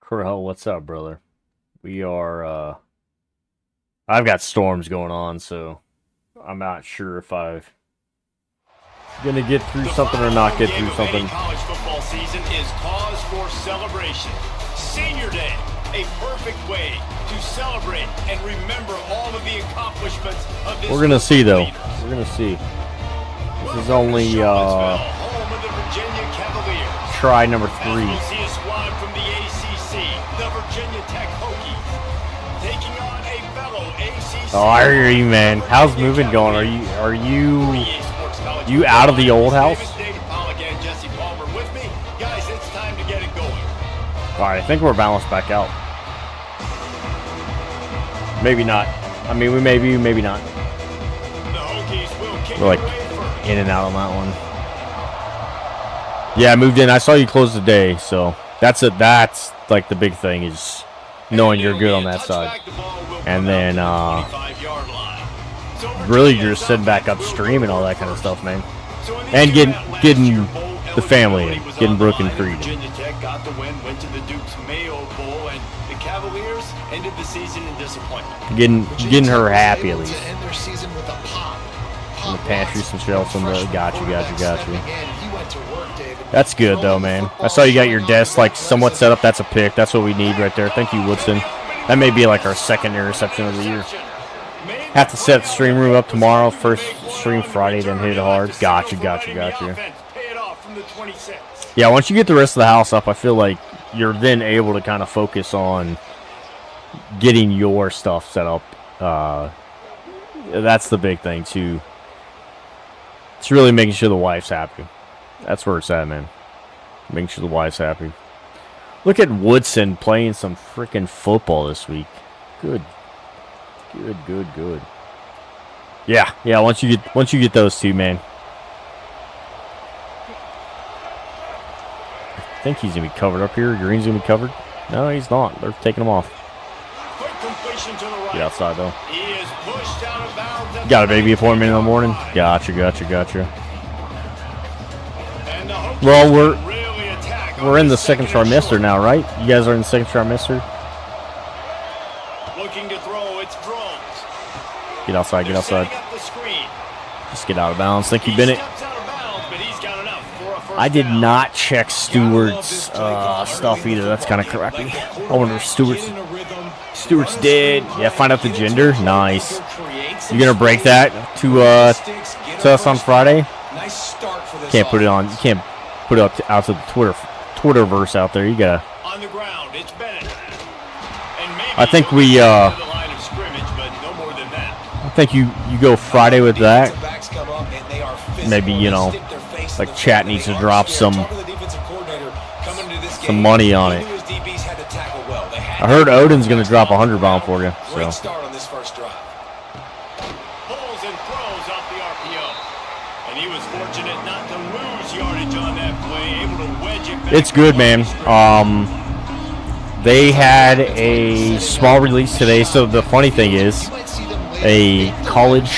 Corel, what's up, brother? We are, I've got storms going on, so I'm not sure if I'm gonna get through something or not get through something. College football season is cause for celebration. Senior Day, a perfect way to celebrate and remember all of the accomplishments of this. We're gonna see, though. We're gonna see. This is only, home of the Virginia Cavaliers. try number 3. We'll see a squad from the ACC, the Virginia Tech Hokies, taking on a fellow ACC. Oh, I hear you, man. How's moving going? Are you out of the old house? All right, I think we're balanced back out. Maybe not. I mean, we maybe not. We're like in and out on that one. Yeah, I moved in. I saw you close the day, so that's like the big thing is knowing you're good on that side. And then really you're just sitting back upstream and all that kind of stuff, man. And getting the family in, getting Brooke and Creed. Virginia Tech got the win, went to the Duke's Mayo Bowl, and the Cavaliers ended the season in disappointment. Getting her happy at least. To end their season with a pop. In the pantry, some shells, some got you. He went to work, David. That's good though, man. I saw you got your desk like somewhat set up. That's a pick. That's what we need right there. Thank you, Woodson. That may be like our second interception of the year. Have to set the stream room up tomorrow. First stream Friday, then hit it hard. Got you. Yeah, once you get the rest of the house up, I feel like you're then able to kind of focus on getting your stuff set up. That's the big thing too. It's really making sure the wife's happy. That's where it's at, man. Making sure the wife's happy. Look at Woodson playing some freaking football this week. Good. Yeah. Once you get those two, man. I think he's gonna be covered up here. Green's gonna be covered. No, he's not. They're taking him off. Get outside though. Got a baby appointment in the morning. Gotcha. Well, we're in the second trimester now, right? You guys are in the second trimester. Looking to throw, it's drones. Get outside. Just get out of bounds. Thank you, Bennett. I did not check Stewart's stuff either. That's kind of crappy. I wonder if Stewart's dead. Yeah, find out the gender. Nice. You gonna break that to us on Friday? Can't put it on. You can't put it up out to the Twitterverse out there. You gotta. I think we. I think you go Friday with that. Maybe like chat needs to drop some money on it. I heard Odin's gonna drop 100 bomb for you. So. It's good, man. They had a small release today. So the funny thing is, a college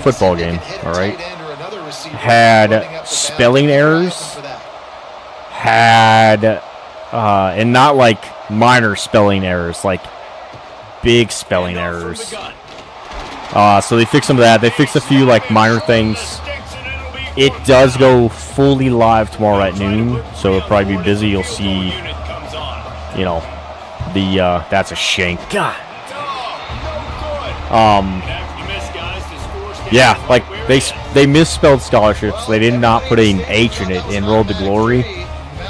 football game, all right, had spelling errors, and not like minor spelling errors, like big spelling errors. So they fixed some of that. They fixed a few like minor things. It does go fully live tomorrow at noon, so it'll probably be busy. You'll see, that's a shank. God. Yeah, like they misspelled scholarships. They did not put an H in it in Road to Glory.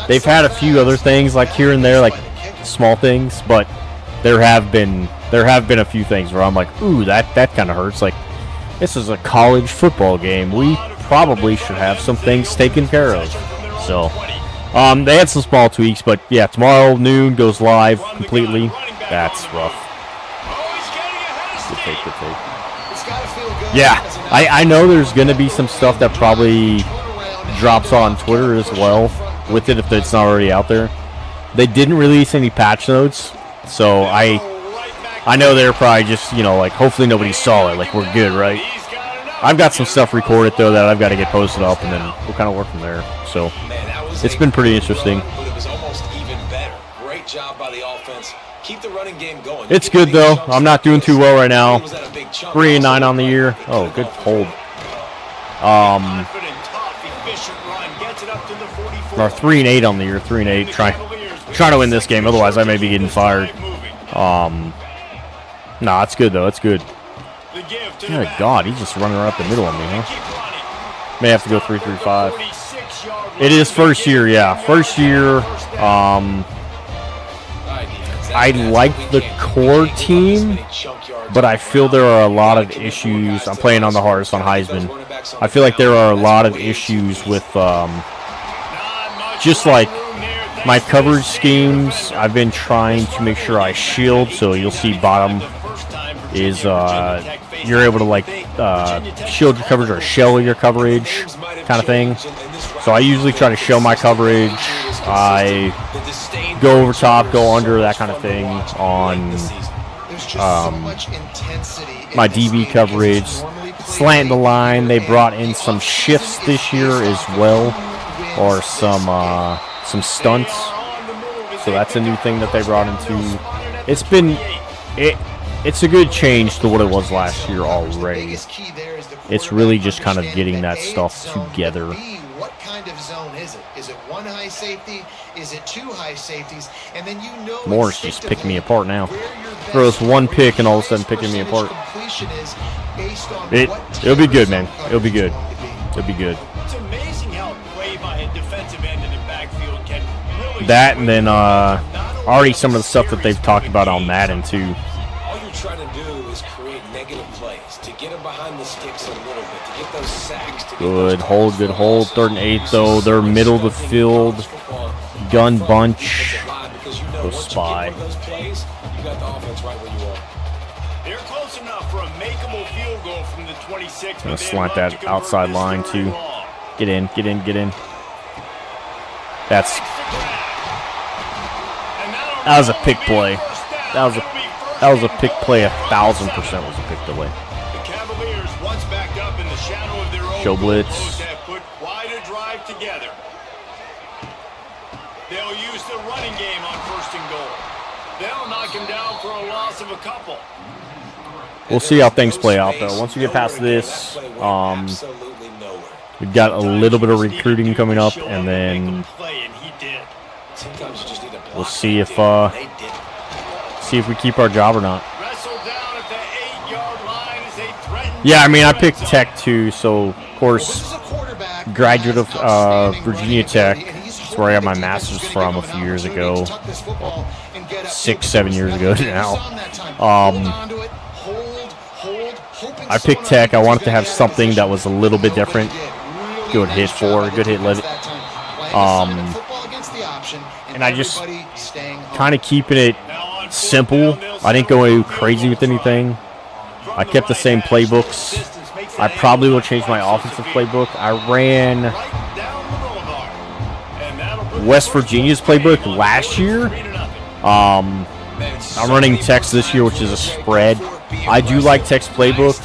They've had a few other things like here and there, like small things, but there have been a few things where I'm like, ooh, that kind of hurts. Like, this is a college football game. We probably should have some things taken care of. So, they had some small tweaks, but yeah, tomorrow noon goes live completely. That's rough. Good take. Yeah, I know there's going to be some stuff that probably drops on Twitter as well with it if it's not already out there. They didn't release any patch notes, so I know they're probably just, like hopefully nobody saw it. Like, we're good, right? I've got some stuff recorded, though, that I've got to get posted up, and then we'll kind of work from there. So it's been pretty interesting. But it was almost even better. Great job by the offense. offense. Keep the running game going. It's good, though. I'm not doing too well right now. 3-9 on the year. Oh, good hold. Or 3-8 on the year. 3-8. Trying to win this game. Otherwise, I may be getting fired. Nah, it's good, though. It's good. Good God, he's just running right up the middle on me, huh? May have to go 3-3-5. It is first year, yeah. First year. I like the core team, but I feel there are a lot of issues. I'm playing on the hardest on Heisman. I feel like there are a lot of issues with just like my coverage schemes. I've been trying to make sure I shield, so you'll see bottom is you're able to like shield your coverage or shell your coverage kind of thing. So I usually try to shell my coverage. I go over top, go under, that kind of thing on my DB coverage. Slant the line. They brought in some shifts this year as well, or some stunts. So that's a new thing that they brought into. It's a good change to what it was last year already. It's really just kind of getting that stuff together. What kind of zone is it? Is it one high safety? Is it two high safeties? And then you know Moore's just picking me apart now. Throws one pick and all of a sudden picking me apart. It'll be good, man. It'll be good. It'll be good. It's amazing how play by a defensive end in the backfield can really that, and then already some of the stuff that they've talked about on Madden too. All you're trying to do is create negative plays to get them behind the sticks a little bit, to get those sacks. Good hold, good hold. 3rd and 8 though. They're middle of the field. Gun bunch. Go spy. They're close enough for a makeable field goal from the 26. Gonna slant that outside line too. Get in, get in, get in. That was a pick play. That was a pick play. 1,000% was a pick play. The Cavaliers, once backed up in the shadow of their own Show blitz. goals, have put quite a drive together. They'll use the running game on 1st and goal. They'll knock him down for a loss of a couple. We'll see how things play out though. Once we get past this, we've got a little bit of recruiting coming up, and then we'll see if we keep our job or not. Yeah, I mean, I picked Tech too, so of course, graduate of Virginia Tech. That's where I got my master's from a few years ago, 6-7 years ago now. I picked Tech. I wanted to have something that was a little bit different. Good hit 4, good hit 11. And I just kind of keeping it simple. I didn't go crazy with anything. I kept the same playbooks. I probably will change my offensive playbook. I ran West Virginia's playbook last year. I'm running Tech's this year, which is a spread. I do like Tech's playbook,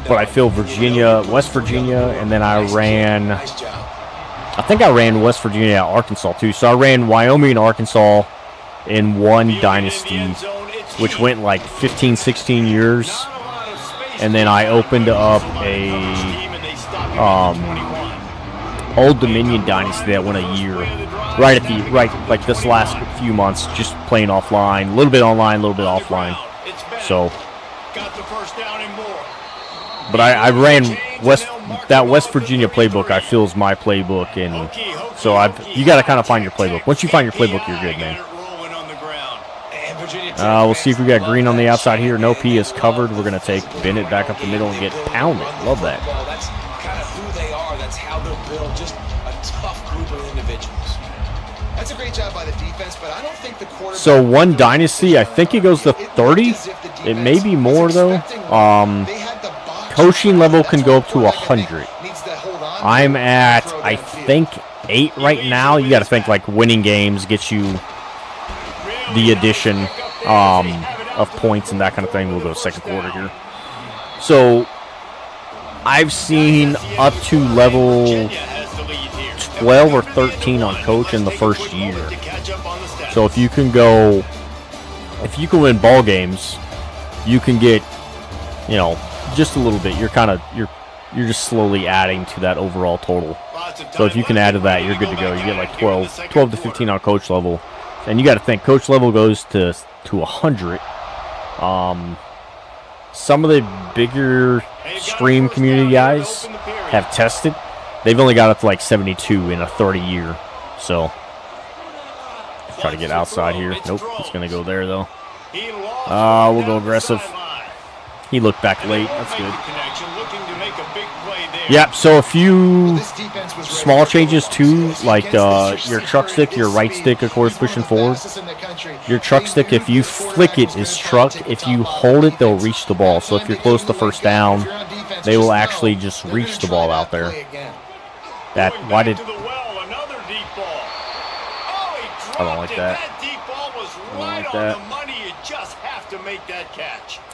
but I feel West Virginia, and then I think I ran West Virginia at Arkansas too. So I ran Wyoming and Arkansas in one Dynasty, which went like 15, 16 years. And then I opened up a Old Dominion Dynasty that went a year. Like this last few months, just playing offline, a little bit online, a little bit offline. So, but I ran that West Virginia playbook. I feel is my playbook, and so you got to kind of find your playbook. Once you find your playbook, you're good, man. We'll see if we got Green on the outside here. No, P is covered. We're gonna take Bennett back up the middle and get pounded. Love that. That's kind of who they are. That's how they're built. Just a tough group of individuals. That's a great job by the defense, but I don't think the quarterback. So one Dynasty, I think it goes to 30. It may be more though. Coaching level can go up to 100. I'm at, I think, 8 right now. You got to think like winning games gets you the addition of points and that kind of thing. We'll go 2nd quarter here. So I've seen up to level 12 or 13 on coach in the first year. So if you can win ball games, you can get, you know, just a little bit. You're just slowly adding to that overall total. So if you can add to that, you're good to go. You get like 12 to 15 on coach level. And you got to think, coach level goes to 100. Some of the bigger stream community guys have tested. They've only got up to like 72 in a 30-year. So try to get outside here. Nope, it's going to go there though. We'll go aggressive. He looked back late. That's good. Yep, so a few small changes too, like your truck stick, your right stick, of course, pushing forward. Your truck stick, if you flick it, is truck. If you hold it, they'll reach the ball. So if you're close to first down, they will actually just reach the ball out there. I don't like that. I don't like that.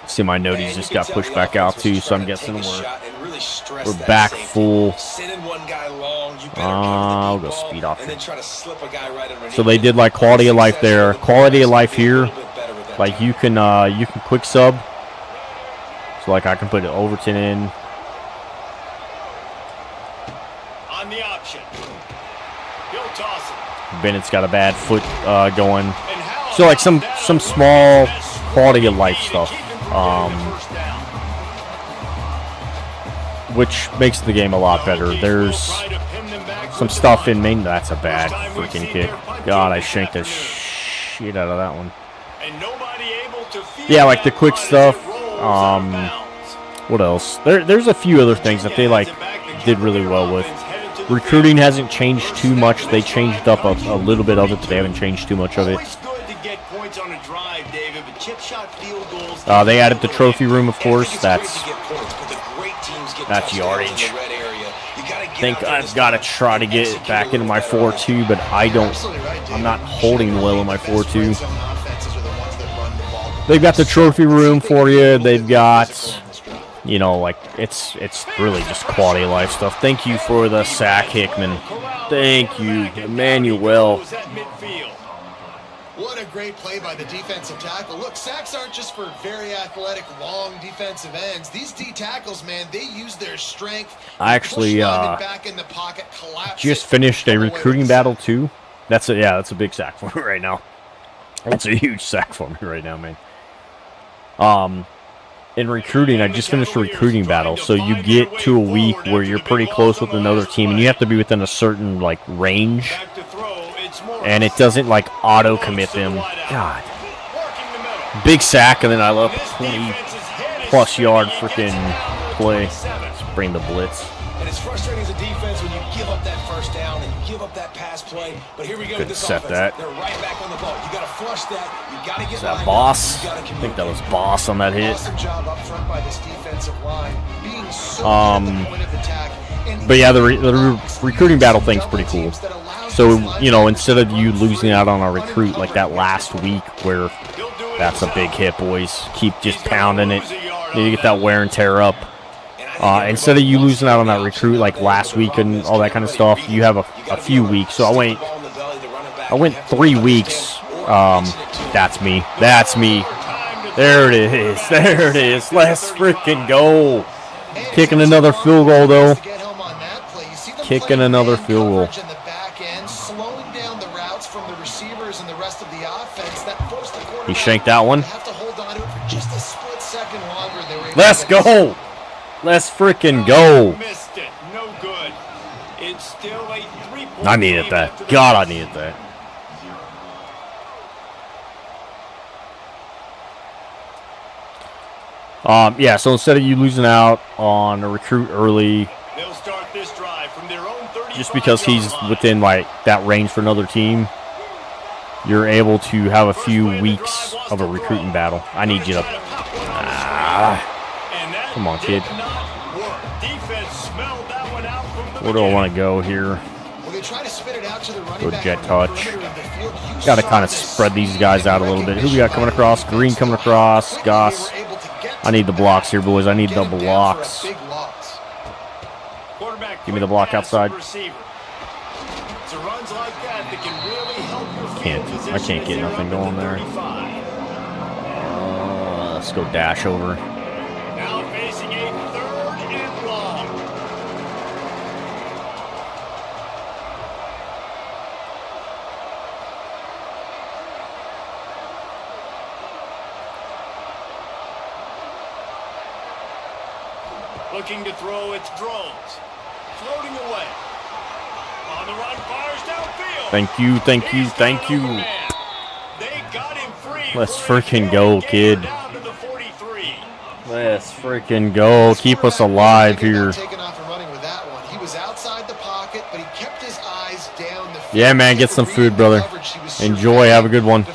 See my note, he's just got pushed back out too, so I'm guessing we're back full. I'll go speed off here. So they did like quality of life there. Quality of life here, like you can quick sub. So like I can put Overton in. On the option. Bennett's got a bad foot going. So like some small quality of life stuff. Which makes the game a lot better. There's some stuff in Maine. That's a bad freaking kick. God, I shanked the shit out of that one. Yeah, like the quick stuff. What else? There's a few other things that they like did really well with. Recruiting hasn't changed too much. They changed up a little bit of it, but they haven't changed too much of it. They added the trophy room, of course. That's yardage. I think I've got to try to get it back into my 4-2, but I'm not holding well in my 4-2. They've got the trophy room for you. They've got, you know, like it's really just quality of life stuff. Thank you for the sack, Hickman. Thank you, Emmanuel. What a great play by the defensive tackle. Look, sacks aren't just for very athletic, long defensive ends. These D tackles, man, they use their strength. I actually back in the pocket, just finished a recruiting battle too. That's a big sack for me right now. That's a huge sack for me right now, man. In recruiting, I just finished a recruiting battle, so you get to a week where you're pretty close with another team, and you have to be within a certain like range. And it doesn't like auto commit them. God. Big sack, and then I love 20+ yard freaking play. Let's bring the blitz. And it's frustrating as a defense when you give up that first down and you give up that pass play. But here we go with this set offense. that. They're right back on the ball. You got to flush that. You got to get Is that Boss? I think that was Boss on that hit. Awesome job up front by this defensive line. Being so at the point of attack. But yeah, the recruiting battle thing's pretty cool. So, you know, instead of you losing out on a recruit like that last week where that's a big hit, boys. Keep just pounding it. You get that wear and tear up. Instead of you losing out on that recruit like last week and all that kind of stuff, you have a few weeks. So I went 3 weeks. That's me. That's me. There it is. There it is. Let's freaking go. Kicking another field goal, though. Kicking another field goal. He shanked that one. Let's go. Let's freaking go. I needed that. God, I needed that. Yeah, so instead of you losing out on a recruit early, just because he's within like that range for another team, you're able to have a few weeks of a recruiting battle. I need you to... come on, kid. Where do I want to go here? Go jet touch. Got to kind of spread these guys out a little bit. Who we got coming across? Green coming across. Goss. I need the blocks here, boys. I need the blocks. Give me the block outside. can't get nothing going there. Let's go dash over. Now facing a 3rd and long. Looking to throw its drones. Floating away. On the run, fires downfield. Thank you, thank you, thank you. They got him free. Let's freaking go, kid. Let's freaking go. Keep us alive here. Taking off and running with that one. He was outside the pocket, but he kept his eyes down the field. Yeah, man, get some food, brother. Enjoy. Have a good one.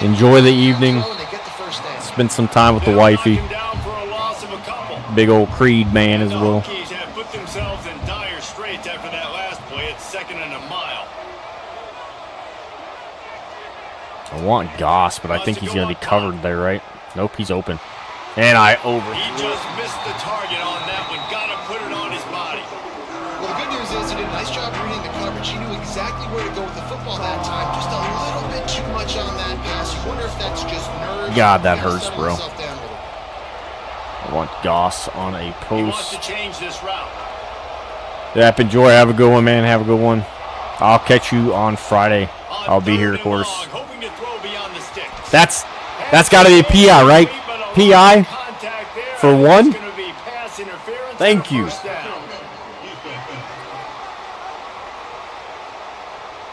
Enjoy the evening. Spend some time with the wifey. Big old Creed man as well. Put themselves in dire straits after that last play. It's 2nd and a mile. I want Goss, but I think he's going to be covered there, right? Nope, he's open. And I over. He just missed the target on that one. Got to put it on his body. Well, the good news is he did a nice job reading the coverage. He knew exactly where to go with the football that time. Just a little bit too much on that pass. You wonder if that's just nerves. God, that hurts, bro. I want Goss on a post. He wants to change this route. Yep, enjoy. Have a good one, man. Have a good one. I'll catch you on Friday. I'll be here, of course. That's got to be a PI, right? PI for 1. Thank you.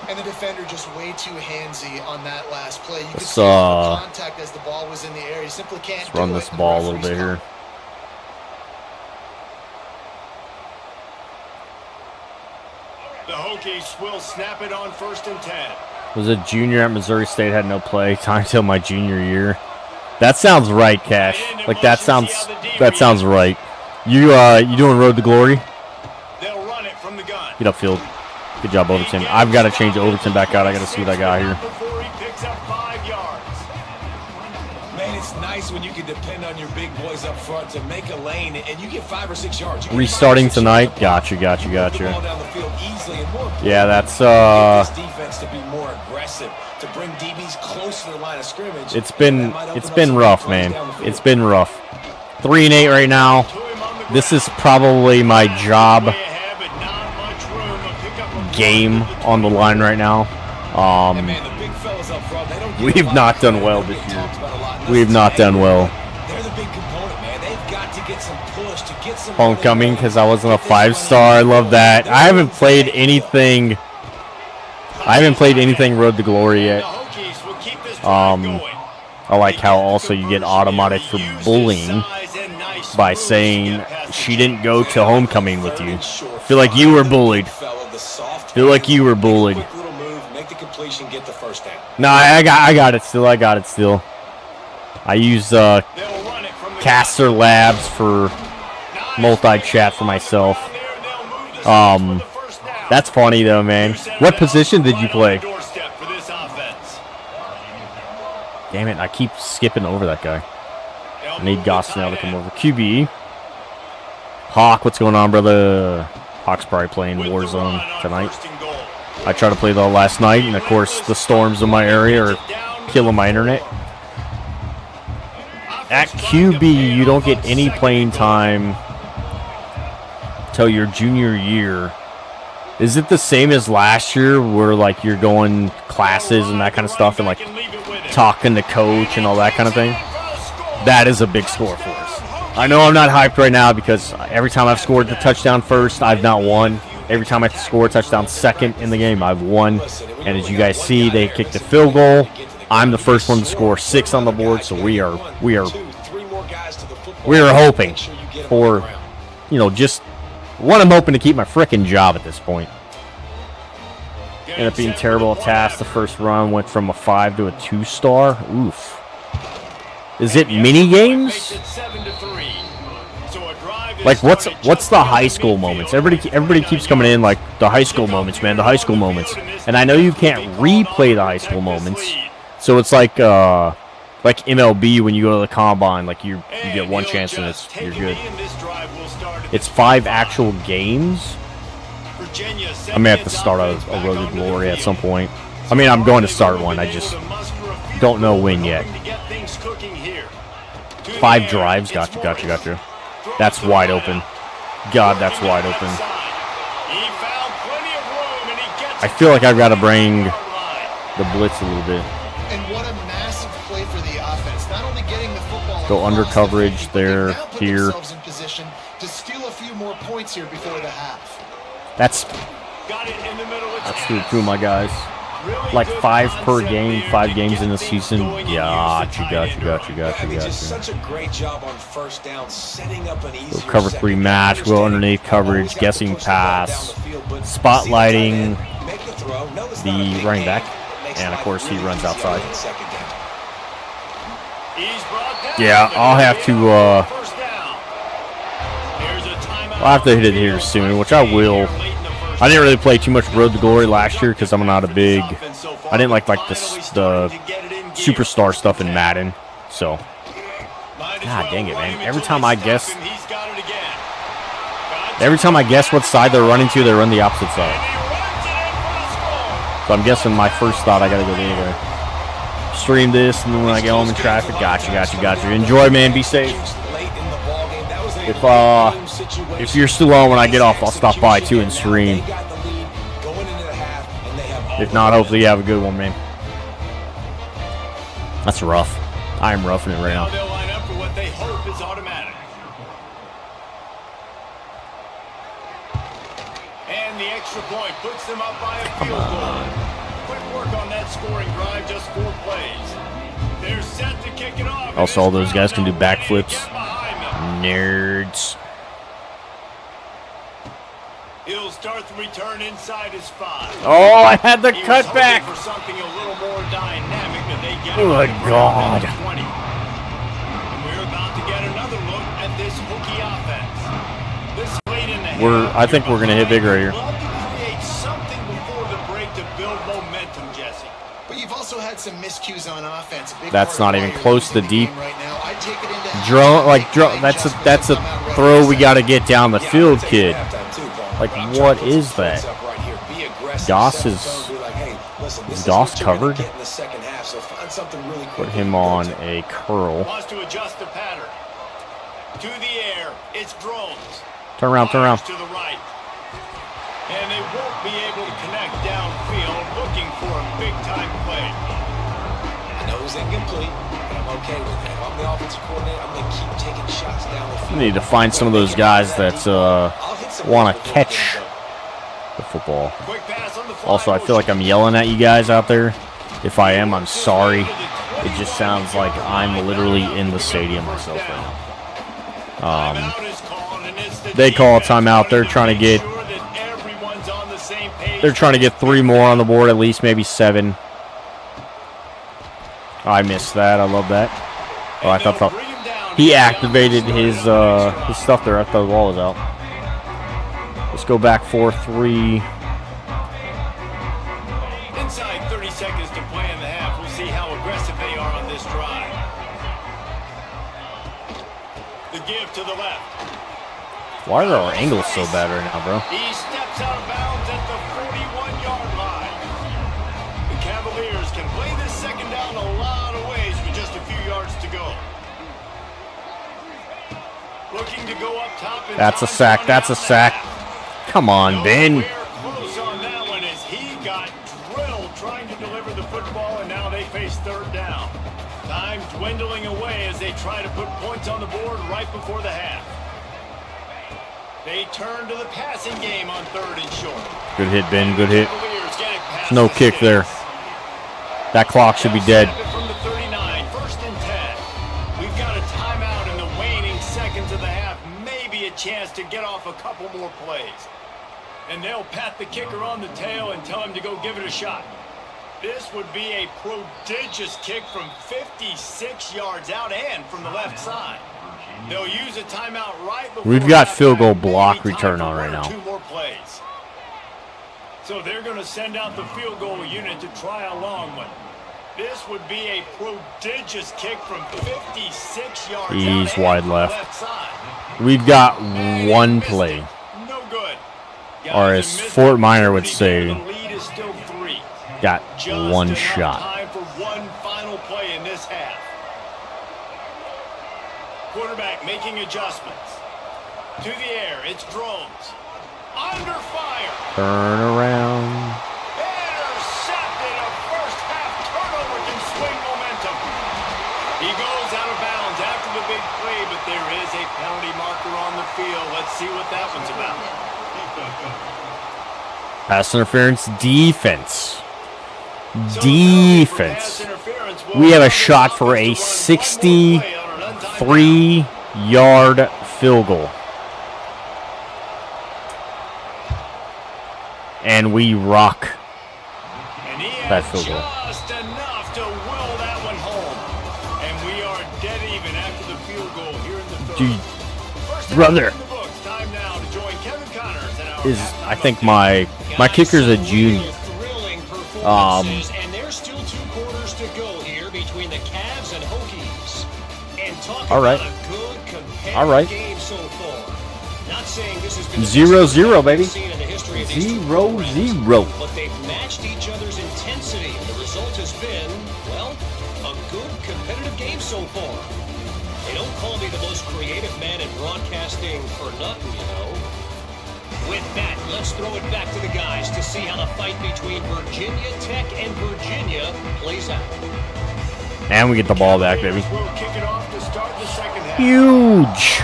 And the defender just way too handsy on that last play. You could Let's, see contact as the ball was in the air. He simply can't let's run this ball a little bit here. The Hokies will snap it on 1st and 10. Was a junior at Missouri State, had no play time till my junior year. That sounds right, Cash. Like that sounds right. You doing Road to Glory? They'll run it from the gun. Get upfield. Good job, Overton. I've got to change Overton back out. I got to see what I got here. Before he picks up 5 yards. Man, it's nice when you can depend on your big boys up front to make a lane and you get 5 or 6 yards. Restarting tonight. Gotcha. Yeah, that's defense to be more aggressive, to bring DBs close to the line of scrimmage. It's been rough, man. It's been rough. 3-8 right now. This is probably my job game on the line right now. We've not done well this year. We've not done well. They're the big component, man. They've got to get some push to get some homecoming because I wasn't a 5-star. I love that. I haven't played anything Road to Glory yet. I like how also you get automatic for bullying by saying she didn't go to homecoming with you. Feel like you were bullied. Feel like you were bullied. No, I got it still. I use Caster Labs for multi-chat for myself. That's funny though, man. What position did you play? Damn it, I keep skipping over that guy. I need Goss now to come over. QB. Hawk, what's going on, brother? Hawk's probably playing Warzone tonight. I tried to play that last night, and of course the storms in my area are killing my internet. At QB, you don't get any playing time till your junior year. Is it the same as last year where like you're going classes and that kind of stuff and like talking to coach and all that kind of thing? That is a big score for us. I know I'm not hyped right now because every time I've scored the touchdown first, I've not won. Every time I score a touchdown second in the game, I've won. And as you guys see, they kicked a field goal. I'm the first one to score 6 on the board, so we are hoping for, just one. I'm hoping to keep my frickin' job at this point. Ended up being terrible at task. The first run went from a 5 to a 2-star. Oof. Is it mini games? Like what's the high school moments? Everybody keeps coming in like the high school moments, man. The high school moments. And I know you can't replay the high school moments. So it's like MLB when you go to the combine, like you get one chance and you're good. It's 5 actual games. I may have to start a Road to Glory at some point. I mean, I'm going to start one. I just don't know when yet. 5 drives. Gotcha. That's wide open. God, that's wide open. I feel like I've got to bring the blitz a little bit. And what a massive play for the offense. Not only getting the football, go under coverage there, here. In position to steal a few more points here before the half. That's two of my guys. Like 5 per game, 5 games in the season. Gotcha. Such a great job on first down, setting up an easier cover 3 match, go underneath coverage, guessing pass, spotlighting the running back, and of course he runs outside. Yeah, I'll have to hit it here soon, which I will. I didn't really play too much Road to Glory last year because I'm not a big. I didn't like the superstar stuff in Madden. So, God dang it, man! Every time I guess what side they're running to, they run the opposite side. So I'm guessing my first thought I gotta go the other way. Stream this, and then when I get home in traffic, gotcha. Enjoy, man. Be safe. If you're still on when I get off, I'll stop by too and stream. If not, hopefully you have a good one, man. That's rough. I am roughing it right now. They'll line up for what they hope is automatic. And the extra point puts them up by a field goal. Quick work on that scoring drive, just 4 plays. They're set to kick it off. Also, all those guys can do backflips. Nerds. He'll start the return inside his 5. Oh, I had the cutback. For something a little more dynamic than they get. Good God. 20. And we're about to get another look at this hooky offense. This late in the I think we're gonna hit big right here. love to create something before the break to build momentum, Jesse. But you've also had some miscues on offense. That's not even close to deep. That's a throw we got to get down the field, kid. Like, what is that? Goss is Goss covered? Put him on a curl. Wants to adjust the pattern. To the air, it's drones. Turn around. To the right. And they won't be able to connect downfield, looking for a big-time play. I know it's incomplete, but I'm okay with that. If I'm the offensive coordinator, I'm going to keep taking shots down the field. We need to find some of those guys that want to catch the football. Quick pass on the fly. Also, I feel like I'm yelling at you guys out there. If I am, I'm sorry. It just sounds like I'm literally in the stadium myself right now. They call a timeout. They're trying to get 3 more on the board, at least maybe 7. I missed that. I love that. Oh, I thought he activated his stuff there. I thought the ball was out. Let's go back 4-3. Inside 30 seconds to play in the half. We'll see how aggressive they are on this drive. The give to the left. Why are our angles so bad right now, bro? He steps out of bounds at the 41-yard line. The Cavaliers can play this second down a lot of ways with just a few yards to go. Looking to go up top. That's a sack. Come on, Ben. Close on that one as he got drilled trying to deliver the football, and now they face 3rd down. Time dwindling away as they try to put points on the board right before the half. They turn to the passing game on 3rd and short. Good hit, Ben. Good hit. No kick there. That clock should be dead. From the 39, 1st and 10. We've got a timeout in the waning seconds of the half. Maybe a chance to get off a couple more plays. And they'll pat the kicker on the tail and tell him to go give it a shot. This would be a prodigious kick from 56 yards out and from the left side. They'll use a timeout right before. We've got field goal block return on right now. 2 more plays. So they're going to send out the field goal unit to try a long one. This would be a prodigious kick from 56 yards. He's wide left. We've got 1 play. No good. Or as Fort Minor would say, the lead is still 3. got Just one enough shot. time for one final play in this half. Quarterback making adjustments. To the air, it's drones. Under fire. Turn around. Intercepted. A first half turnover can swing momentum. He goes out of bounds after the big play, but there is a penalty marker on the field. Let's see what that one's about. Pass interference, defense. So Defense. We have a shot for a 63-yard field goal. And we rock And he that has field goal. just enough to will that one home. And we are dead even after the field goal here in the third. Dude, First brother. in the books. Time now to join Kevin Connors in our Is halftime I think update. my kicker's a junior. And there's still 2 quarters to go here between the Cavs and Hokies. And talk All right. about a good competitive All right. game so far. Not saying this has been the 0-0, baby. best seen in the history of these two 0-0. programs, but they've matched each other's intensity, and the result has been, well, a good competitive game so far. They don't call me the most creative man in broadcasting for nothing, you know. With that, let's throw it back to the guys to see how the fight between Virginia Tech and Virginia plays out. And we get the ball back, baby. We'll kick it off to start the second half. Huge.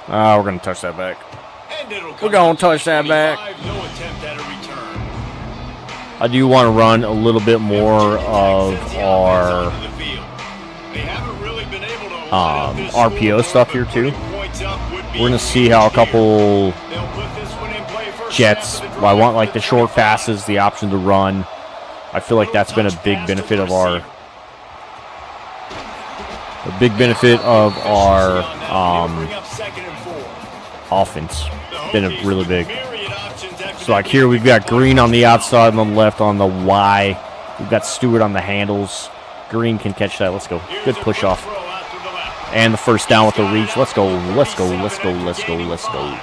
We're going to touch that back. And it'll We're come gonna to touch that back. 25, no attempt at a return. I do want to run a little bit more of our RPO stuff here too. We're going to see how a couple jets, well, I want like the short passes, the option to run. I feel like that's been a big benefit of our offense. Been a really big. So like here we've got Green on the outside, on the left on the Y. We've got Stewart on the handles. Green can catch that. Let's go. Good push off. And the first down with the reach. Let's go. Let's go. Let's go. Let's go. Let's go.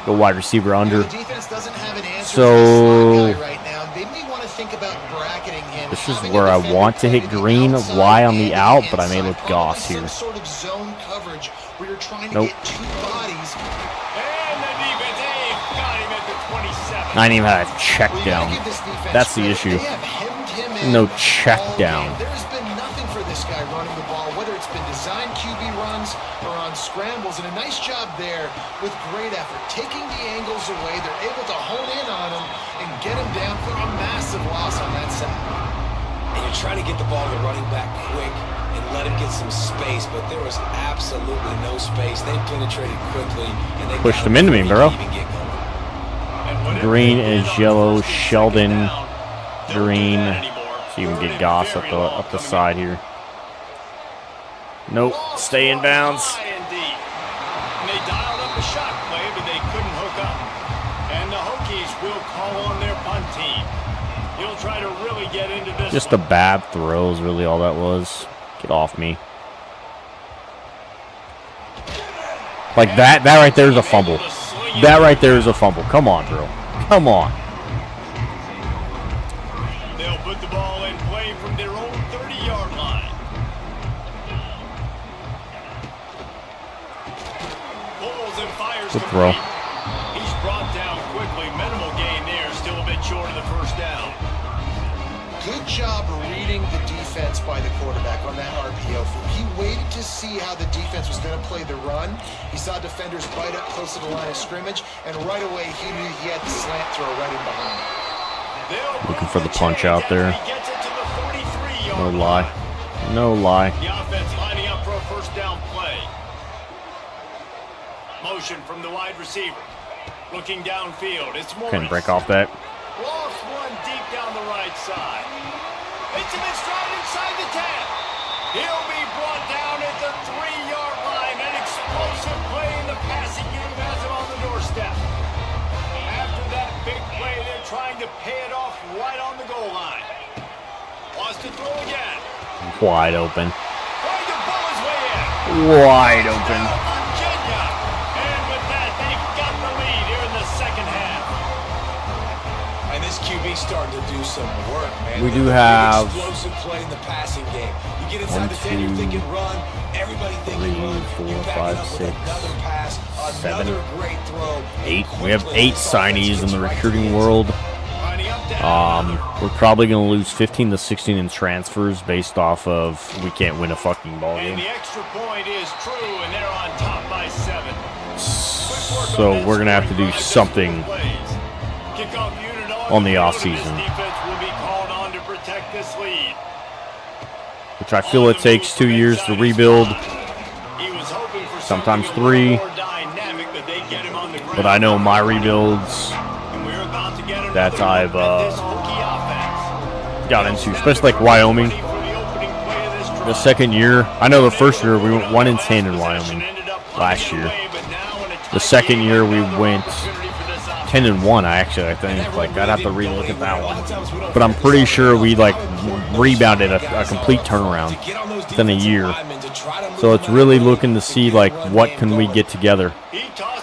Go wide receiver under. The defense doesn't have an answer So for this guy right now. They may want to think about bracketing him. this is Having where a I defender want to play hit to the Green, outside Y on the and out, the but I may inside. look Goss Probably here. some sort of zone coverage where you're trying to Nope. get 2 bodies. And the defense, they got him at the 27. I didn't even have a check Well, you down. gotta give this defense That's the credit. issue. They have hemmed him in No check all down. game. There's been nothing for this guy running the ball, whether it's been designed QB runs or on scrambles, and a nice job there with great effort. Taking the angles away, they're able to hone in on him and get him down for a massive loss on that side. And you're trying to get the ball to the running back quick and let him get some space, but there was absolutely no space. They penetrated quickly, and they Pushed got him into me, before bro. he could even get going. Green is yellow. Sheldon Green. So you can get Goss up the side here. Nope. Stay in bounds. And they dialed up a shot play, but they couldn't hook up. And the Hokies will call on their punt team. He'll try to really get into this Just a one. bad throw is really all that was. Get off me. Like that right there is a fumble. That right there is a fumble. Come on, bro. Come on. They'll put the ball in play from their own 30-yard line. Pulls and fires Good throw. complete. He's brought down quickly. Minimal gain there. Still a bit short of the first down. Good job reading the defense by the quarterback on that RPO. He waited to see how the defense was going to play the run. He saw defenders bite up close to the line of scrimmage, and right away he knew he had the slant throw right in behind him. Looking for the punch out there. He gets it to the 43-yard No line. lie. No lie. The offense lining up for a first down play. Motion from the wide receiver. Looking downfield. It's Morris. Couldn't break off that. Lost one deep down the right side. It's him in stride inside the 10. He'll be brought down at the 3-yard line. An explosive play in the passing game has him on the doorstep. After that big play, they're trying to pay it off right on the goal line. Wants to throw again. Wide open. Trying to bowl his way in. Wide open. Virginia. And with that, they've got the lead here in the second half. And this QB started some work, man. We do have explosive play in the passing game. You get inside 1, the 10, you're 2, thinking run. Everybody thinking run. 3, 4, You back 5, it up with 6, another pass, 7, another great throw. 8. We have 8 signees in the recruiting world. We're probably going to lose 15 to 16 in transfers based off of we can't win a fucking ball game. And the extra point is true, and they're on top by 7. So we're going to have to do something on the offseason, which I feel it takes 2 years to rebuild, sometimes 3. But I know my rebuilds that I've got into, especially like Wyoming. The second year, I know the first year we went 1-10 in Wyoming last year. The second year we went 10-1. I think like I'd have to relook at that one, but I'm pretty sure we like rebounded a complete turnaround within a year. So it's really looking to see like what can we get together.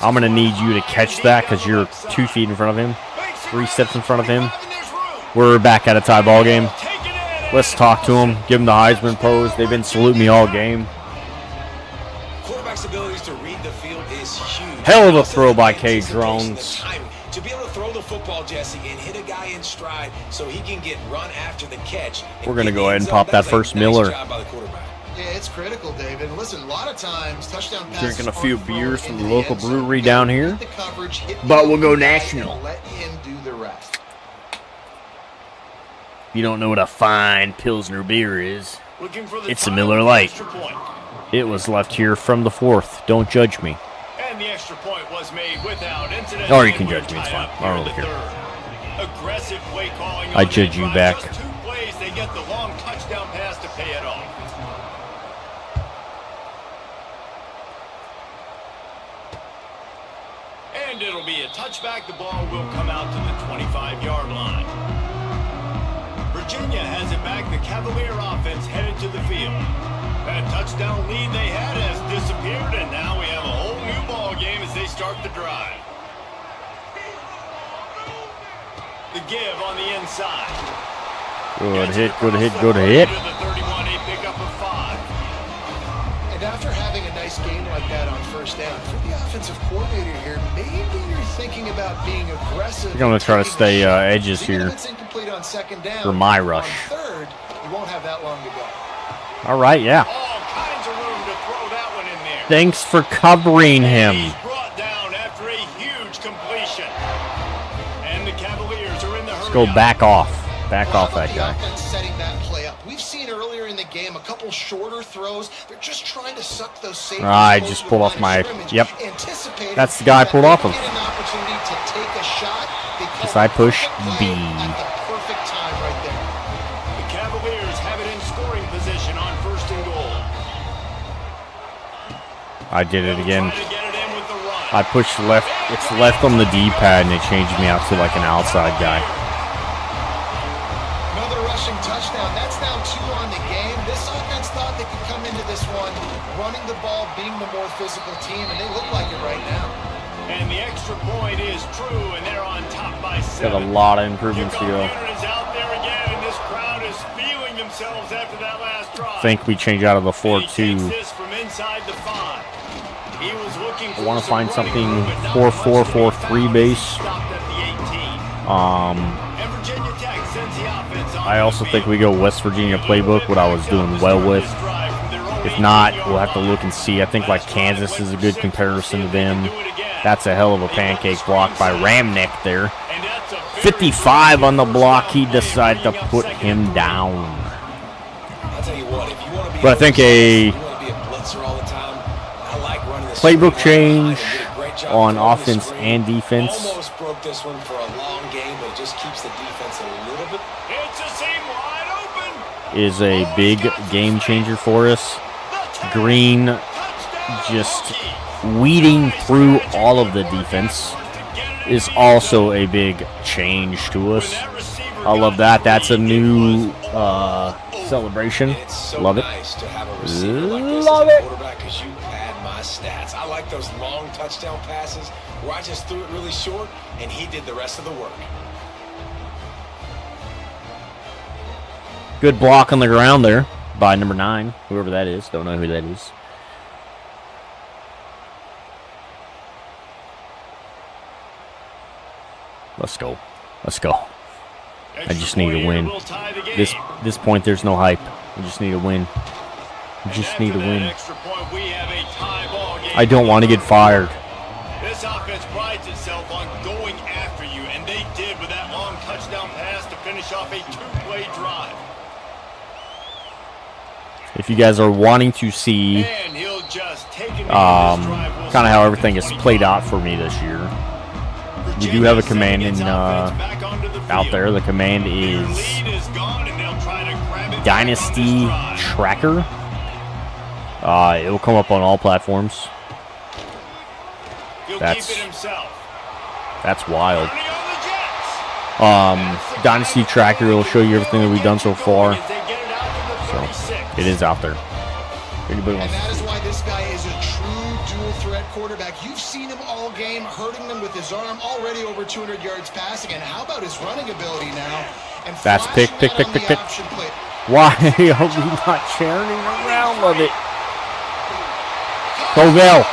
I'm gonna need you to catch that because you're 2 feet in front of him, 3 steps in front of him. We're back at a tie ball game. Let's talk to him, give him the Heisman pose. They've been saluting me all game. Quarterback's abilities to read the field is huge. Hell of a throw by K. Drones. To be able to throw the football, Jesse, and hit a guy in stride so he can get run after the catch. We're going to go ahead and pop that first Miller. Yeah, it's critical, David. And listen, a lot of times, touchdown passes Drinking a few aren't beers thrown from the into local end zone. brewery You gotta down here. read the coverage, hit the But we'll go open guy, national. and let him do the rest. You don't know what a fine Pilsner beer is. It's a Miller final Lite. extra point. It was left here from the 4th. Don't judge me. And the extra point was made without incident. Or you can judge me, it's fine. I don't really care. Aggressive play calling I on judge that you drive. back. Just 2 plays, they get the long touchdown pass to pay it off. And it'll be a touchback. The ball will come out to the 25-yard line. Virginia has it back. The Cavalier offense headed to the field. That touchdown lead they had has disappeared, and now we have a whole new ball game as they start the drive. The give on the inside. Good hit, good hit, good hit. To the 31, a pickup of 5. And after having a nice game like that on first down, for the offensive coordinator here, maybe you're thinking about being aggressive. I'm going to try to stay edges here for my rush. On third, you won't have that long to go. All right, yeah. All kinds of room to throw that one in there. Thanks for covering him. He's brought down after a huge completion. And the Cavaliers are in the hurry. Let's go back off. Back Well, off how about that the guy. offense setting that play up? We've seen earlier in the game a couple shorter throws. They're just trying to suck those safeties. I close just to pulled the off line of my- scrimmage, yep. anticipating That's the guy I that pulled they off of. get an opportunity to take a shot. They call Yes, I the push perfect B. play at the perfect time right there. The Cavaliers have it in scoring position on 1st and goal. I did it again. Trying to get it in with the run. I pushed left. It's left on the D-pad, and it changed me out to like an outside guy. Another rushing touchdown. That's now 2 on the game. This offense thought they could come into this one running the ball, being the more physical team, and they look like it right now. And the extra point is true, and they're on top by 7. Got a lot of improvements to Kickoff go. unit is out there again, and this crowd is feeling themselves after that last drive. I think we change out of the And he 4-2. takes this from inside the 5. He was looking for I want to some find running something room, but not 4-4-4-3 much. base. Stopped at the 18. Um, And Virginia Tech sends the offense on I also the think field. we go West Virginia playbook, what I was doing well with. If not, we'll have to look and see. I think like Kansas is a good comparison to them. That's a hell of a pancake block by Ramnick there. 55 on the block. He decided to put him down. I'll tell you what, if you want to be But I think a you want to be a blitzer all the time, I like running the playbook screen line change and did a great job on throwing the offense screen. and defense Almost broke this one for a long game, but it just keeps the defense a little bit. It's a seam wide open. is a big game changer for us. Green just weeding through all of the defense is also a big change to us. I love that. That's a new celebration. It's so Love it. nice to have a receiver like this Love as a it. quarterback because you pad my stats. I like those long touchdown passes where I just threw it really short and he did the rest of the work. Good block on the ground there by number 9, whoever that is. Don't know who that is. Let's go. Let's go. I just need to win. This point, there's no hype. I just need to win. I just need to win. I don't want to get fired. This offense prides itself on going after you, and they did with that long touchdown pass to finish off a 2-play drive. If you guys are wanting to see kind of how everything has played out for me this year, we do have a command in out there. The command is Dynasty Tracker. It will come up on all platforms. That's wild. Dynasty Tracker will show you everything that we've done so far. So it is out there. Anybody wants and that is why this guy is a true dual threat quarterback. You've seen him all game, hurting them with his arm, already over 200 yards passing. And how about his running ability now? And that's pick. Why are we not churning around with it? Covell.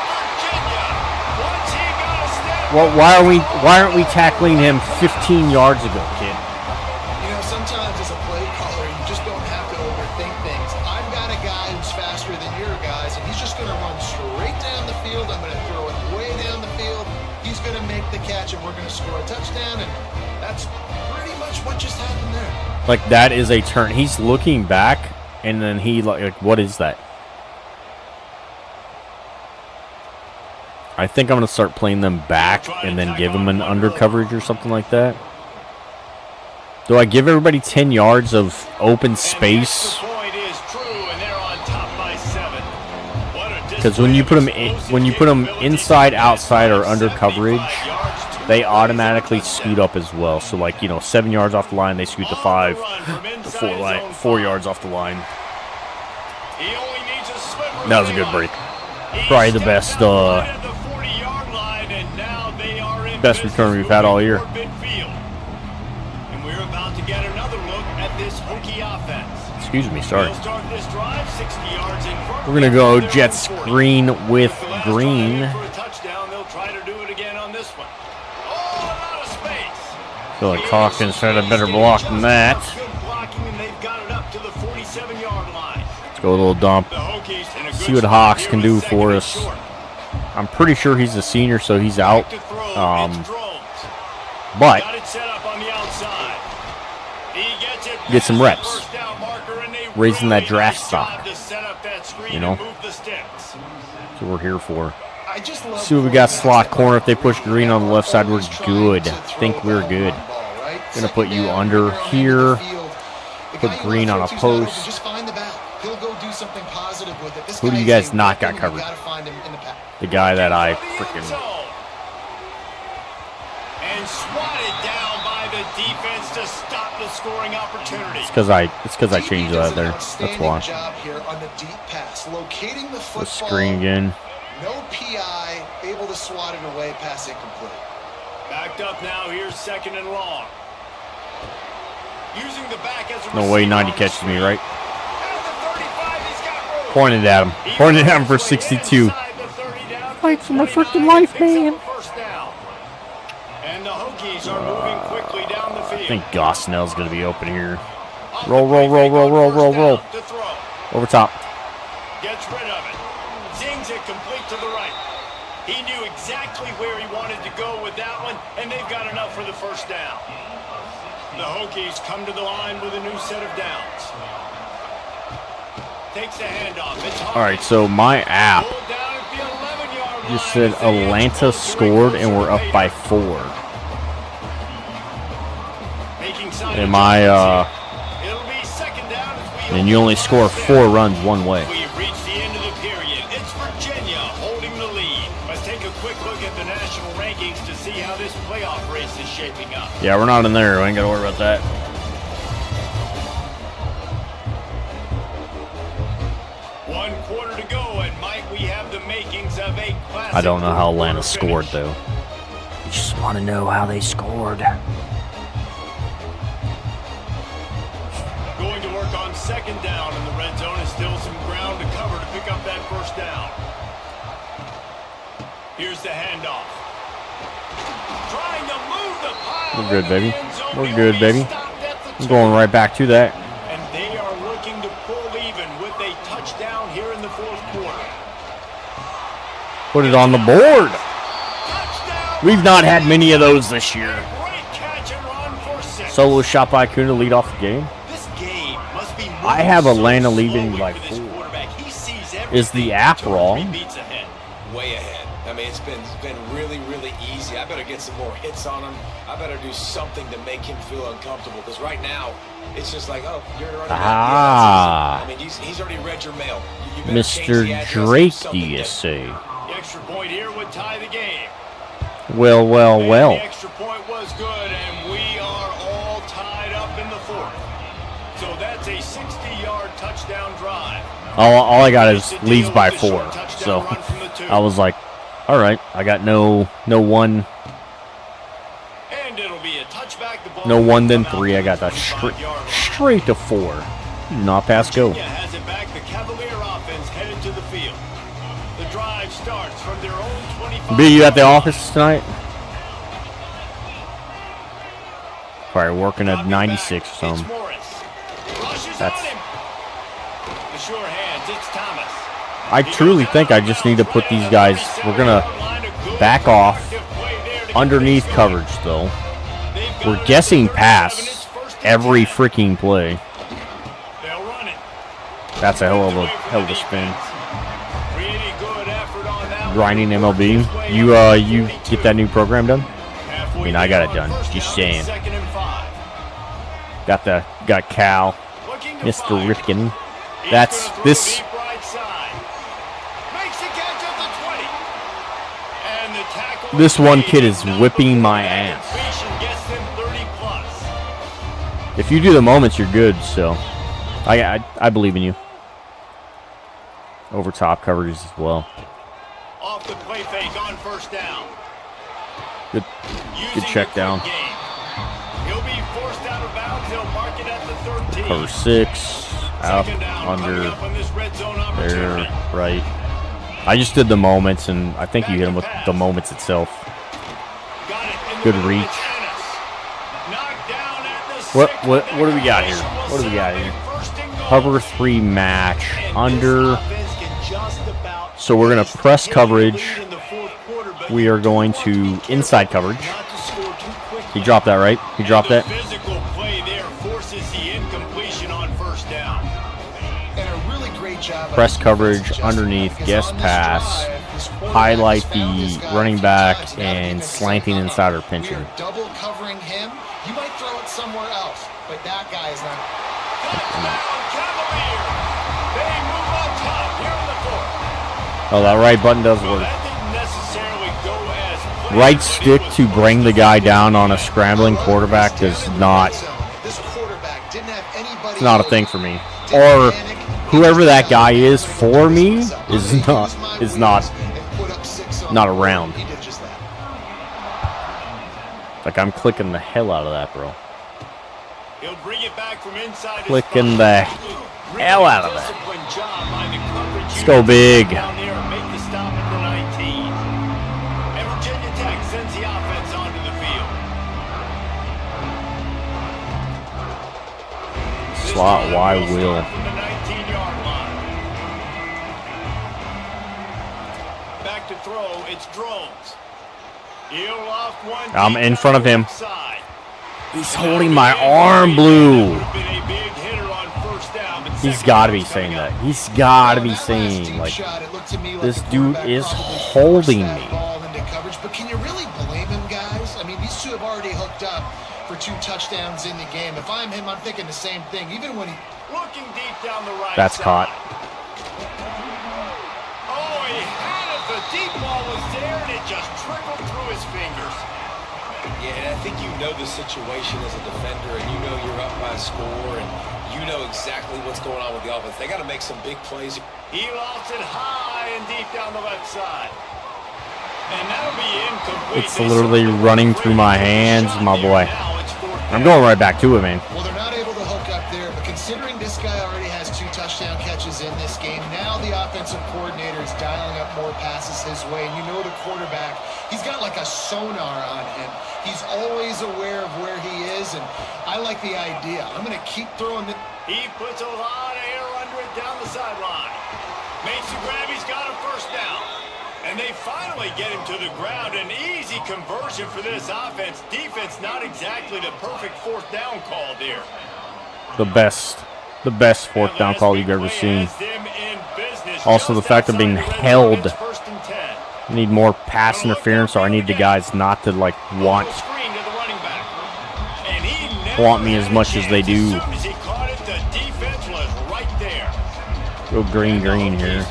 Well, why aren't we tackling him 15 yards ago, kid? You know, sometimes as a play caller, you just don't have to overthink things. I've got a guy who's faster than your guys, and he's just going to run straight down the field. I'm going to throw it way down the field. He's going to make the catch, and we're going to score a touchdown. And that's pretty much what just happened there. Like, that is a turn. He's looking back, and then he, like, what is that? I think I'm going to start playing them back and then give them an under coverage or something like that. Do I give everybody 10 yards of open space? Because when you put them inside, outside, or under coverage, they automatically scoot up as well. So, like, 7 yards off the line, they scoot to 5. 4 yards off the line. That was a good break. Probably the best return we've had all year. And we're about to get another look at this Hokie offense. Excuse me, sorry. We're going to go jet screen with green. They'll try to do it again on this one. I feel like Hawkins had a better block than that. Let's go a little dump. See what Hawks can do for us. I'm pretty sure he's a senior, so he's out. But get some reps, raising that draft stock. That's what we're here for. See what we got. Slot corner. If they push green on the left side, we're good. Think we're good. Gonna put you under here. Put green on a post. Who do you guys not got covered? The guy that I freaking. And swatted down by the defense to stop the scoring opportunity. It's because I changed that there. That's why. The screen again. No PI, able to swat it away, pass incomplete. Backed up now. Here's second and long. Using the back as a no way 90 catches me, right? Pointed at him. Pointed at him for 62. Fight for my freaking life, man. And the Hokies are moving quickly down the field. I think Gosnell's going to be open here. Roll. Over top. Gets rid of it. Zings it complete to the right. He knew exactly where he wanted to go with that one, and they've got enough for the first down. The Hokies come to the line with a new set of downs. Takes the handoff. All right, so my app just said Atlanta scored and we're up by 4. Am I, and you only score 4 runs one way. We've reached the end of the period. It's Virginia holding the lead. Let's take a quick look at the national rankings to see how this playoff race is shaping up. Yeah, we're not in there. We ain't got to worry about that. One quarter to go, and might we have the makings of a classic. I don't know how Atlanta scored, though. I just want to know how they scored. Going to work second down in the red zone and still some ground to cover to pick up that first down. Here's the handoff. Trying to move the pile. We're good, baby. into the end zone. We're good, baby. Stopped at the I'm going right back to that. And they are looking to pull even with a touchdown here in the fourth quarter. Put it on the board. Touchdown. We've not had many of those this year. Great catch and run for 6. Solo shot by Kuhn to lead off the game. This game must be I have moving Atlanta so leading slowly by for this 4. quarterback. He sees Is the everything app 2 or 3 wrong? beats ahead. Way ahead. I mean, it's been really, really easy. I better get some more hits on him. I better do something to make him feel uncomfortable. Because right now, it's just like, oh, you're running back. Ah. I mean, he's already read your mail. You better change Mr. the address, Drake, do something you different. say? The extra point here would tie the game. Well, well, And well. the extra point was good, and we are all tied up in the fourth. So that's a 60-yard touchdown drive. All I got is leads by 4. So I was like, all right, I got no one, And it'll be a touchback. The ball no 1 then will come 3. out I got to the that 25-yard line. straight to 4. Not pass go. Virginia has it back. The Cavalier offense headed to the field. The drive starts from their own 25. Be you at the office tonight? Probably working at 96 or something. That's- The sure hands. It's Thomas. I truly think I just need to put these guys. We're gonna back off underneath coverage though. We're guessing pass every freaking play. They'll run it. That's a hell of a spin. Really good effort on that. Grinding MLB. You get that new program done? I mean, I got it done. Just saying. Got Cal, Mr. Rifkin. That's this. This one kid is whipping my ass. If you do the moments, you're good. So, I believe in you. Over top coverages as well. Off the play fake on first down. Good check down. He'll be forced out of bounds. They'll mark it at the 13. Cover 6. Out, Second down, under, coming up on this red zone there, opportunity. right. I just did the moments, and I think you hit him with the moments itself. Got it in the Good middle. reach. It's Ennis. Knocked down at the What 6, what but what do we got that here? will What do we got settle here? in first and goal. Cover 3 match And under. this offense can just about So we're gonna press take the coverage. lead in the fourth quarter, but We you are going want be to careful inside coverage. not to score too quickly. He dropped that, right? He dropped The that. physical play there forces the incompletion on first down. And a really great job by Press the coverage defense, Justin, underneath, because guess on this pass, drive, this quarterback highlight has found this the guy running a few back times. Now the and defense is slanting like, inside or we pinching. are double covering him. You might throw it somewhere else, but that guy is not. Touchdown, Cavalier. They move on top here in the fourth. Oh, that right button does Well, work. that didn't necessarily go as planned, Right but it stick was to bring the guy down on a Well, scrambling quarterback he's does down in the not. red zone. This quarterback didn't have anybody It's not a open. thing for me. Didn't Or panic. whoever that guy is for me is not not around. He did just that. Like I'm clicking the hell out of that, bro. He'll bring it back from inside his Clicking five. the Really hell out of that. disciplined job by the coverage Let's unit go to big. come down there and make the stop at the 19. And Virginia Tech sends the offense onto the field. Slot Y will. From the 19-yard line. Back to throw, it's Drones. He'll off one. I'm deep in front of down the him. left side. He's holding my arm blue. That would have been a big hitter on first down, but He's second got to be down's saying coming that. up. He's got to On be that last saying deep like shot, it looked to me like this the dude quarterback is probably holding forced that me. ball into coverage, but can you really blame him, guys? I mean, these two have already hooked up for 2 touchdowns in the game. If I'm him, I'm thinking the same thing. Even when he Looking deep down the right That's side. caught. Oh, he had it. The deep ball was there, and it just trickled through his fingers. Yeah, and I think you know the situation as a defender, and you know you're up by a score, and you know exactly what's going on with the offense. They got to make some big plays. He lofts it high and deep down the left side. And that'll be incomplete. It's They literally certainly running were through my afraid to hands, take a my shot boy. there. Now it's fourth I'm down. going right back to it, man. Well, they're not able to hook up there, but considering this guy already has a sonar on him. He's always aware of where he is, and I like the idea. I'm going to keep throwing the... He puts a lot of air under it down the sideline. Makes the grab, he's got a first down. And they finally get him to the ground. An easy conversion for this offense. Defense, not exactly the perfect fourth down call there. The best fourth down call you've ever seen. Also, the fact of being held. I need more pass interference, or I need the guys not to like want me as much as they do. Go green here.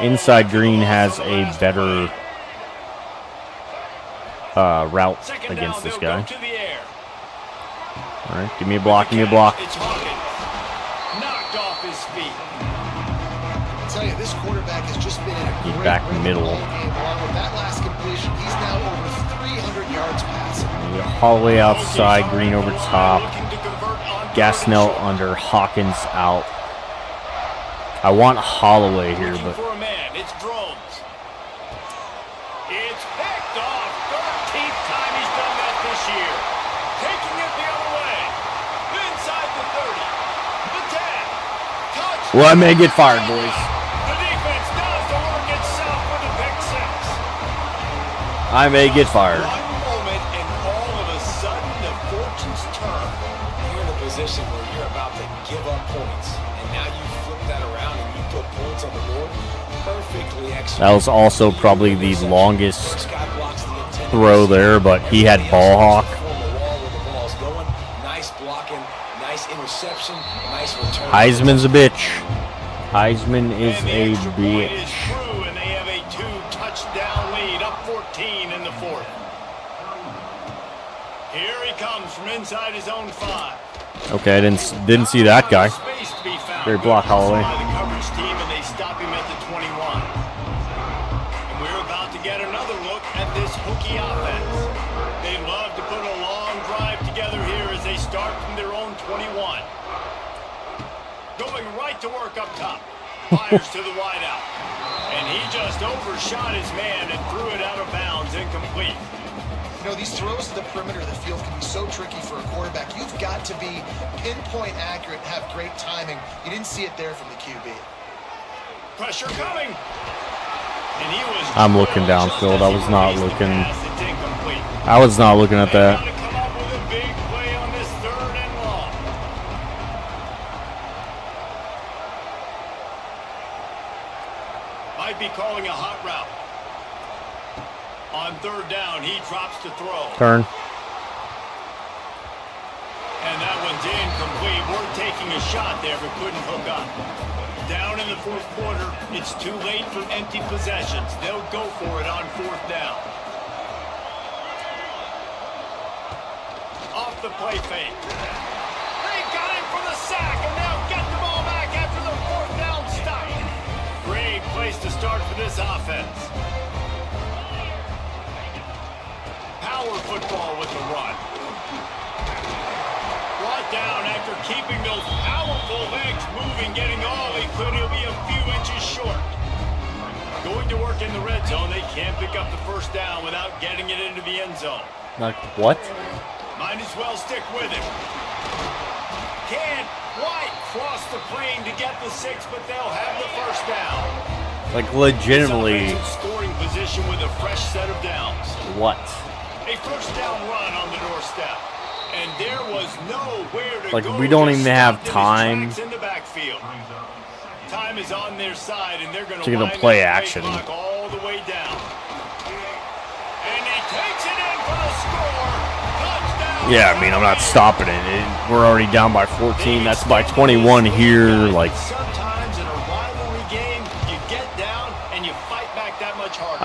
Inside green has a better route against this guy. All right, give me a block, give me a block. Knocked off his feet. I tell you, this quarterback has just been in a He's great back rhythm middle. all game long. With that last completion, he's now over 300 yards passing. Holloway outside, Green over top. Gasnell under, Hawkins out. I want Holloway here, but For a man, it's drones. It's picked off. 13th time he's done that this year. Taking it the other way. Inside the 30. The 10. Touch. well, I may get fired, boys. The defense does the work itself with a pick six. I may get fired. One moment and all of a sudden the fortunes turn. You're in a position where you're about to give up points, and now you flip that around and you put points on the board. Perfectly executed. That was also probably the longest throw there, but he had ball hawk. Nice blocking, nice interception, nice return. Heisman's a bitch. Heisman is And the a extra point is bitch. through, and they have a 2-touchdown lead, up 14 in the fourth. Here he comes from inside his own 5. Okay, I didn't see that guy. Space to be found. Great block, Holloway. By the coverage team, and they stop him at the 21. And we're about to get another look at this hooky offense. They love to put a long drive together here as they start from their own 21. Going right to work up top. Fires to the wideout. And he just overshot his man and threw it out of bounds, incomplete. You know, these throws to the perimeter of the field can be so tricky for a quarterback. You've got to be pinpoint accurate and have great timing. You didn't see it there from the QB. Pressure coming. And he was I'm looking downfield. I was not looking. I was not looking at that. They gotta come up with a big play on this 3rd and long. Might be calling a hot route. On 3rd down, he drops to throw. Turn. And that one's incomplete. We're taking a shot there, but couldn't hook up. Down in the 4th quarter, it's too late for empty possessions. They'll go for it on 4th down. Off the play fake. They got him for the sack, and now get the ball back after the 4th down stop. Great place to start for this offense. Power football with the run. Brought down after keeping those powerful legs moving, getting all he could. He'll be a few inches short. Going to work in the red zone. They can't pick up the 1st down without getting it into the end zone. Like what? Might as well stick with it. Can't quite cross the plane to get the 6, but they'll have the 1st down. Like legitimately. Offensive scoring position with a fresh set of downs. What? A 1st down run on the doorstep. And there was nowhere to Like, go. we don't Just even have stopped in his time. tracks in the backfield. Time is on their side, and they're going To get a play action. all the way down. And he takes it in for the score. Touchdown. Yeah, I mean, I'm not stopping it. We're already down by 14. That's by 21 here. Like, Sometimes in a rivalry game, you get down and you fight back that much harder.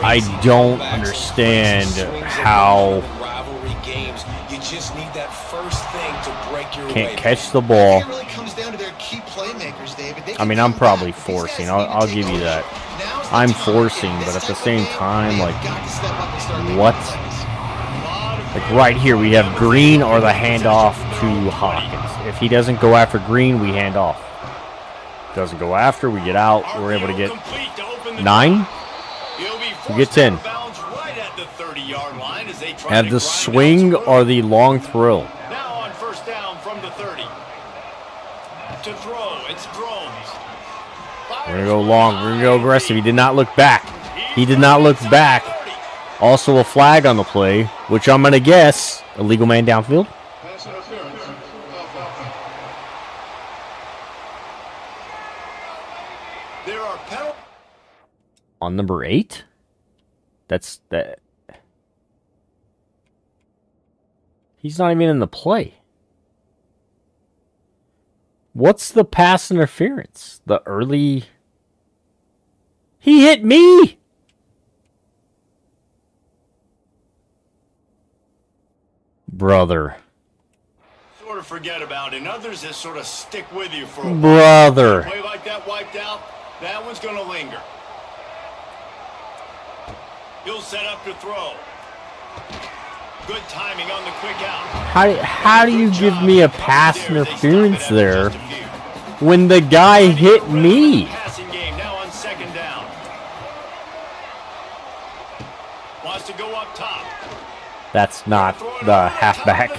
I don't understand how rivalry games, you just need that first thing to break your can't way. catch the ball. It really comes down to their key playmakers, David. They I mean, can I'm come probably back. These guys forcing. need to I'll take give you that. ownership. Now's the I'm time. forcing, In but this at the type of same game, time, they like, have got to step up and start making what? plays. Like right here, we have Green or the handoff to Hawkins. If he doesn't go after Green, we hand off. Doesn't go after, we get out. We're able to get 9. He'll be You get 10. Right at the 30-yard line as they try Have to the grind swing out or the long throw. now on first down from the 30. To throw, it's Drones. We're going to go long. We're going to go aggressive. He did not look back. He did not look back. Also a flag on the play, which I'm going to guess illegal man downfield. There are penalties. On number 8? That's that. He's not even in the play. What's the pass interference? The early... He hit me! Brother. Sort of forget about it. And others that sort of stick with you for a while. Brother. Play like that wiped out, that one's going to linger. He'll set up to throw. Good timing on the quick out. How do you give me a pass interference there when the guy hit me? Passing game now on second down. Wants to go up top. That's not the halfback.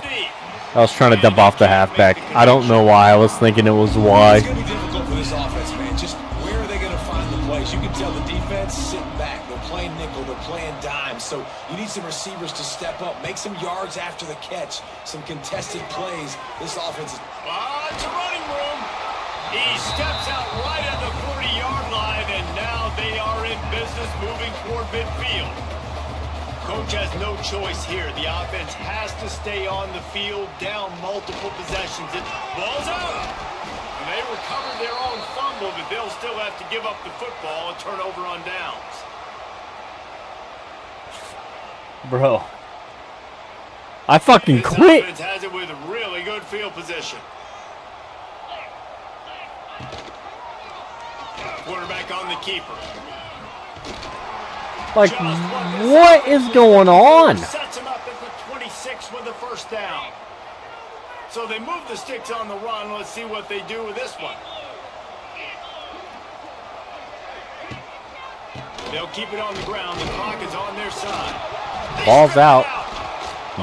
I was trying to dump off the halfback. I don't know why. I was thinking it was Y. It's going to be difficult for this offense, man. Just where are they going to find the plays? You can tell the defense sitting back. They're playing nickel. They're playing dime. So you need some receivers to step up, make some yards after the catch, some contested plays. This offense is... It's a running room. He steps out right at the 40-yard line, and now they are in business moving toward midfield. Coach has no choice here. The offense has to stay on the field, down multiple possessions. It balls out. And they recover their own fumble, but they'll still have to give up the football, a turnover on downs. Bro. I fucking This quit. offense has it with really good field position. Quarterback on the keeper. Like, what is going on? Sets him up at the 26 with the first down. So they move the sticks on the run. Let's see what they do with this one. They'll keep it on the ground. The clock is on their side. Ball's out.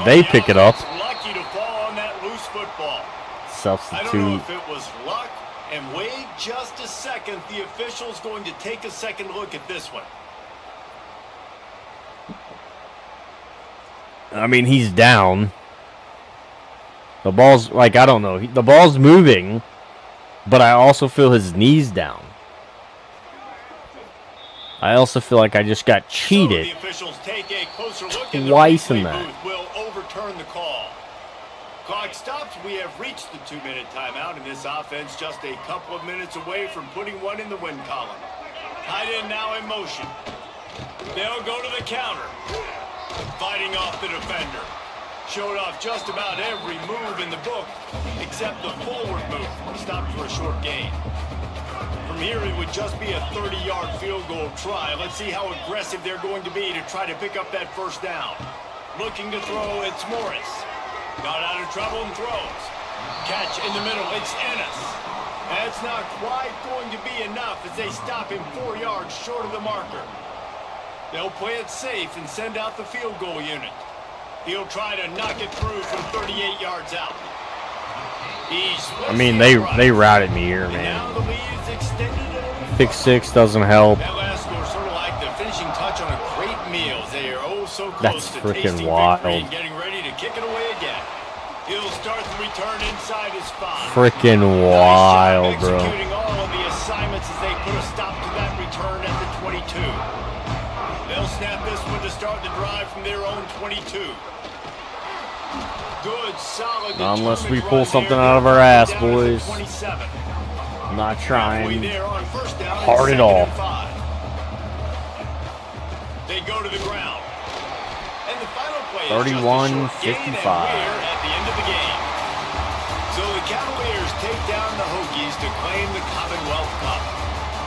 They pick it up. Lucky to fall on that loose football. I don't know Substitute. if it was luck. And wait just a second. The official's going to take a second look at this one. I mean, he's down. The ball's, like, I don't know. The ball's moving, but I also feel his knee's down. I also feel like I just got cheated So the officials take a closer look twice and in the that. booth will overturn the call. Clock stops. We have reached the 2-minute timeout, and this offense just a couple of minutes away from putting one in the win column. Tight end now in motion. They'll go to the counter. Fighting off the defender. Showed off just about every move in the book except the forward move. Stopped for a short gain. From here, it would just be a 30-yard field goal try. Let's see how aggressive they're going to be to try to pick up that first down. Looking to throw, it's Morris. Got out of trouble and throws. Catch in the middle, it's Ennis. That's not quite going to be enough as they stop him 4 yards short of the marker. They'll play it safe and send out the field goal unit. He'll try to knock it through from 38 yards out. I mean, they routed me here, man. Pick 6 doesn't help. That last score sort of like the finishing touch on a great meal. They are oh so close That's to freaking tasting wild. victory and getting ready to kick it away again. He'll start the return inside his spot. Freaking wild, bro. Executing all of the assignments as they put a stop to that return at the 22. They'll snap this one to start the drive from their own 22. Good, solid. Unless we determined pull run something there. out of our They'll ass, get down to the boys. 27. I'm not trying There on first down and hard at second all. and 5. They go to the ground. And the final play is just a short gain, and 31-55. we're at the end of the game. So the Cavaliers take down the Hokies to claim the Commonwealth Cup.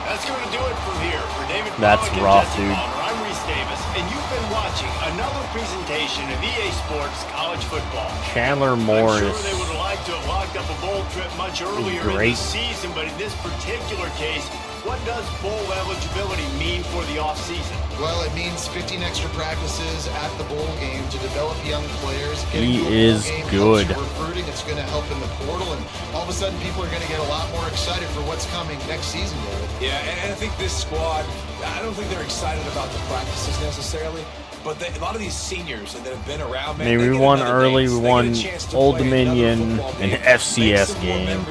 That's going to do it from here. For David That's Pollack and rough, Jesse dude. Palmer, I'm Reese Davis, and you've been watching another presentation of EA Sports College Football. Chandler I'm Morris. sure they would have liked to have locked up a bowl trip much earlier in the great. season, but in this particular case, what does bowl eligibility mean for the offseason? Well, it means 15 extra practices at the bowl game to develop young players. He is good. Recruiting, it's going to help in the portal, and all of a sudden people are going to get a lot more excited for what's coming next season, David. Yeah, and I think this squad, I don't think they're excited about the practices necessarily, but a lot of these seniors that have been around, man, I mean, we won early. We won Old Dominion, an FCS game,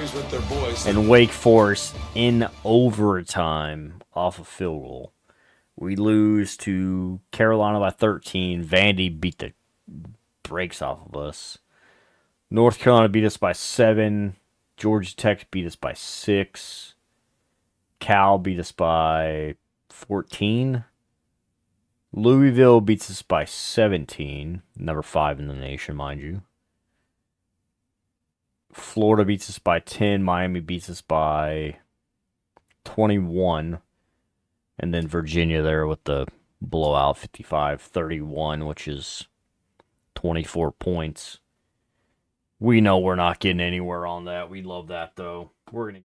and Wake Forest in overtime off a field goal. We lose to Carolina by 13. Vandy beat the brakes off of us. North Carolina beat us by 7. Georgia Tech beat us by 6. Cal beat us by 14. Louisville beats us by 17. Number 5 in the nation, mind you. Florida beats us by 10. Miami beats us by 21. And then Virginia there with the blowout 55-31, which is 24 points. We know we're not getting anywhere on that. We love that, though. We're going to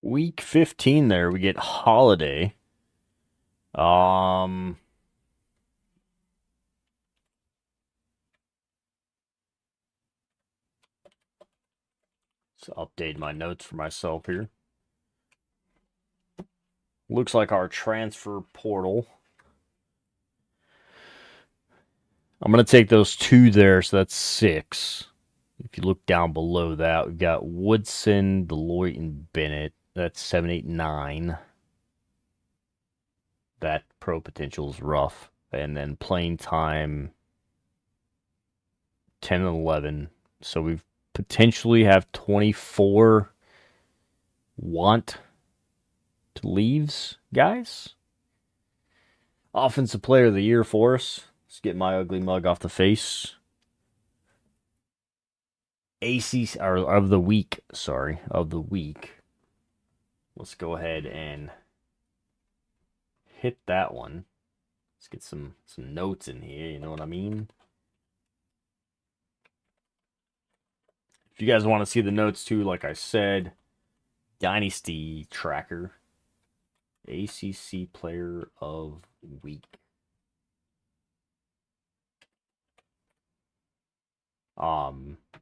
Week 15 there, we get Holiday. Let's update my notes for myself here. Looks like our transfer portal. I'm going to take those 2 there, so that's 6. If you look down below that, we've got Woodson, Deloitte, and Bennett. That's 7, 8, 9. That pro potential is rough. And then playing time 10 and 11. So we potentially have 24 want to leaves, guys. Offensive player of the year for us. Let's get my ugly mug off the face. ACC, or of the week, sorry, of the week. Let's go ahead and hit that one. Let's get some notes in here, you know what I mean? If you guys want to see the notes too, like I said, Dynasty Tracker, ACC Player of Week.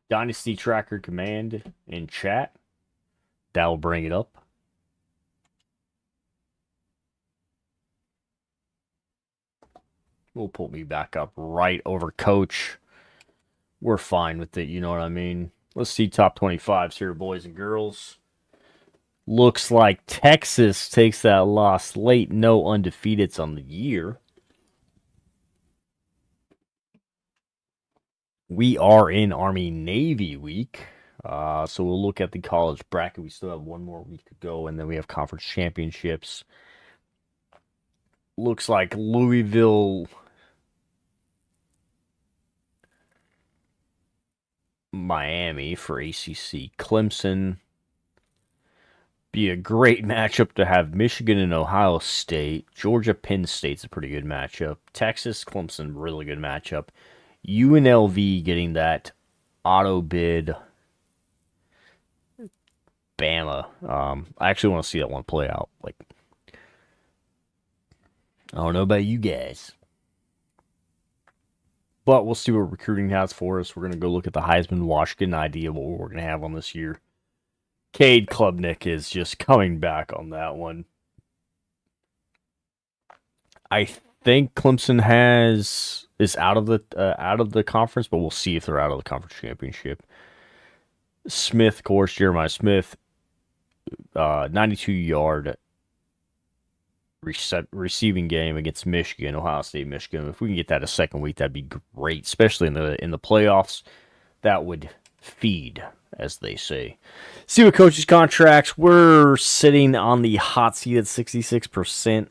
Dynasty Tracker command in chat. That'll bring it up. Will put me back up right over coach. We're fine with it, you know what I mean? Let's see top 25s here, boys and girls. Looks like Texas takes that loss late. No undefeateds on the year. We are in Army-Navy week. So we'll look at the college bracket. We still have one more week to go, and then we have conference championships. Looks like Louisville, Miami for ACC. Clemson. Be a great matchup to have. Michigan and Ohio State. Georgia, Penn State's a pretty good matchup. Texas, Clemson, really good matchup. UNLV getting that auto bid. Bama. I actually want to see that one play out. Like, I don't know about you guys. But we'll see what recruiting has for us. We're going to go look at the Heisman Watch, get an idea of what we're going to have on this year. Cade Klubnik is just coming back on that one. I think Clemson is out of the conference, but we'll see if they're out of the conference championship. Smith, of course, Jeremiah Smith, 92-yard receiving game against Michigan, Ohio State, Michigan. If we can get that a second week, that'd be great, especially in the playoffs. That would feed, as they say. See what coaches' contracts. We're sitting on the hot seat at 66%,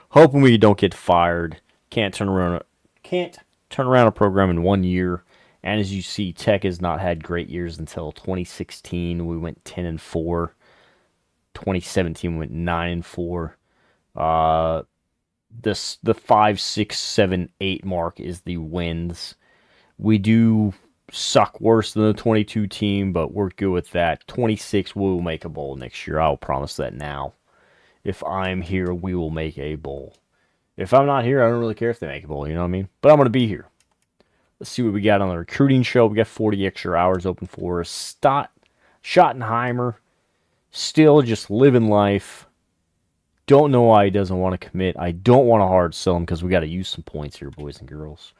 hoping we don't get fired. Can't turn around a program in 1 year. And as you see, Tech has not had great years until 2016. We went 10-4. 2017 went 9-4. The 5, 6, 7, 8 mark is the wins. We do suck worse than the 22 team, but we're good with that. 26, we will make a bowl next year. I'll promise that now. If I'm here, we will make a bowl. If I'm not here, I don't really care if they make a bowl, you know what I mean? But I'm going to be here. Let's see what we got on the recruiting show. We got 40 extra hours open for us. Schottenheimer, still just living life. Don't know why he doesn't want to commit. I don't want to hard sell him because we got to use some points here, boys and girls.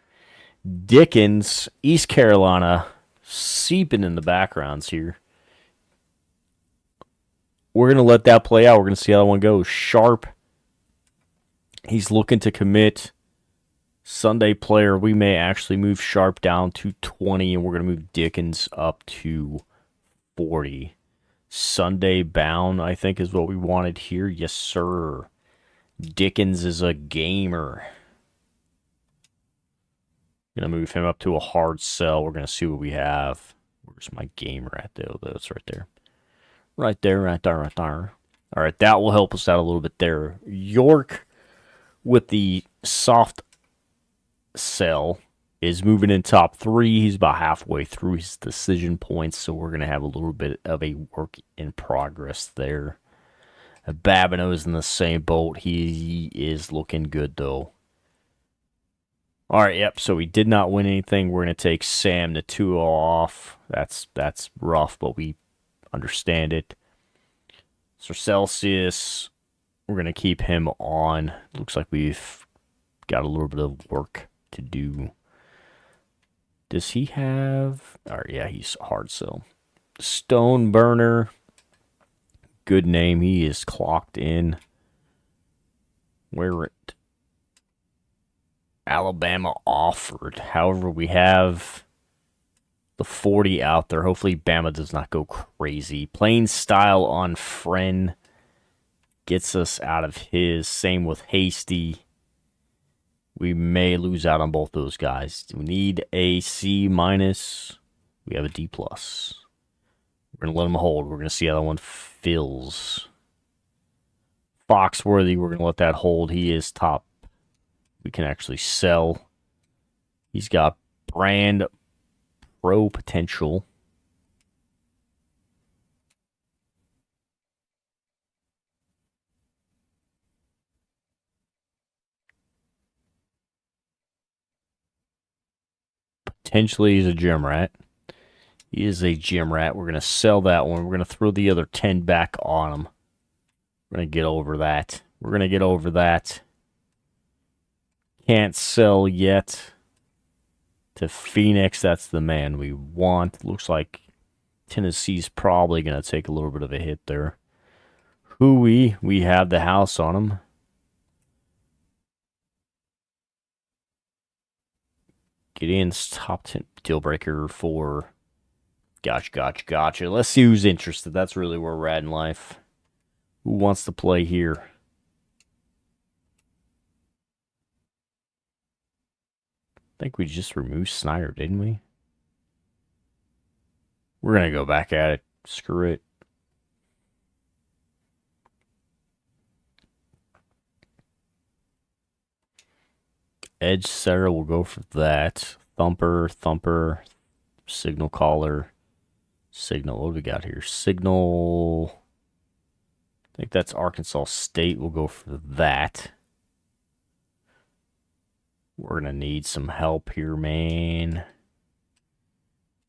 Dickens, East Carolina, seeping in the backgrounds here. We're going to let that play out. We're going to see how that one goes. Sharp, he's looking to commit. Sunday player, we may actually move Sharp down to 20, and we're going to move Dickens up to 40. Sunday bound, I think, is what we wanted here. Yes, sir. Dickens is a gamer. Going to move him up to a hard sell. We're going to see what we have. Where's my gamer at, though? That's right there. Right there. All right, that will help us out a little bit there. York, with the soft sell, is moving in top 3. He's about halfway through his decision points, so we're going to have a little bit of a work in progress there. Babineau's in the same boat. He is looking good, though. All right, yep, so we did not win anything. We're going to take Sam Natua off. That's rough, but we understand it. Sir Celsius, we're going to keep him on. Looks like we've got a little bit of work to do. Does he have... All right, yeah, he's hard sell. Stone Burner, good name. He is clocked in. Where it... Alabama offered. However, we have the 40 out there. Hopefully, Bama does not go crazy. Playing style on Friend gets us out of his. Same with Hasty. We may lose out on both those guys. We need a C-. We have a D+. We're going to let him hold. We're going to see how that one fills. Foxworthy, we're going to let that hold. He is top. We can actually sell. He's got brand pro potential. Potentially he's a gym rat. He is a gym rat. We're going to sell that one. We're going to throw the other 10 back on him. We're going to get over that. Can't sell yet. To Phoenix, that's the man we want. Looks like Tennessee's probably going to take a little bit of a hit there. Huey, we have the house on him. Gideon's top 10 deal breaker for... Gotcha. Let's see who's interested. That's really where we're at in life. Who wants to play here? I think we just removed Snyder, didn't we? We're going to go back at it. Screw it. Edge setter, we'll go for that. Thumper, signal caller, signal. What do we got here? Signal. I think that's Arkansas State. We'll go for that. We're going to need some help here, man.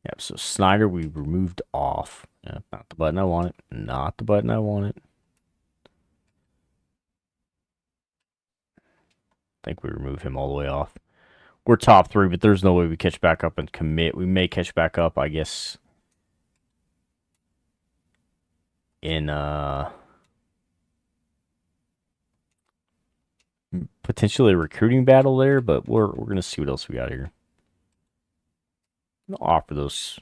Yep, so Snyder we removed off. Yep, not the button I wanted. Not the button I wanted. I think we remove him all the way off. We're top 3, but there's no way we catch back up and commit. We may catch back up, I guess, in potentially a recruiting battle there, but we're gonna see what else we got here. I'll offer those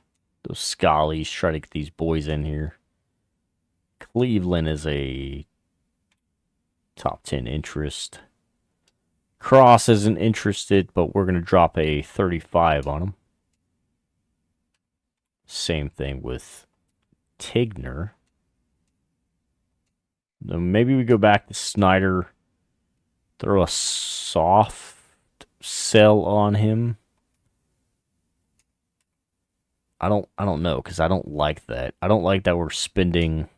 Scallies, try to get these boys in here. Cleveland is a top 10 interest. Cross isn't interested, but we're gonna drop a 35 on him. Same thing with Tigner. Maybe we go back to Snyder, throw a soft sell on him. I don't know, because I don't like that. I don't like that we're spending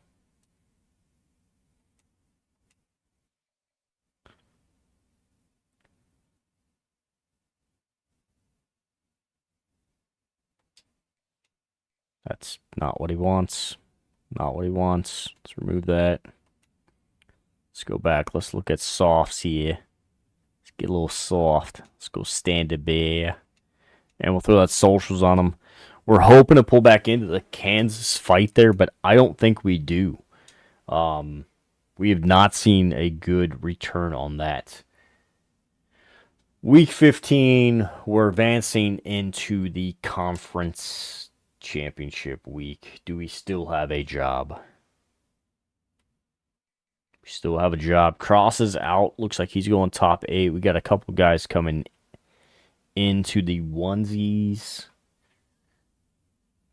That's not what he wants. Not what he wants. Let's remove that. Let's go back. Let's look at softs here. Let's get a little soft. Let's go standard bear. And we'll throw that socials on him. We're hoping to pull back into the Kansas fight there, but I don't think we do. We have not seen a good return on that. Week 15, we're advancing into the conference championship week. Do we still have a job? We still have a job. Cross is out. Looks like he's going top 8. We got a couple guys coming into the onesies.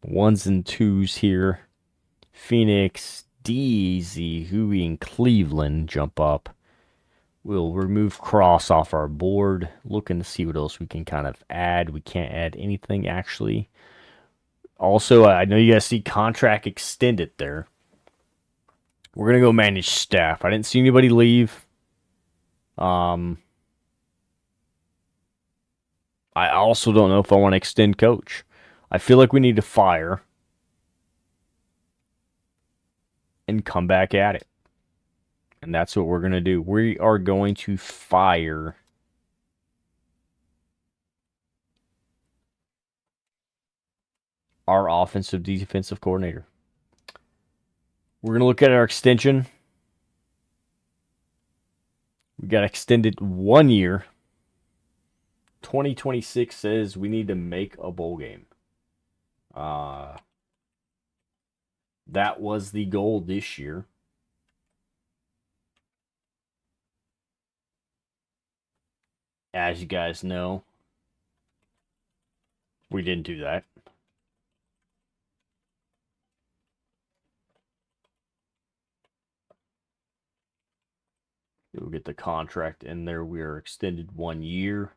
Ones and twos here. Phoenix, DZ, Huey, and Cleveland jump up. We'll remove Cross off our board. Looking to see what else we can kind of add. We can't add anything, actually. Also, I know you guys see contract extended there. We're going to go manage staff. I didn't see anybody leave. I also don't know if I want to extend coach. I feel like we need to fire and come back at it. And that's what we're going to do. We are going to fire our offensive defensive coordinator. We're going to look at our extension. We got extended 1 year. 2026 says we need to make a bowl game. That was the goal this year. As you guys know, we didn't do that. We'll get the contract in there. We are extended 1 year.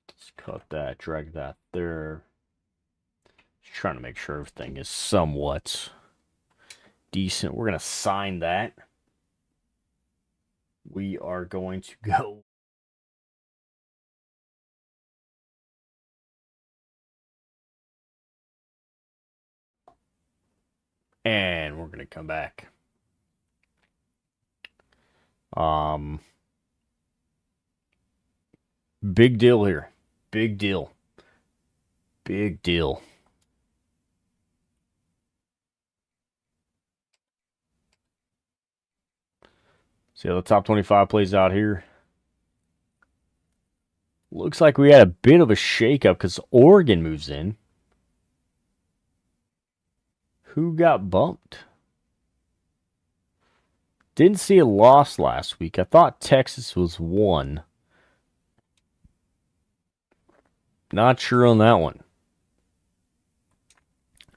Let's cut that, drag that there. Just trying to make sure everything is somewhat decent. We're going to sign that. We are going to go. And we're going to come back. Big deal here. Big deal. Big deal. See how the top 25 plays out here. Looks like we had a bit of a shakeup because Oregon moves in. Who got bumped? Didn't see a loss last week. I thought Texas was 1. Not sure on that one.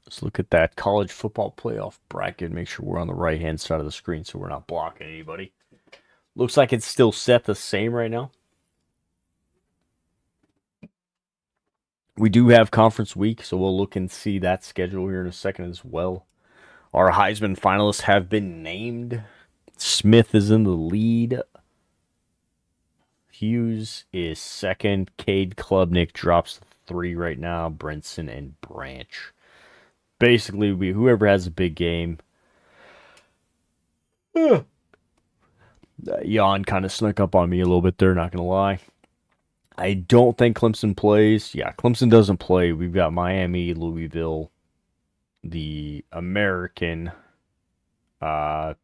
Let's look at that college football playoff bracket. Make sure we're on the right-hand side of the screen so we're not blocking anybody. Looks like it's still set the same right now. We do have conference week, so we'll look and see that schedule here in a second as well. Our Heisman finalists have been named. Smith is in the lead. Hughes is second. Cade Klubnik drops 3 right now. Brinson and Branch. Basically, whoever has a big game. Yawn kind of snuck up on me a little bit there, not going to lie. I don't think Clemson plays. Yeah, Clemson doesn't play. We've got Miami, Louisville, the American UTSA,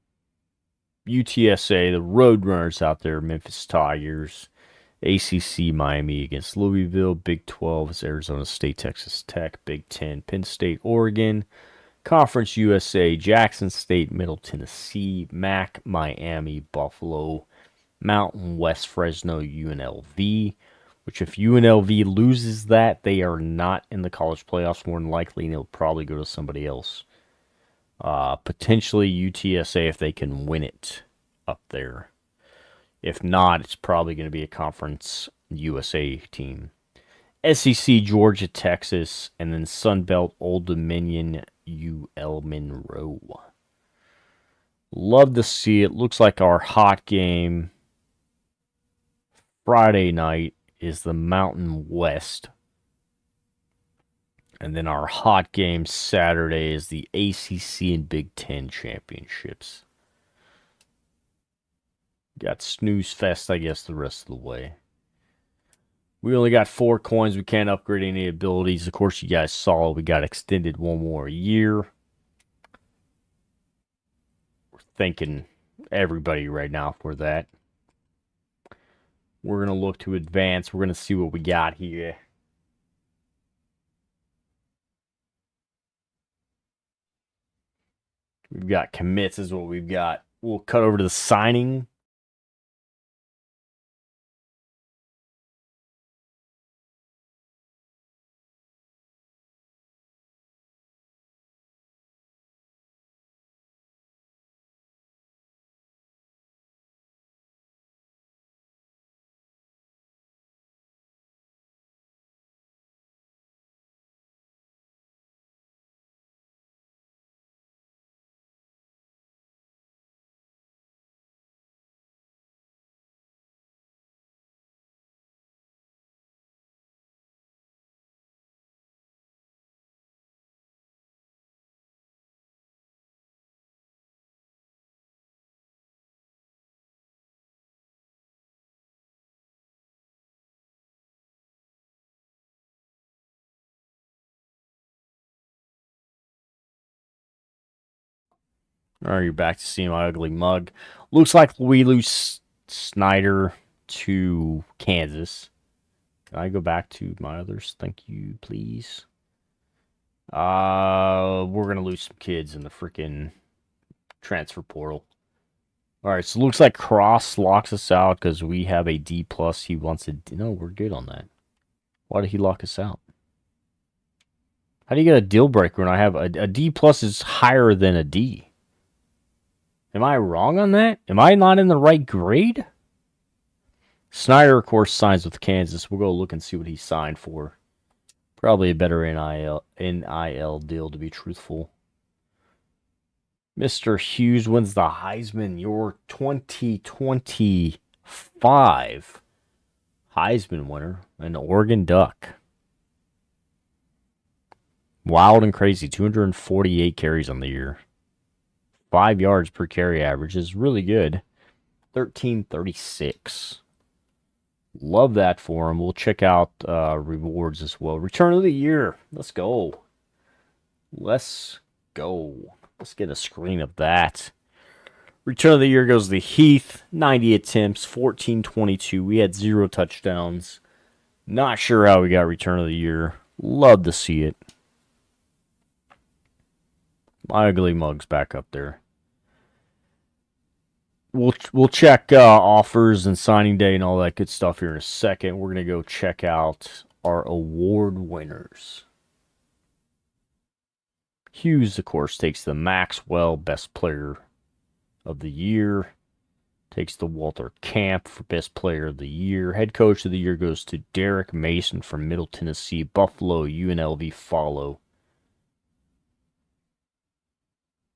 the Roadrunners out there, Memphis Tigers. ACC, Miami against Louisville. Big 12 is Arizona State, Texas Tech. Big 10, Penn State, Oregon. Conference USA, Jackson State, Middle Tennessee. MAC, Miami, Buffalo. Mountain West, Fresno, UNLV. Which if UNLV loses that, they are not in the college playoffs more than likely, and they'll probably go to somebody else. Potentially UTSA if they can win it up there. If not, it's probably going to be a Conference USA team. SEC, Georgia, Texas, and then Sunbelt, Old Dominion, UL Monroe. Love to see it. Looks like our hot game Friday night is the Mountain West. And then our hot game Saturday is the ACC and Big Ten championships. Got Snooze Fest, I guess, the rest of the way. We only got 4 coins. We can't upgrade any abilities. Of course, you guys saw we got extended 1 more year. We're thanking everybody right now for that. We're going to look to advance. We're going to see what we got here. We've got commits is what we've got. We'll cut over to the signing. All right, you're back to seeing my ugly mug. Looks like we lose Snyder to Kansas. Can I go back to my others? Thank you, please. We're going to lose some kids in the freaking transfer portal. All right, so it looks like Cross locks us out because we have a D+. He wants a D. No, we're good on that. Why did he lock us out? How do you get a deal breaker when I have a D+ is higher than a D? Am I wrong on that? Am I not in the right grade? Snyder, of course, signs with Kansas. We'll go look and see what he signed for. Probably a better NIL deal, to be truthful. Mr. Hughes wins the Heisman. Your 2025 Heisman winner, an Oregon Duck. Wild and crazy. 248 carries on the year. 5 yards per carry average is really good. 1336. Love that for him. We'll check out rewards as well. Return of the year. Let's go. Let's go. Let's get a screen of that. Return of the year goes to Heath. 90 attempts, 1422. We had 0 touchdowns. Not sure how we got return of the year. Love to see it. My ugly mug's back up there. We'll check offers and signing day and all that good stuff here in a second. We're going to go check out our award winners. Hughes, of course, takes the Maxwell Best Player of the Year. Takes the Walter Camp for Best Player of the Year. Head Coach of the Year goes to Derek Mason from Middle Tennessee. Buffalo, UNLV follow.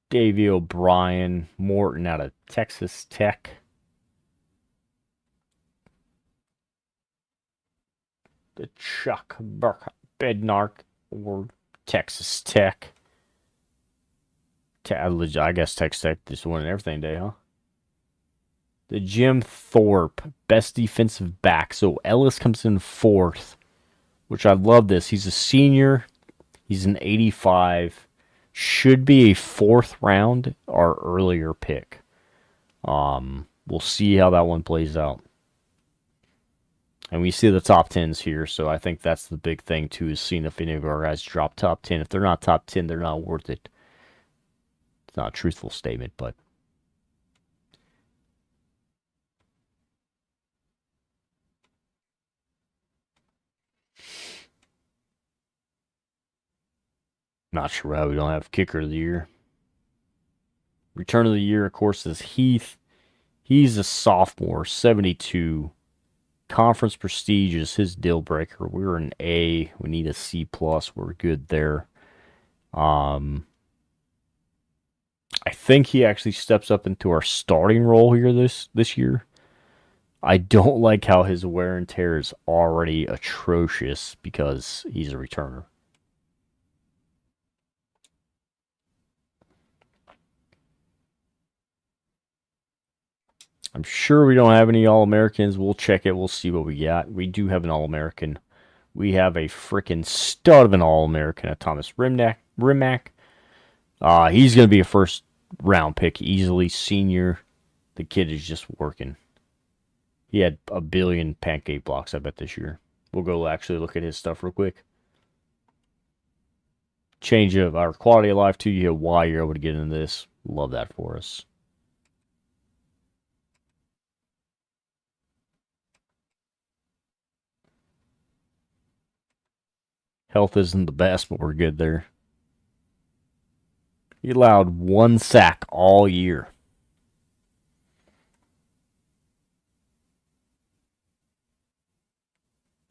Davey O'Brien, Morton out of Texas Tech. The Chuck Bednark or Texas Tech. I guess Texas Tech just winning everything today, huh? The Jim Thorpe, best defensive back. So Ellis comes in 4th, which I love this. He's a senior. He's an 85. should be a 4th round or earlier pick. We'll see how that one plays out. And we see the top 10s here, so I think that's the big thing, too, is seeing if any of our guys drop top 10. If they're not top 10, they're not worth it. It's not a truthful statement, but... Not sure why we don't have kicker of the year. Return of the year, of course, is Heath. He's a sophomore, 72. Conference prestige is his deal breaker. We're an A. We need a C+. We're good there. I think he actually steps up into our starting role here this year. I don't like how his wear and tear is already atrocious because he's a returner. I'm sure we don't have any All-Americans. We'll check it. We'll see what we got. We do have an All-American. We have a freaking stud of an All-American at Thomas Rimac. He's going to be a first-round pick easily. Senior. The kid is just working. He had 1 billion pancake blocks, I bet, this year. We'll go actually look at his stuff real quick. Change of our quality of life, too. You have why you're able to get into this. Love that for us. Health isn't the best, but we're good there. He allowed 1 sack all year.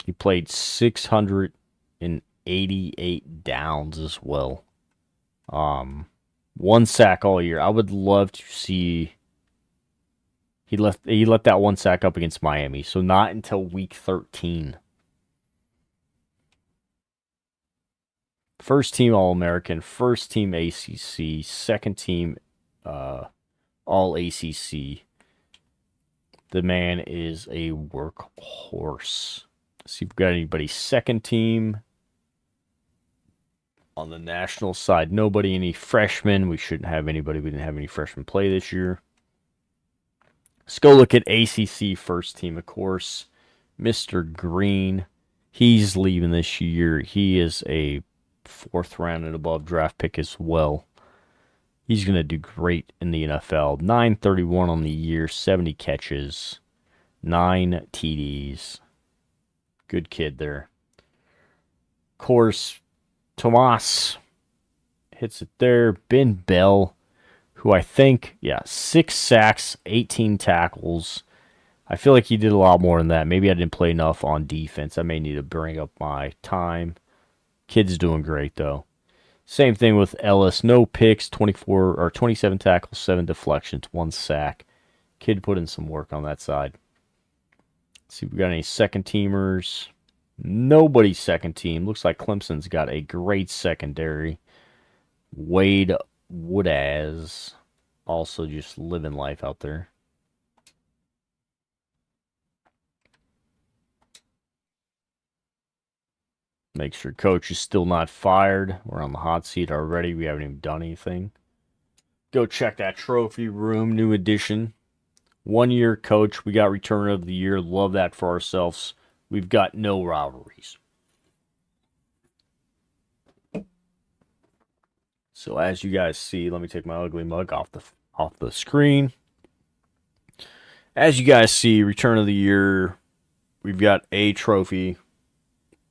He played 688 downs as well. 1 sack all year. I would love to see... He let that 1 sack up against Miami, so not until week 13. First team All-American, first team ACC, second team All-ACC. The man is a workhorse. Let's see if we've got anybody second team. On the national side, nobody, any freshmen. We shouldn't have anybody. We didn't have any freshmen play this year. Let's go look at ACC first team, of course. Mr. Green, he's leaving this year. He is a 4th round and above draft pick as well. He's going to do great in the NFL. 931 on the year, 70 catches, 9 TDs. Good kid there. Of course, Tomas hits it there. Ben Bell, who I think, 6 sacks, 18 tackles. I feel like he did a lot more than that. Maybe I didn't play enough on defense. I may need to bring up my time. Kid's doing great, though. Same thing with Ellis. No picks, 27 tackles, 7 deflections, 1 sack. Kid put in some work on that side. Let's see if we got any second-teamers. Nobody second team. Looks like Clemson's got a great secondary. Wade Woodaz also just living life out there. Make sure coach is still not fired. We're on the hot seat already. We haven't even done anything. Go check that trophy room. New edition. 1 year coach. We got return of the year. Love that for ourselves. We've got no rivalries. So as you guys see, let me take my ugly mug off the screen. As you guys see, return of the year. We've got a trophy.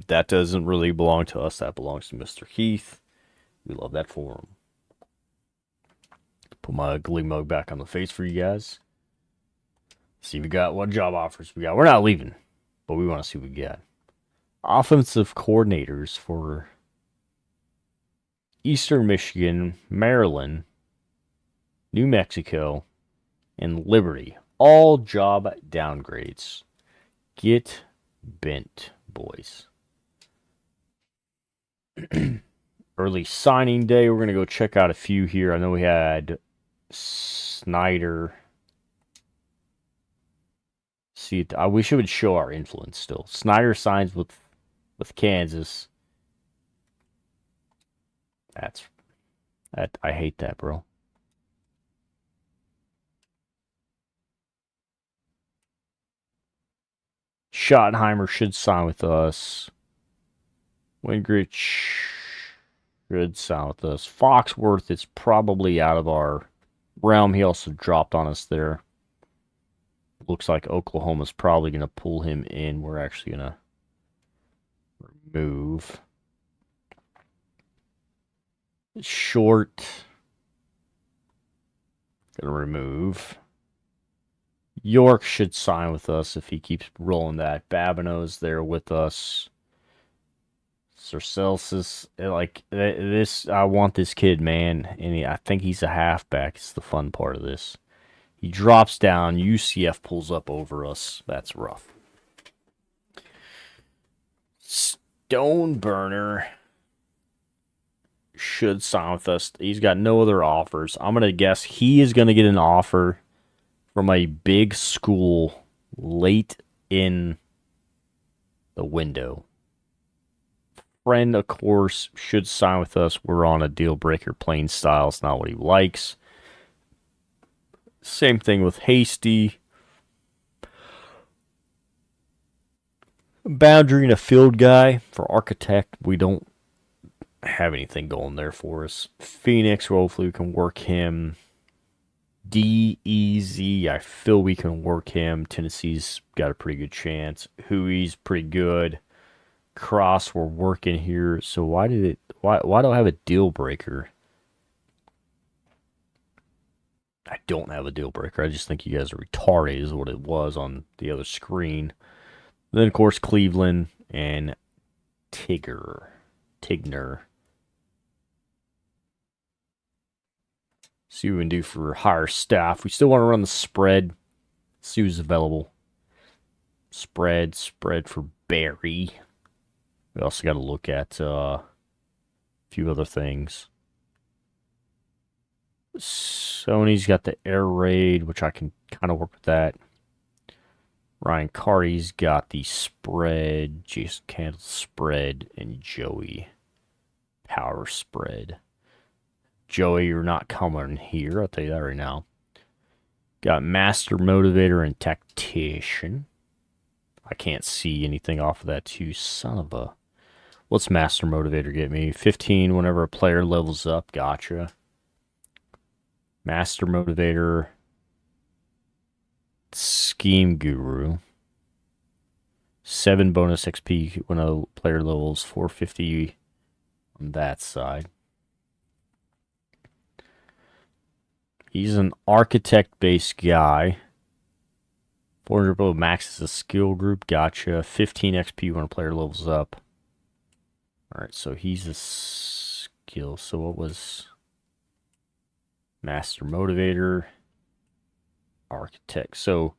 That doesn't really belong to us. That belongs to Mr. Heath. We love that for him. Put my ugly mug back on the face for you guys. See we got what job offers we got. We're not leaving, but we want to see what we got. Offensive coordinators for Eastern Michigan, Maryland, New Mexico, and Liberty. All job downgrades. Get bent, boys. Early signing day. We're going to go check out a few here. I know we had Snyder. See, I wish it would show our influence still. Snyder signs with Kansas. That's I hate that, bro. Schottenheimer should sign with us. Wingrich should sign with us. Foxworth is probably out of our realm. He also dropped on us there. Looks like Oklahoma's probably going to pull him in. We're actually going to remove. Short. Going to remove. York should sign with us if he keeps rolling that. Babineau's there with us. Sir Celsius, like this, I want this kid, man, and I think he's a halfback. It's the fun part of this. He drops down. UCF pulls up over us. That's rough. Stoneburner should sign with us. He's got no other offers. I'm gonna guess he is gonna get an offer from a big school late in the window. Friend, of course, should sign with us. We're on a deal breaker. Plain style. It's not what he likes. Same thing with Hasty. Boundary and a field guy. For Architect, we don't have anything going there for us. Phoenix, hopefully we can work him. DEZ, I feel we can work him. Tennessee's got a pretty good chance. Huey's pretty good. Cross, we're working here. So why do I have a deal breaker? I don't have a deal breaker. I just think you guys are retarded is what it was on the other screen. Then, of course, Cleveland and Tigner. See what we can do for higher staff. We still want to run the spread. See who's available. Spread for Barry. We also got to look at a few other things. Sony's got the air raid, which I can kind of work with that. Ryan Carty's got the spread. Jason Candle spread. And Joey power spread. Joey, you're not coming here. I'll tell you that right now. Got Master Motivator and Tactician. I can't see anything off of that too. Son of a... What's Master Motivator get me? 15 whenever a player levels up. Gotcha. Master Motivator. Scheme Guru. 7 bonus XP when a player levels. 450 on that side. He's an architect-based guy. 400 below max is a skill group. Gotcha. 15 XP when a player levels up. Alright, so he's a skill. So what was Master Motivator? Architect. So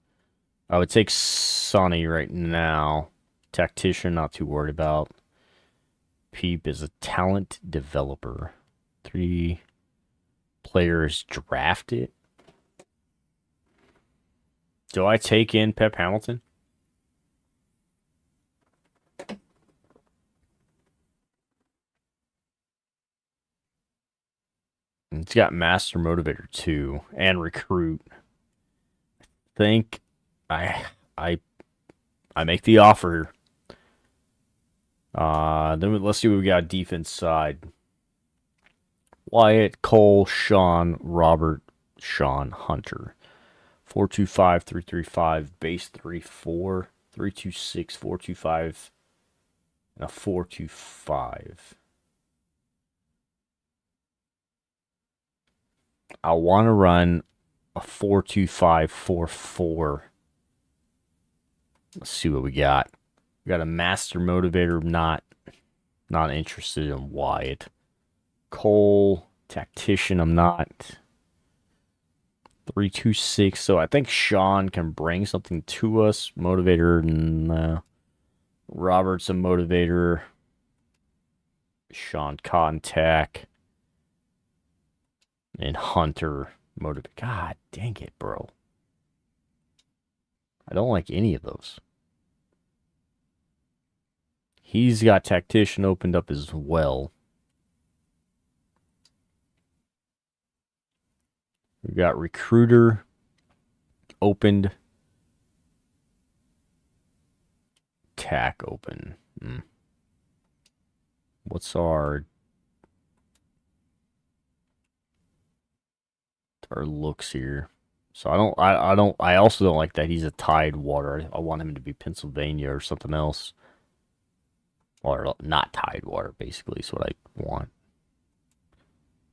I would take Sonny right now. Tactician, not too worried about. Peep is a talent developer. 3 players drafted. Do I take in Pep Hamilton? It's got Master Motivator too and Recruit. I think I make the offer. Then let's see what we got defense side. Wyatt, Cole, Sean, Robert, Sean, Hunter. 425, 335, base 34, 326, 425, and a 425. I want to run a 42544. Let's see what we got. We got a Master Motivator, not interested in Wyatt. Cole, Tactician, I'm not. 326. So I think Sean can bring something to us. Motivator, no. Robert's a motivator. Sean Contact. And Hunter motivator. God dang it, bro. I don't like any of those. He's got Tactician opened up as well. We got recruiter opened. Tack open. What's our looks here? So I also don't like that he's a Tidewater. I want him to be Pennsylvania or something else. Or not Tidewater, basically, is what I want.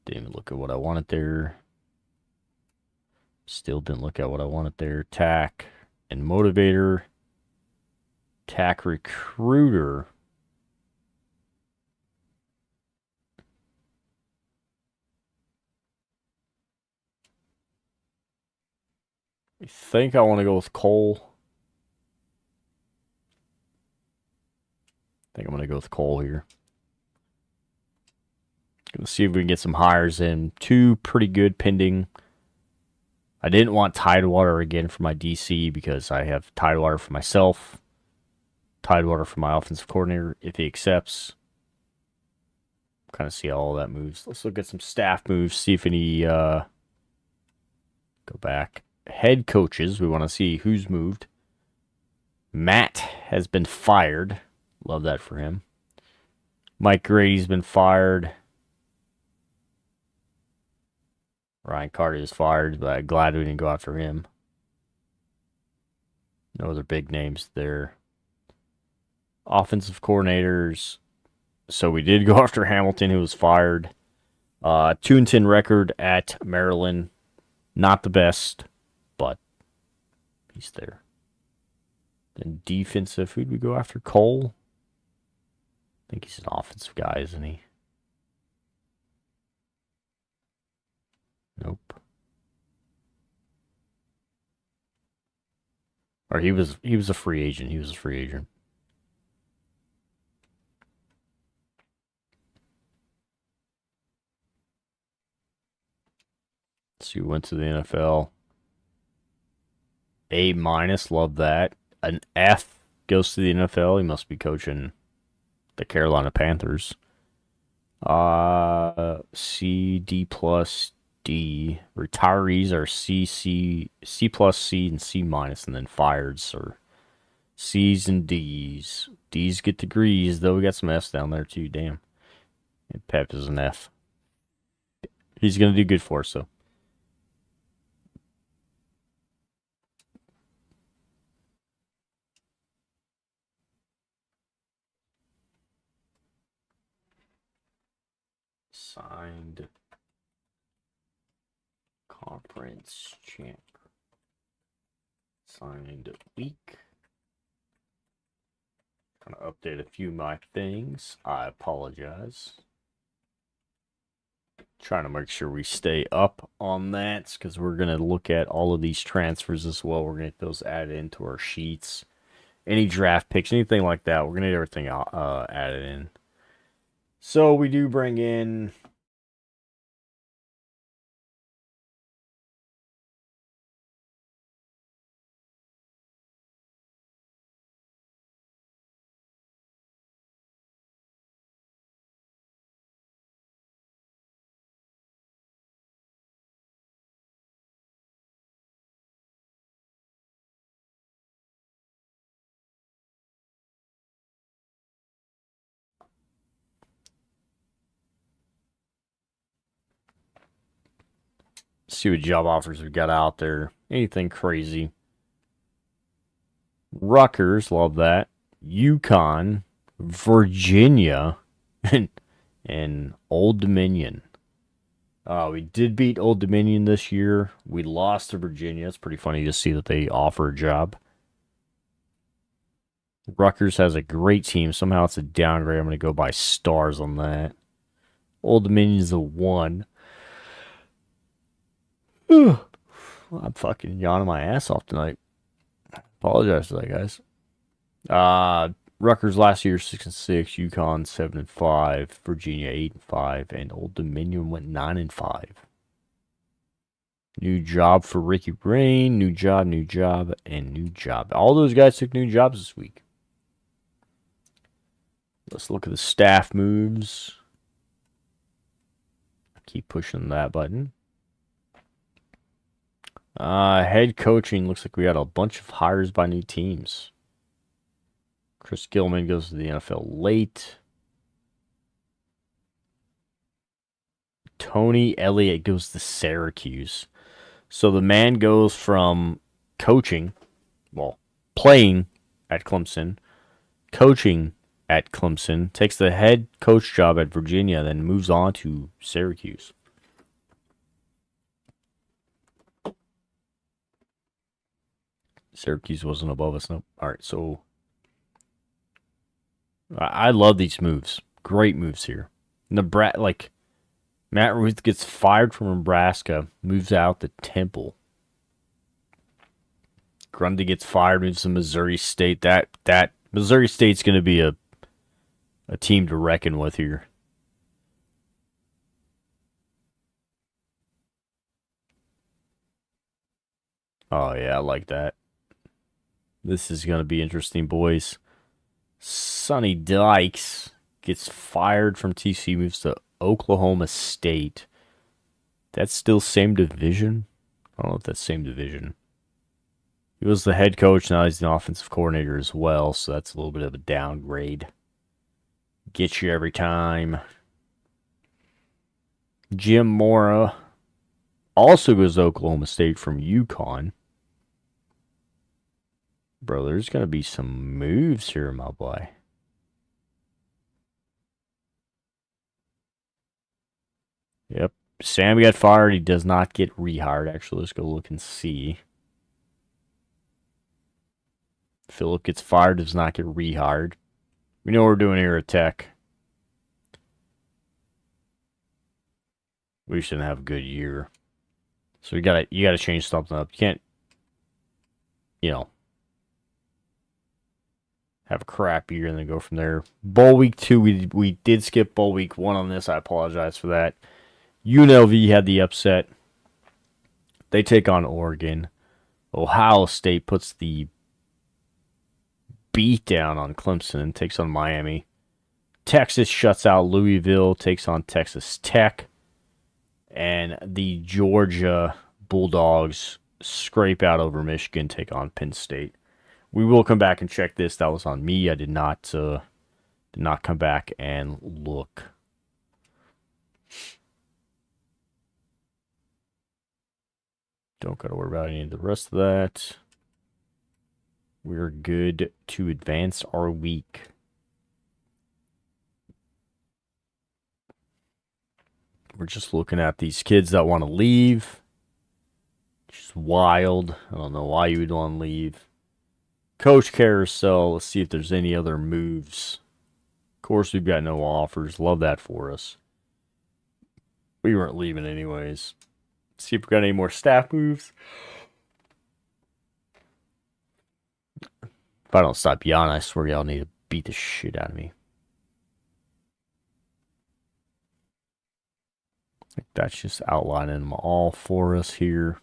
Didn't even look at what I wanted there. Still didn't look at what I wanted there. Tack and motivator. Tack recruiter. I think I want to go with Cole. I think I'm going to go with Cole here. Gonna see if we can get some hires in. 2 pretty good pending. I didn't want Tidewater again for my DC because I have Tidewater for myself. Tidewater for my offensive coordinator if he accepts. Kind of see how all that moves. Let's look at some staff moves. See if any go back. Head coaches. We want to see who's moved. Matt has been fired. Love that for him. Mike Grady's been fired. Ryan Carter is fired, but I'm glad we didn't go after him. No other big names there. Offensive coordinators. So we did go after Hamilton, who was fired. 2-10 record at Maryland. Not the best, but he's there. Then defensive, who'd we go after? Cole? I think he's an offensive guy, isn't he? Nope. Or he was a free agent. He was a free agent. Let's see who went to the NFL. A-, love that. An F goes to the NFL. He must be coaching the Carolina Panthers. C, D+, D. Retirees are C, C+, C, and C-, and then fireds are C's and D's. D's get degrees, though we got some F's down there too. Damn. And Pep is an F. He's going to do good for us, though. Signed conference champ. Signed week. Gonna update a few of my things. I apologize. Trying to make sure we stay up on that because we're gonna look at all of these transfers as well. We're gonna get those added into our sheets. Any draft picks, anything like that, we're gonna get everything added in. So we do bring in see what job offers we got out there. Anything crazy. Rutgers, love that. Yukon, Virginia, and Old Dominion. We did beat Old Dominion this year. We lost to Virginia. It's pretty funny to see that they offer a job. Rutgers has a great team. Somehow it's a downgrade. I'm going to go by stars on that. Old Dominion is a 1. I'm fucking yawning my ass off tonight. Apologize for that, guys. Rutgers last year 6-6, Yukon 7-5, Virginia 8-5, and Old Dominion went 9-5. New job for Ricky Rain, new job, and new job. All those guys took new jobs this week. Let's look at the staff moves. Keep pushing that button. Head coaching, looks like we got a bunch of hires by new teams. Chris Gilman goes to the NFL late. Tony Elliott goes to Syracuse. So the man goes from coaching, well, playing at Clemson, coaching at Clemson, takes the head coach job at Virginia, then moves on to Syracuse. Syracuse wasn't above us. Nope. All right, so I love these moves. Great moves here. Nebraska, like Matt Ruth gets fired from Nebraska, moves out to Temple. Grundy gets fired, moves to Missouri State. That Missouri State's going to be a team to reckon with here. Oh yeah, I like that. This is going to be interesting, boys. Sonny Dykes gets fired from TCU, moves to Oklahoma State. That's still same division? I don't know if that's same division. He was the head coach, now he's the offensive coordinator as well, so that's a little bit of a downgrade. Get you every time. Jim Mora also goes to Oklahoma State from UConn. Bro, there's going to be some moves here, my boy. Yep. Sam got fired. He does not get rehired. Actually, let's go look and see. Phillip gets fired, does not get rehired. We know what we're doing here at Tech. We shouldn't have a good year. So you gotta change something up. You can't, have a crap year and then go from there. Bowl week 2, we did skip bowl week 1 on this. I apologize for that. UNLV had the upset. They take on Oregon. Ohio State puts the beat down on Clemson and takes on Miami. Texas shuts out Louisville, takes on Texas Tech. And the Georgia Bulldogs scrape out over Michigan, take on Penn State. We will come back and check this. That was on me. I did not come back and look. Don't got to worry about any of the rest of that. We're good to advance our week. We're just looking at these kids that want to leave. Just wild. I don't know why you would want to leave. Coach Carousel. Let's see if there's any other moves. Of course, we've got no offers. Love that for us. We weren't leaving anyways. Let's see if we got any more staff moves. If I don't stop yawning, I swear y'all need to beat the shit out of me. I think that's just outlining them all for us here.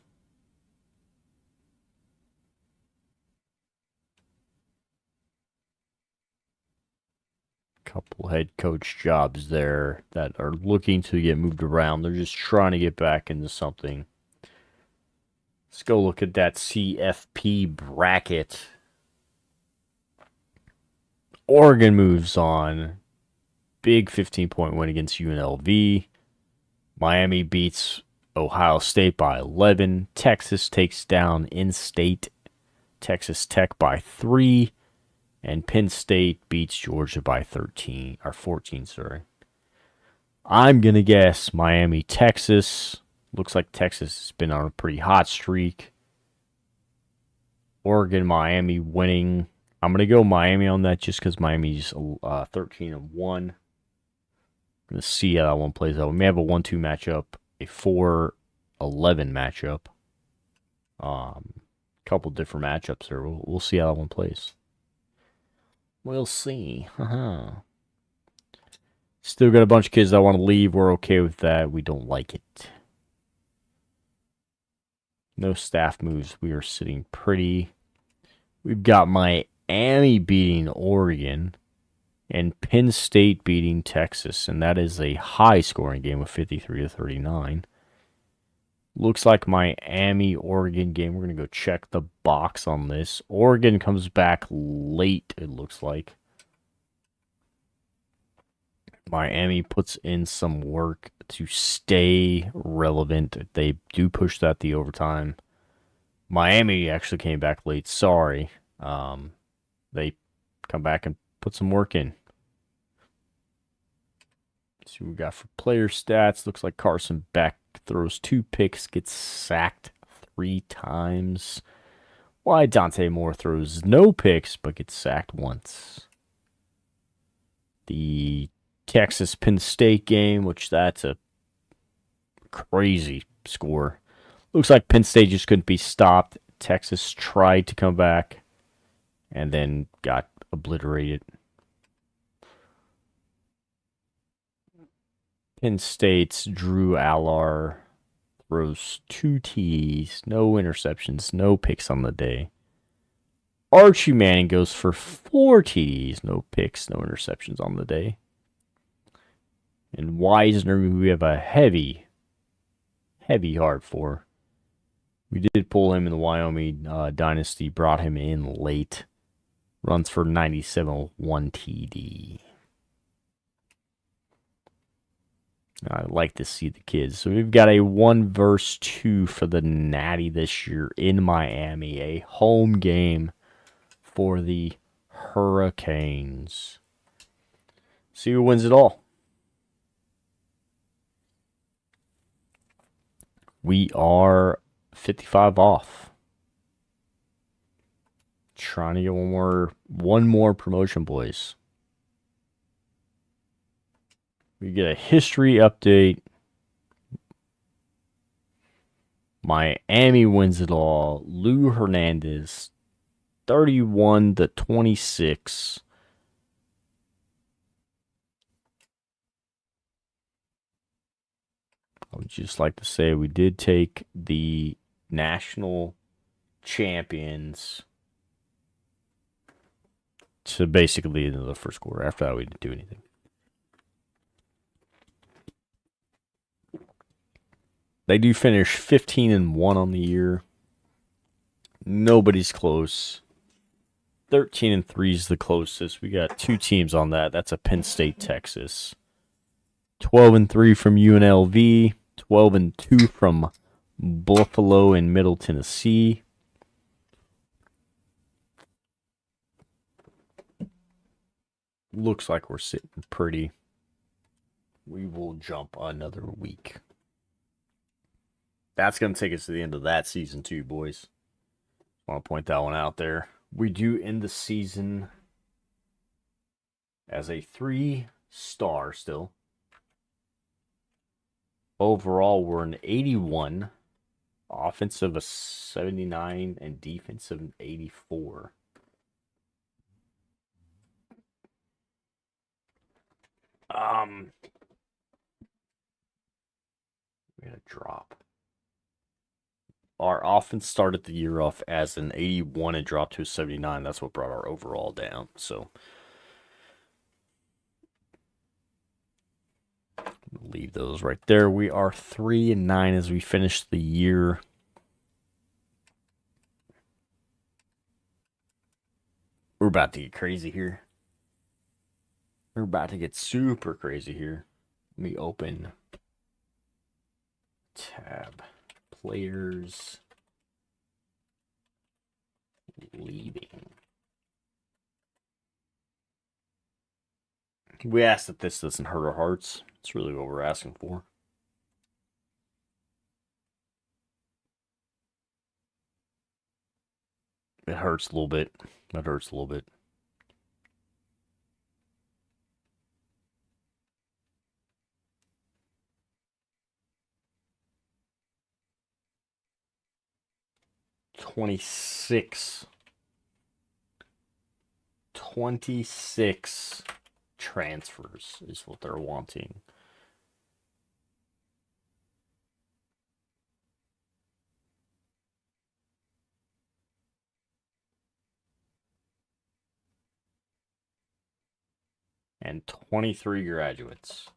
Couple head coach jobs there that are looking to get moved around. They're just trying to get back into something. Let's go look at that CFP bracket. Oregon moves on. Big 15-point win against UNLV. Miami beats Ohio State by 11. Texas takes down in-state Texas Tech by 3. And Penn State beats Georgia by 14, sorry. I'm going to guess Miami, Texas. Looks like Texas has been on a pretty hot streak. Oregon, Miami winning. I'm going to go Miami on that just because Miami's 13-1. I'm going to see how that one plays out. We may have a 1-2 matchup, a 4-11 matchup. Couple different matchups there. We'll see how that one plays. We'll see. Still got a bunch of kids that want to leave. We're okay with that. We don't like it. No staff moves. We are sitting pretty. We've got Miami beating Oregon and Penn State beating Texas. And that is a high-scoring game of 53-39. Looks like Miami, Oregon game. We're going to go check the box on this. Oregon comes back late, it looks like. Miami puts in some work to stay relevant. They do push that the overtime. Miami actually came back late. Sorry. They come back and put some work in. Let's see what we got for player stats. Looks like Carson Beck throws 2 picks, gets sacked 3 times. Why Dante Moore throws no picks but gets sacked once. The Texas Penn State game, which that's a crazy score. Looks like Penn State just couldn't be stopped. Texas tried to come back and then got obliterated. Penn State's Drew Allar throws 2 TDs, no interceptions, no picks on the day. Archie Manning goes for 4 TDs, no picks, no interceptions on the day. And Wisner, who we have a heavy heart for. We did pull him in the Wyoming Dynasty, brought him in late. Runs for 97, 1 TD. I like to see the kids. So we've got a 1 versus 2 for the Natty this year in Miami. A home game for the Hurricanes. See who wins it all. We are 55 off. Trying to get one more promotion, boys. We get a history update. Miami wins it all. Lou Hernandez, 31-26. I would just like to say we did take the national champions to basically into the first quarter. After that, we didn't do anything. They do finish 15-1 on the year. Nobody's close. 13-3 is the closest. We got 2 teams on that. That's a Penn State, Texas. 12-3 from UNLV. 12-2 from Buffalo and Middle Tennessee. Looks like we're sitting pretty. We will jump another week. That's going to take us to the end of that season too, boys. I want to point that one out there. We do end the season as a 3-star still. Overall, we're an 81, offensive a 79, and defensive an 84. We had a drop. Our offense started the year off as an 81 and dropped to a 79. That's what brought our overall down. So leave those right there. We are 3-9 as we finish the year. We're about to get crazy here. We're about to get super crazy here. Let me open tab. Players leaving. We asked that this doesn't hurt our hearts. It's really what we're asking for. It hurts a little bit. That hurts a little bit. $26 transfers is what they're wanting. And 23 graduates.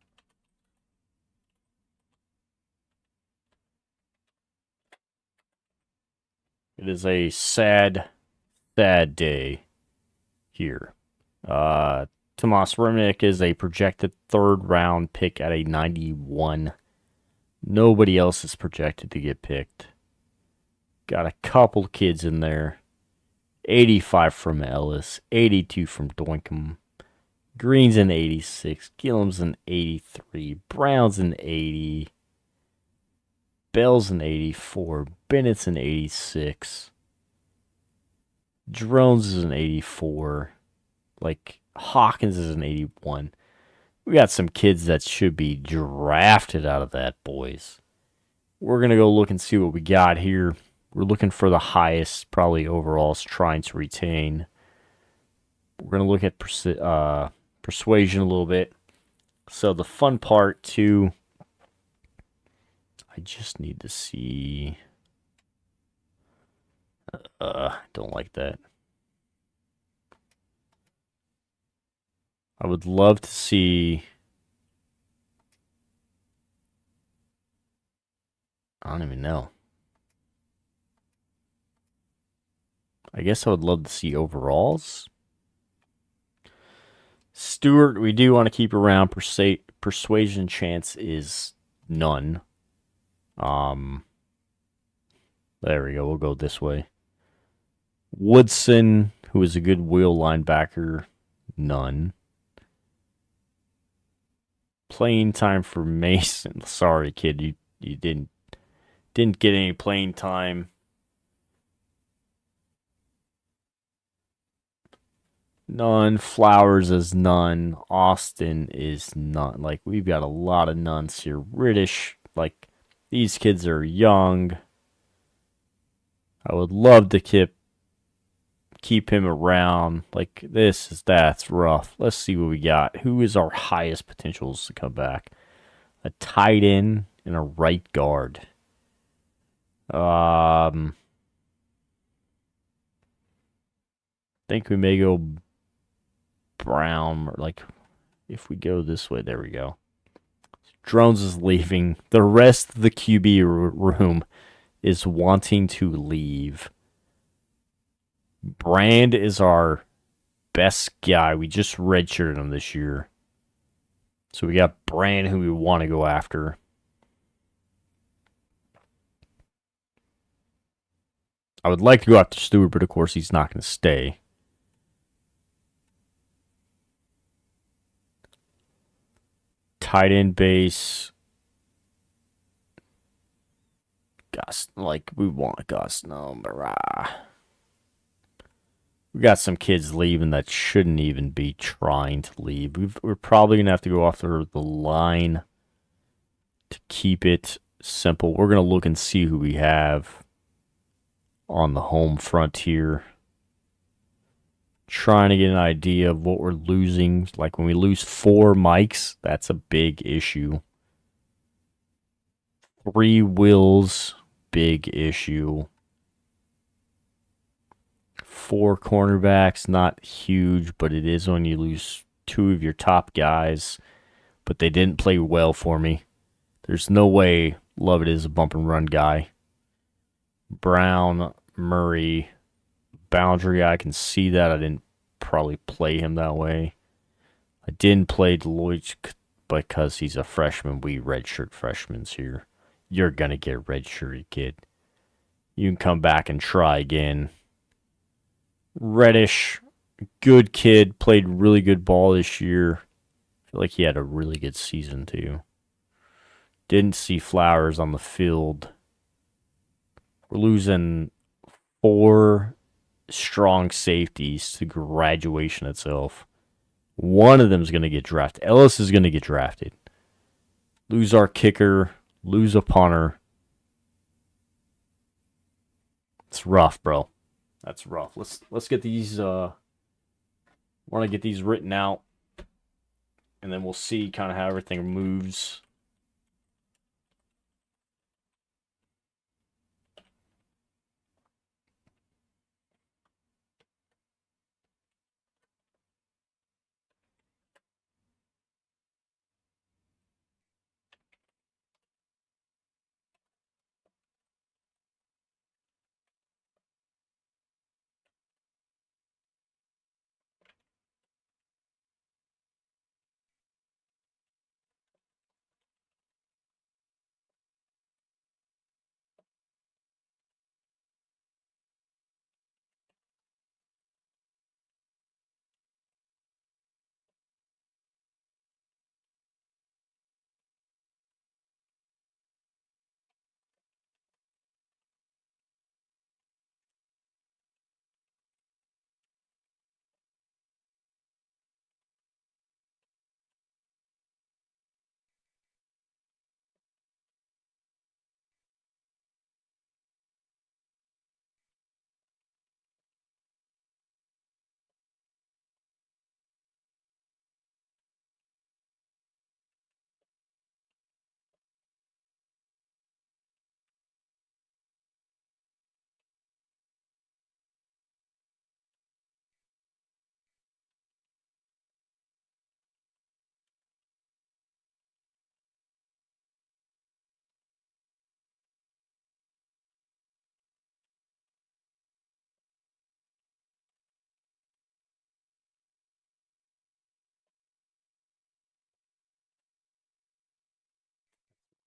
It is a sad, sad day here. Tomas Remnick is a projected third-round pick at a 91. Nobody else is projected to get picked. Got a couple kids in there. 85 from Ellis, 82 from Doinkham. Green's an 86, Gillum's an 83, Brown's an 80, Bell's an 84, Bennett's an 86, Drones is an 84, like Hawkins is an 81. We got some kids that should be drafted out of that, boys. We're going to go look and see what we got here. We're looking for the highest, probably overalls, trying to retain. We're going to look at persuasion a little bit. So the fun part, too, I just need to see. Don't like that. I would love to see. I don't even know. I guess I would love to see overalls. Stewart, we do want to keep around. Persuasion chance is none. There we go. We'll go this way. Woodson, who is a good wheel linebacker, none. Playing time for Mason. Sorry, kid, you didn't get any playing time. None. Flowers is none. Austin is none. Like, we've got a lot of nuns here. British, like, these kids are young. I would love to keep him around. Like, that's rough. Let's see what we got. Who is our highest potentials to come back? A tight end and a right guard. I think we may go Brown, or like, if we go this way, there we go. Drones is leaving. The rest of the QB room is wanting to leave. Brand is our best guy. We just redshirted him this year. So we got Brand, who we want to go after. I would like to go after Stewart, but of course he's not going to stay. Tight end base. Gus, like, we want Gus number. We got some kids leaving that shouldn't even be trying to leave. We're probably going to have to go after the line to keep it simple. We're going to look and see who we have on the home frontier. Trying to get an idea of what we're losing. Like, when we lose 4 mics, that's a big issue. 3 Wills, big issue. 4 cornerbacks, not huge, but it is when you lose 2 of your top guys. But they didn't play well for me. There's no way Lovett is a bump and run guy. Brown, Murray, boundary, I can see that. I didn't probably play him that way. I didn't play Deloitte because he's a freshman. We redshirt freshmen here. You're going to get redshirted, kid. You can come back and try again. Reddish, good kid, played really good ball this year. I feel like he had a really good season too. Didn't see Flowers on the field. We're losing 4 strong safeties to graduation itself. One of them is going to get drafted. Ellis is going to get drafted. Lose our kicker. Lose a punter. It's rough, bro. That's rough. Let's get these. Want to get these written out, and then we'll see kind of how everything moves.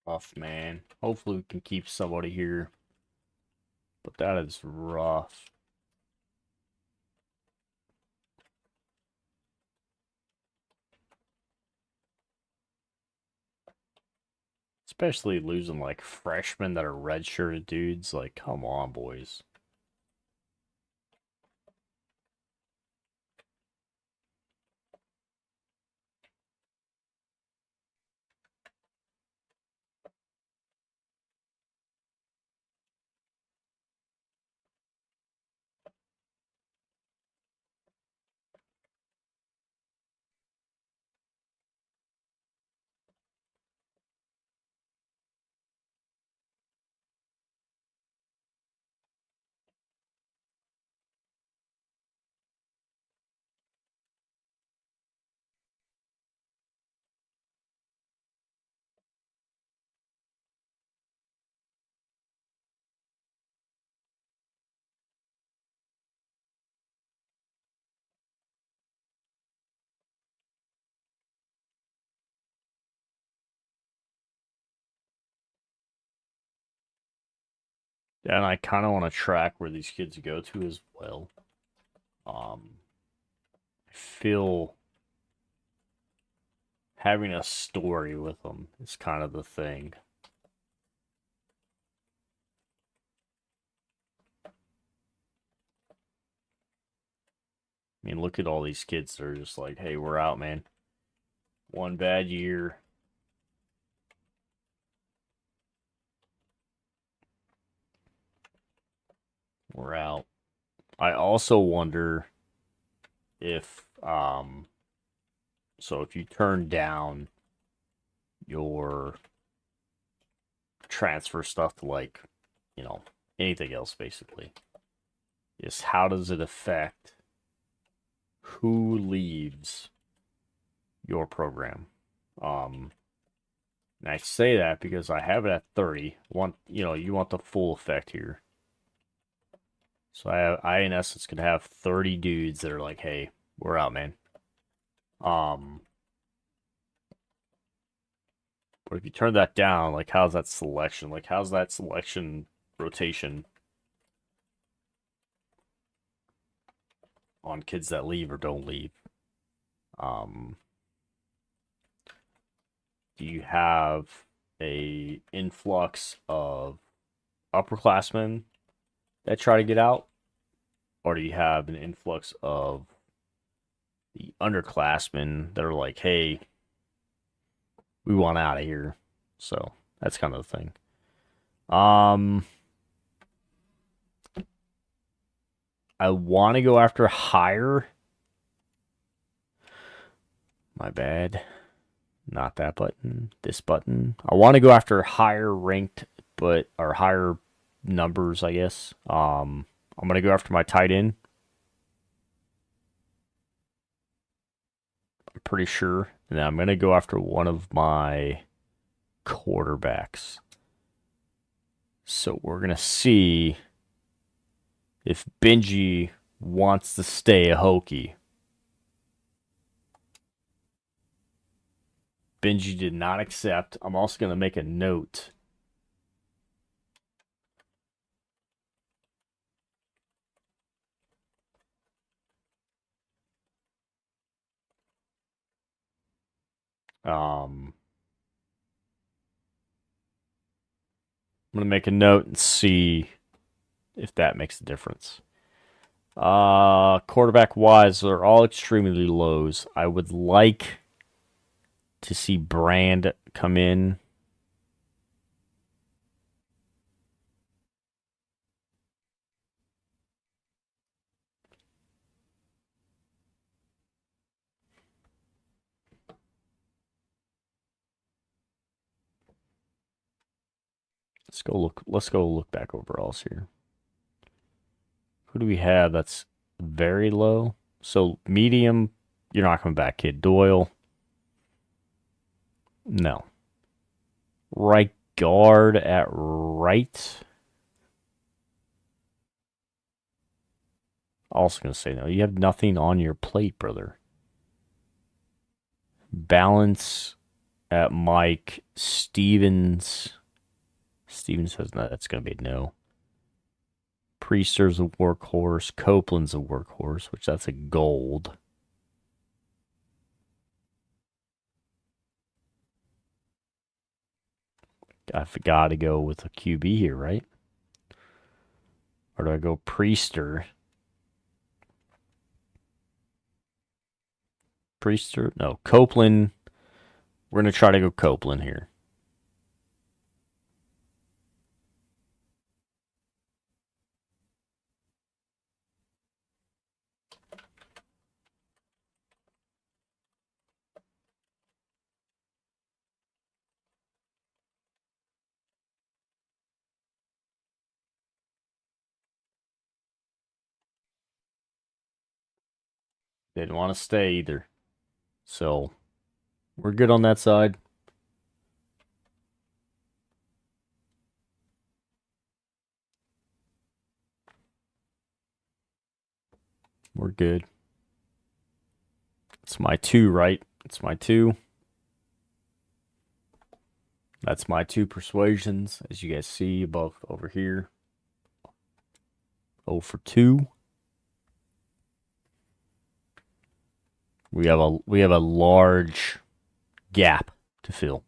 Rough, man. Hopefully we can keep somebody here. But that is rough. Especially losing like freshmen that are redshirted dudes. Like, come on, boys. And I kind of want to track where these kids go to as well. I feel having a story with them is kind of the thing. I mean, look at all these kids that are just like, hey, we're out, man. One bad year. We're out. I also wonder if, so if you turn down your transfer stuff to like, you know, anything else basically, is how does it affect who leaves your program? And I say that because I have it at 30. You want the full effect here. So I in essence could have 30 dudes that are like, hey, we're out, man. But if you turn that down, like how's that selection? Like how's that selection rotation on kids that leave or don't leave? Do you have a influx of upperclassmen that try to get out? Or do you have an influx of the underclassmen that are like, hey, we want out of here? So that's kind of the thing. I want to go after higher. My bad. Not that button. This button. I want to go after higher ranked, or higher numbers, I guess. I'm gonna go after my tight end. I'm pretty sure. And then I'm gonna go after one of my quarterbacks. So we're gonna see if Benji wants to stay a Hokie. Benji did not accept. I'm also gonna make a note. I'm going to make a note and see if that makes a difference. Quarterback wise, they're all extremely lows. I would like to see Brand come in. Let's go look back overalls here. Who do we have that's very low? So medium, you're not coming back, kid. Doyle. No. Right guard at right. Also gonna say no. You have nothing on your plate, brother. Balance at Mike. Stevens says no, that's going to be no. Priester's a workhorse. Copeland's a workhorse, which that's a gold. I've got to go with a QB here, right? Or do I go Priester? No, Copeland. We're going to try to go Copeland here. Didn't want to stay either. So, we're good on that side. We're good. It's my 2, right? It's my 2. That's my 2 persuasions, as you guys see above over here. 0 for 2. We have a large gap to fill.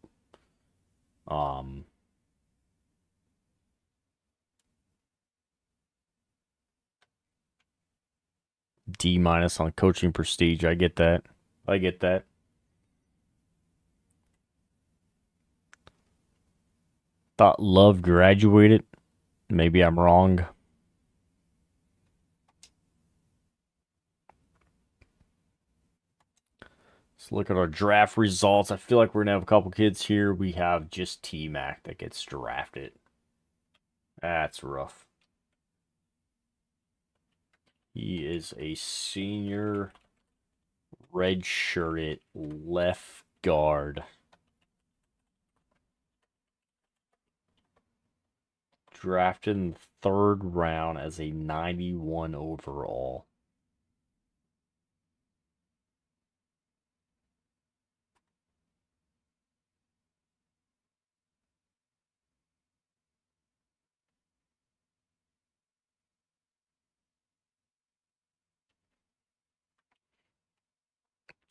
D- on coaching prestige. I get that. Thought Love graduated. Maybe I'm wrong. Let's look at our draft results. I feel like we're going to have a couple kids here. We have just T-Mac that gets drafted. That's rough. He is a senior red-shirted left guard. Drafted in the 3rd round as a 91 overall.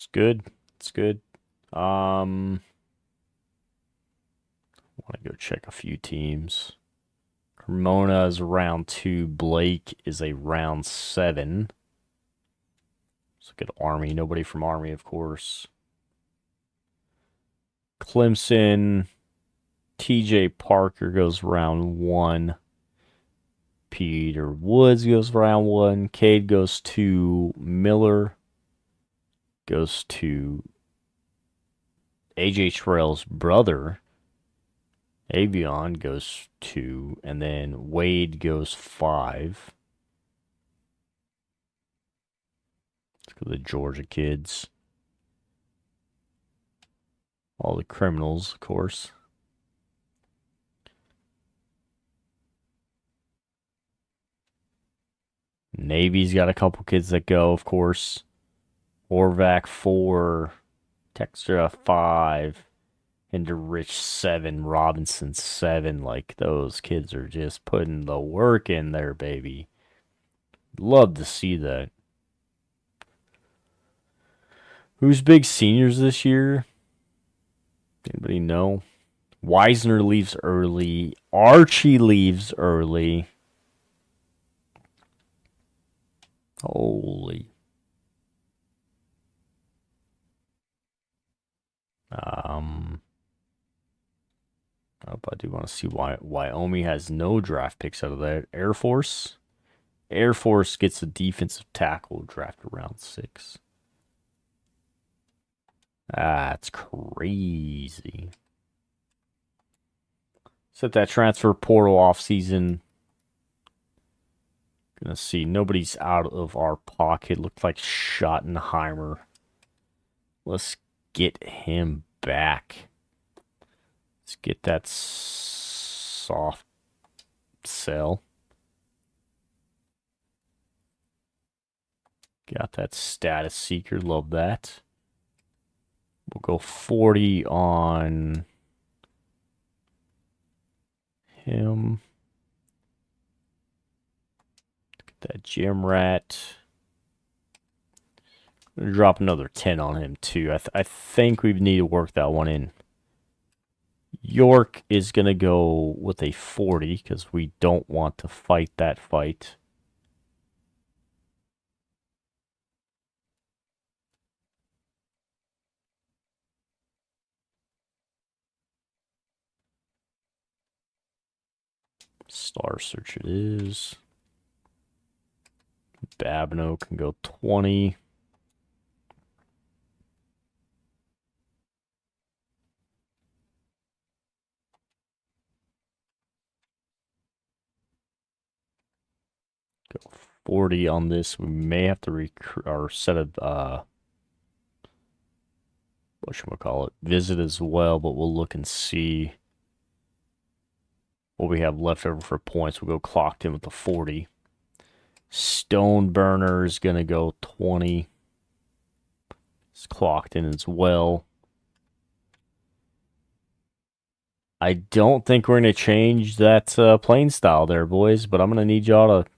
It's good. I want to go check a few teams. Cremona is round 2. Blake is a round 7. Let's look at Army. Nobody from Army, of course. Clemson. TJ Parker goes round 1. Peter Woods goes round 1. Cade goes 2. Miller goes to AJ Terrell's brother. Avion goes 2. And then Wade goes 5. Let's go to the Georgia kids. All the criminals, of course. Navy's got a couple kids that go, of course. Orvac 4, Textra 5, into Rich 7, Robinson 7. Like, those kids are just putting the work in there, baby. Love to see that. Who's big seniors this year? Anybody know? Wisner leaves early. Archie leaves early. Holy. I do want to see why Wyoming has no draft picks out of that. Air Force gets a defensive tackle drafted round 6. That's crazy. Set that transfer portal offseason. Gonna see nobody's out of our pocket. Looked like Schottenheimer. Let's get him back. Let's get that soft sell. Got that status seeker. Love that. We'll go 40 on him. Get that gym rat. I'm gonna drop another 10 on him too. I think we need to work that one in. York is gonna go with a 40 because we don't want to fight that fight. Star Search it is. Babno can go 20. Go 40 on this. We may have to recruit our set of whatchamacallit, visit as well, but we'll look and see what we have left over for points. We'll go clocked in with the 40. Stone Burner is going to go 20. It's clocked in as well. I don't think we're going to change that playing style there, boys, but I'm going to need y'all to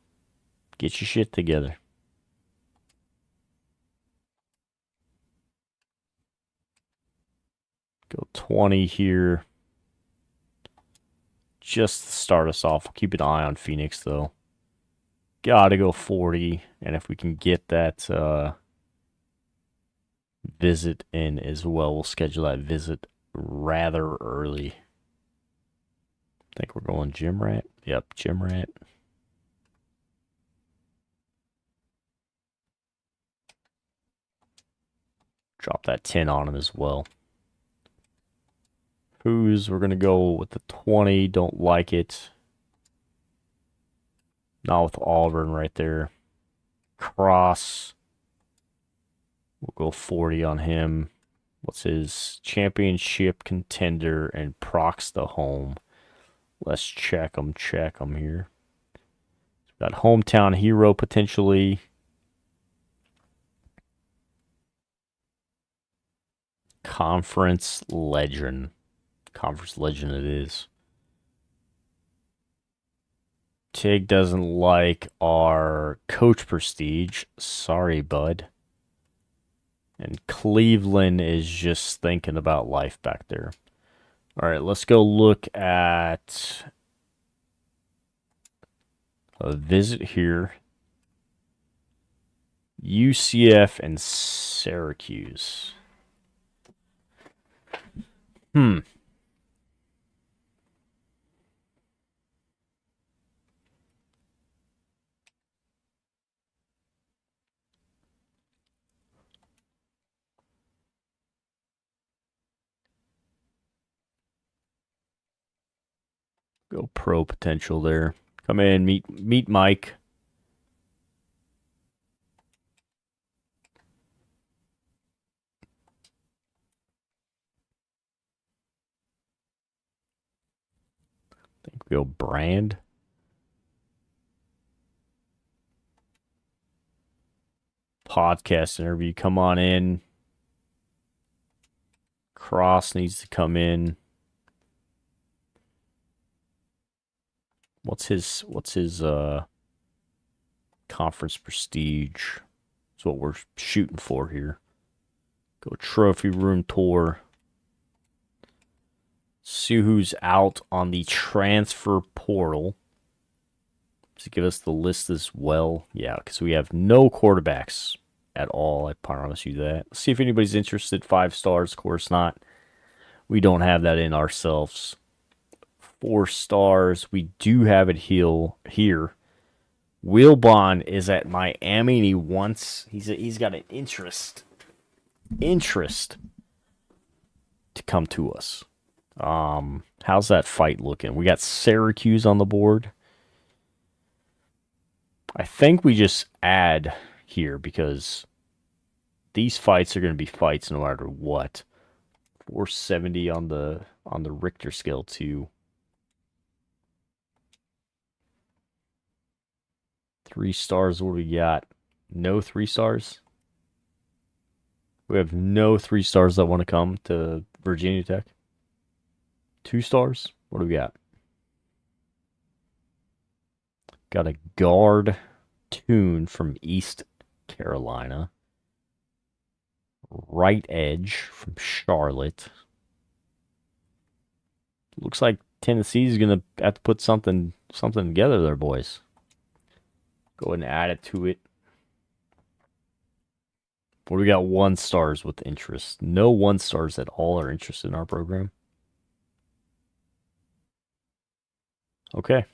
get your shit together. Go 20 here. Just to start us off. We'll keep an eye on Phoenix, though. Gotta go 40. And if we can get that visit in as well, we'll schedule that visit rather early. I think we're going Gym Rat. Yep, Gym Rat. Drop that 10 on him as well. Who's we're going to go with the 20. Don't like it. Not with Auburn right there. Cross. We'll go 40 on him. What's his championship contender and procs the home. Let's check him here. Got hometown hero potentially. Conference legend. Conference legend it is. Tig doesn't like our coach prestige. Sorry, bud. And Cleveland is just thinking about life back there. All right, let's go look at a visit here. UCF and Syracuse. Go pro potential there. Come in, meet Mike. I think we go brand. Podcast interview. Come on in. Cross needs to come in. What's his conference prestige? That's what we're shooting for here. Go trophy room tour. See who's out on the transfer portal. Does it give us the list as well? Yeah, because we have no quarterbacks at all. I promise you that. Let's see if anybody's interested. 5 stars, of course not. We don't have that in ourselves. 4 stars. We do have it here. Wilbon is at Miami and he wants. He's got an interest to come to us. How's that fight looking? We got Syracuse on the board. I think we just add here because these fights are going to be fights no matter what. 470 on the Richter scale too. 3 stars. What do we got? No 3 stars. We have no 3 stars that want to come to Virginia Tech. 2 stars? What do we got? Got a guard Tune from East Carolina. Right edge from Charlotte. Looks like Tennessee's gonna have to put something together there, boys. Go ahead and add it to it. What do we got? 1 stars with interest. No 1 stars at all are interested in our program. Okay.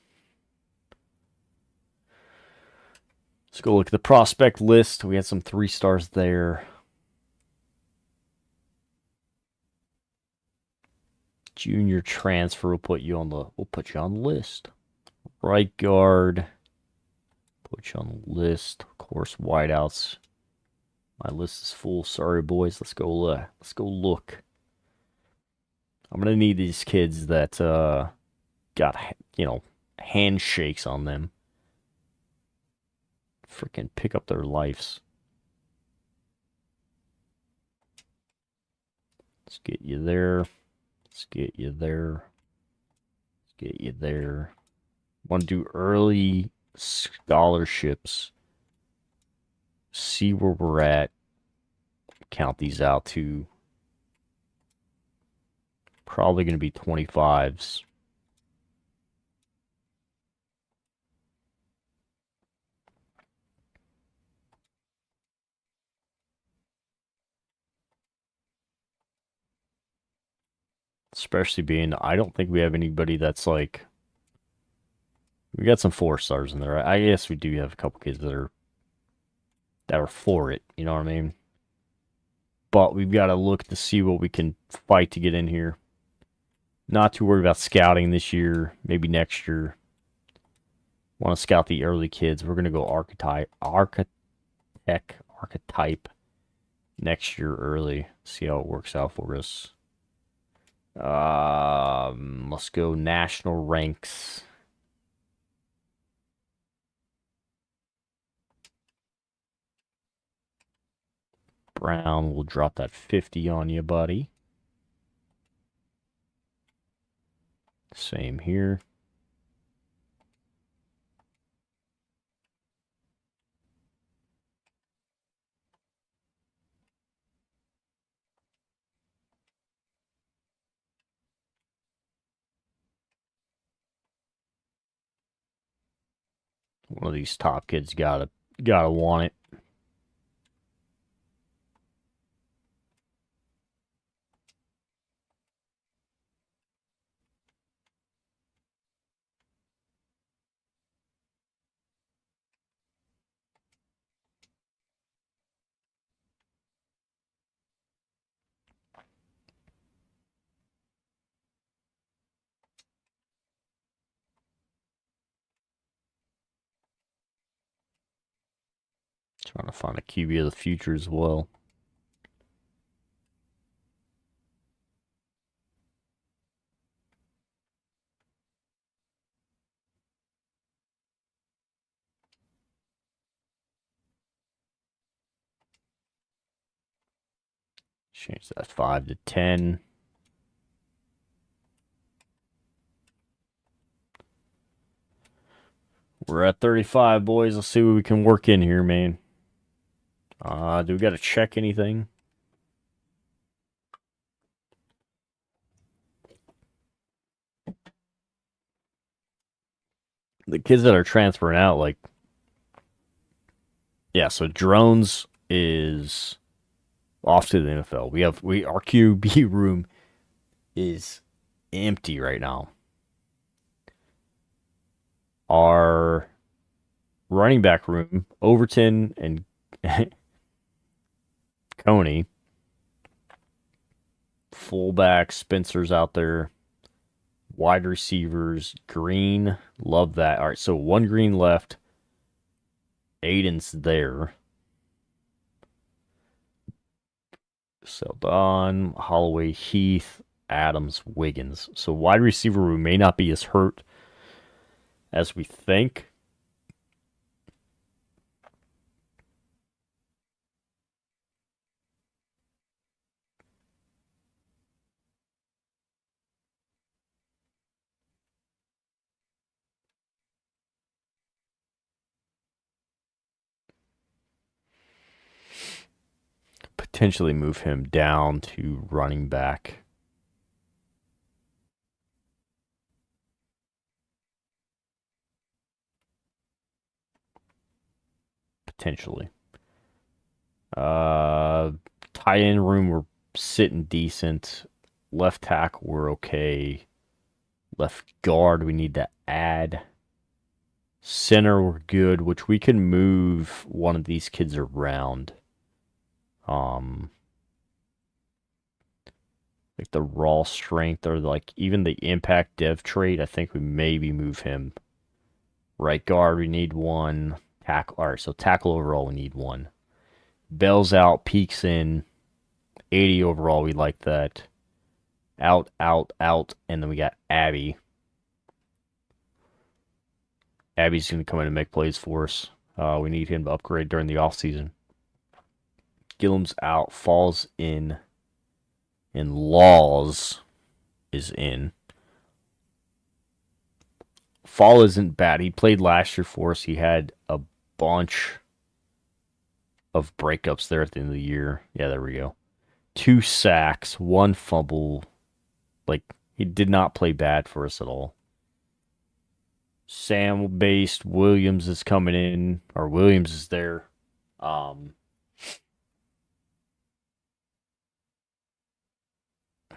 Let's go look at the prospect list. We had some 3 stars there. Junior transfer. We'll put you on the list. Right guard. Put you on the list. Of course, wideouts. My list is full. Sorry, boys. Let's go look. I'm gonna need these kids that got handshakes on them. Freaking pick up their lives. Let's get you there. Let's get you there. Let's get you there. Want to do early scholarships. See where we're at. Count these out to probably going to be 25s. Especially being, I don't think we have anybody that's like, we got some 4 stars in there. I guess we do have a couple kids that are for it, you know what I mean? But we've got to look to see what we can fight to get in here. Not too worried about scouting this year, maybe next year. Want to scout the early kids. We're going to go archetype next year early. See how it works out for us. Let's go national ranks. Brown will drop that 50 on you, buddy. Same here. One of these top kids gotta want it. Trying to find a QB of the future as well. Change that 5 to 10. We're at 35, boys. Let's see what we can work in here, man. Do we got to check anything? The kids that are transferring out, like, yeah. So Drones is off to the NFL. Our QB room is empty right now. Our running back room, Overton and Coney. Fullback, Spencer's out there. Wide receivers, Green. Love that. All right, so 1 green left. Aiden's there. Seldon, Holloway, Heath, Adams, Wiggins. So wide receiver room may not be as hurt as we think. potentially move him down to running back. Potentially. Tight end room, we're sitting decent. Left tackle, we're okay. Left guard, we need to add. Center, we're good, which we can move one of these kids around. Like the raw strength or like even the impact dev trait, I think we maybe move him. Right guard, we need one. Tackle, all right, so tackle overall, we need one. Bell's out, Peaks in. 80 overall, we like that. Out, and then we got Abby. Abby's going to come in and make plays for us. We need him to upgrade during the offseason. Gillum's out, Falls in, and Laws is in. Fall isn't bad. He played last year for us. He had a bunch of breakups there at the end of the year. Yeah, there we go. 2 sacks, 1 fumble. Like, he did not play bad for us at all. Sam-based Williams is coming in, or Williams is there.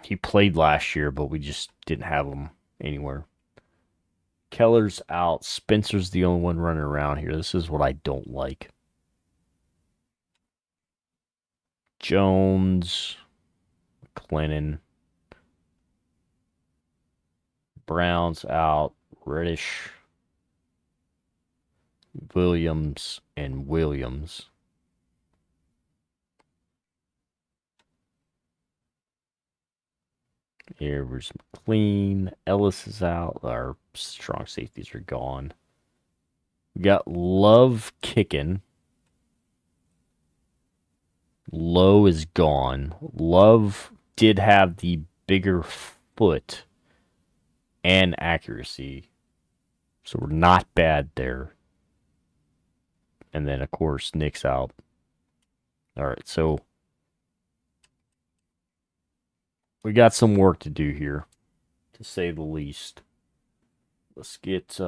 He played last year, but we just didn't have him anywhere. Keller's out. Spencer's the only one running around here. This is what I don't like. Jones, McLennan, Brown's out. Reddish, Williams, and Williams. Here was McLean. Ellis is out. Our strong safeties are gone. We got Love kicking. Lowe is gone. Love did have the bigger foot and accuracy. So we're not bad there. And then, of course, Nick's out. All right, so we got some work to do here, to say the least. Let's get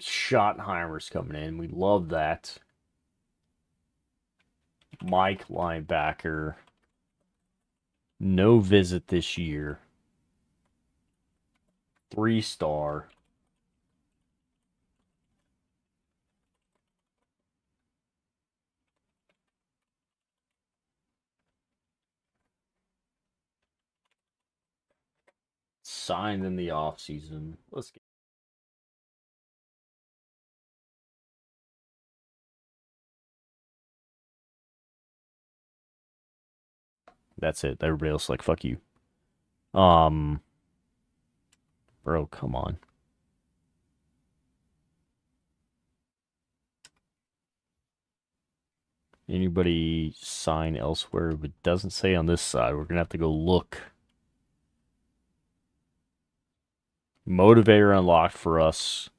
Schottenheimer's coming in. We love that. Mike, linebacker. No visit this year. 3-star. Signed in the offseason. Let's get. That's it. Everybody else like, fuck you. Bro, come on. Anybody sign elsewhere? But it doesn't say on this side. We're gonna have to go look. Motivator unlocked for us.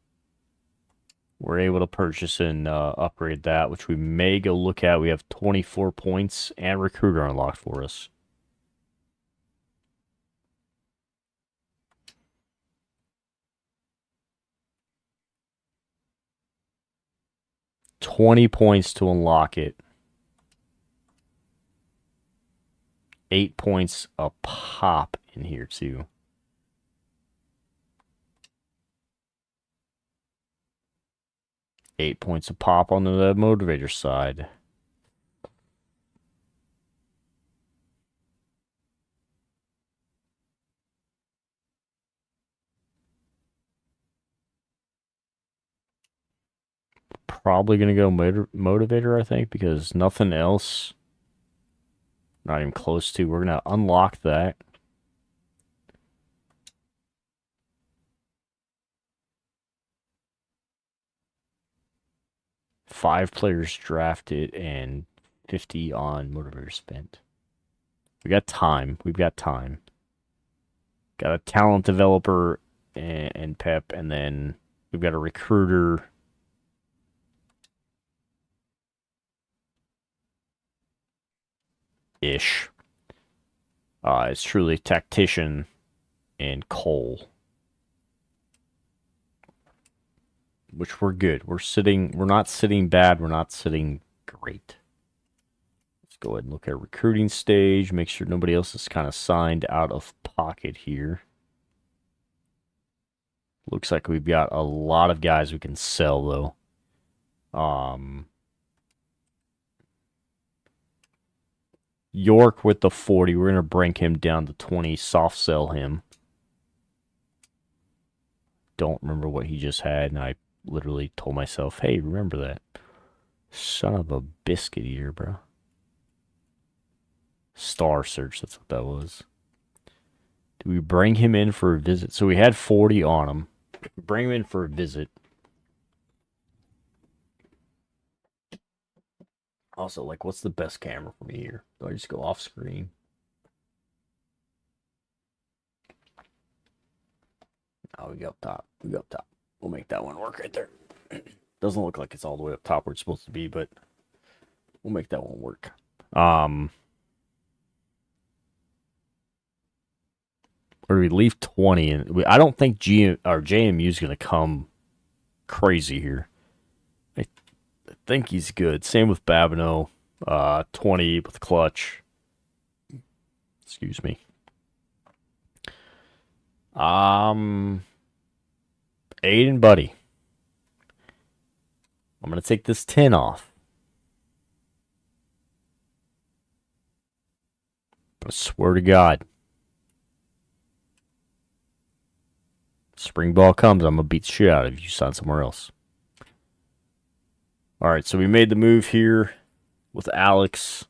We're able to purchase and upgrade that, which we may go look at. We have 24 points and recruiter unlocked for us. $20 points to unlock it. 8 points a pop in here too. $8 points a pop on the motivator side. Probably going to go motivator, I think, because nothing else, not even close to. We're going to unlock that. Five players drafted and 50 on motivator spent. We got time. We've got time. Got a talent developer and Pep, and then we've got a recruiter ish. It's truly Tactician and Cole. Which we're good. We're not sitting bad, we're not sitting great. Let's go ahead and look at recruiting stage, make sure nobody else is kind of signed out of pocket here. Looks like we've got a lot of guys we can sell though. York with the 40. We're going to bring him down to 20. Soft sell him. Don't remember what he just had, and I literally told myself, hey, remember that. Son of a biscuit eater, bro. Star Search, that's what that was. Do we bring him in for a visit? So we had 40 on him. Bring him in for a visit. Also, like, what's the best camera for me here? Do I just go off screen? Oh, we go up top. We go up top. We'll make that one work right there. Doesn't look like it's all the way up top where it's supposed to be, but we'll make that one work. Or do we leave 20? And I don't think JMU is going to come crazy here. I think he's good. Same with Babineau. 20 with clutch. Excuse me. Aiden Buddy. I'm going to take this 10 off. But I swear to God. Spring ball comes, I'm going to beat the shit out of you. You sign somewhere else. Alright, so we made the move here with Alex.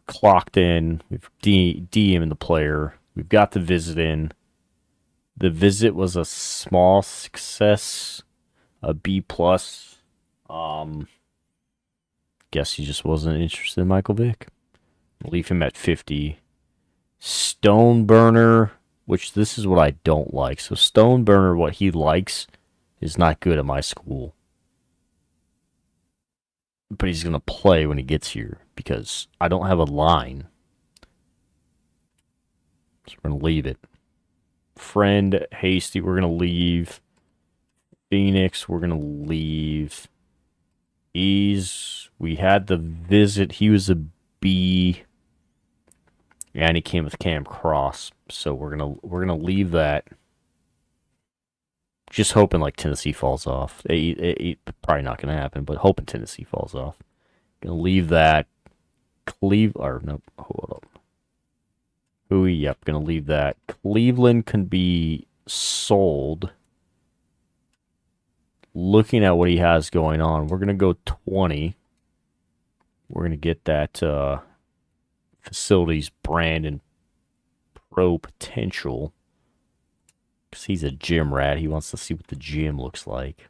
Clocked in. We've DM'd the player. We've got the visit in. The visit was a small success. A B+. Guess he just wasn't interested in Michael Vick. Leave him at 50. Stoneburner, which this is what I don't like. So Stoneburner, what he likes, is not good at my school. But he's going to play when he gets here because I don't have a line. So we're going to leave it. Friend, Hasty, we're going to leave. Phoenix, we're going to leave. Ease, we had the visit. He was a B. And he came with Cam Cross. So we're gonna leave that. Just hoping like Tennessee falls off. Probably not gonna happen, but hoping Tennessee falls off. Gonna leave that. Hold up. Yep, gonna leave that. Cleveland can be sold. Looking at what he has going on, we're gonna go 20. We're gonna get that facilities brand and pro potential because he's a gym rat. He wants to see what the gym looks like.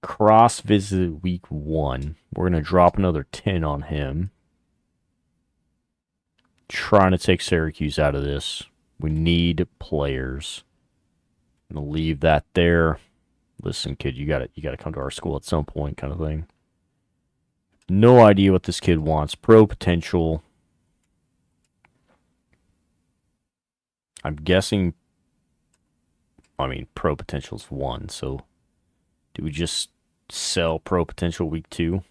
Cross visit week 1. We're going to drop another 10 on him. Trying to take Syracuse out of this. We need players. I'm going to leave that there. Listen, kid, you got to come to our school at some point kind of thing. No idea what this kid wants. Pro potential. I'm guessing, pro potential's 1, so do we just sell pro potential week 2?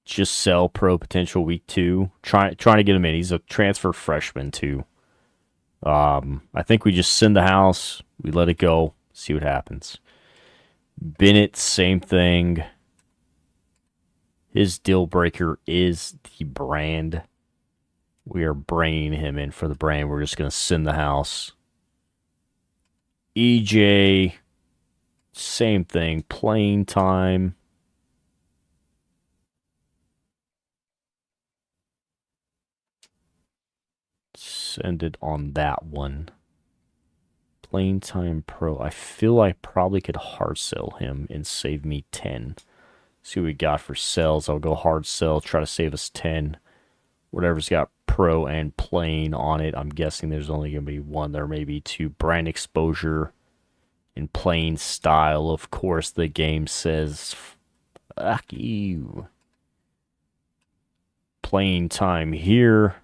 Just sell pro potential week 2. Trying to get him in. He's a transfer freshman too. I think we just send the house, we let it go, see what happens. Bennett, same thing. His deal breaker is the brand. We are bringing him in for the brand. We're just going to send the house. EJ, same thing. Playing time. Send it on that one. Playing time pro. I feel I probably could hard sell him and save me 10. See what we got for sells. I'll go hard sell. Try to save us 10. Whatever's got pro and plain on it. I'm guessing there's only going to be one. There may be 2. Brand exposure and plain style. Of course, the game says, fuck you. playing time here.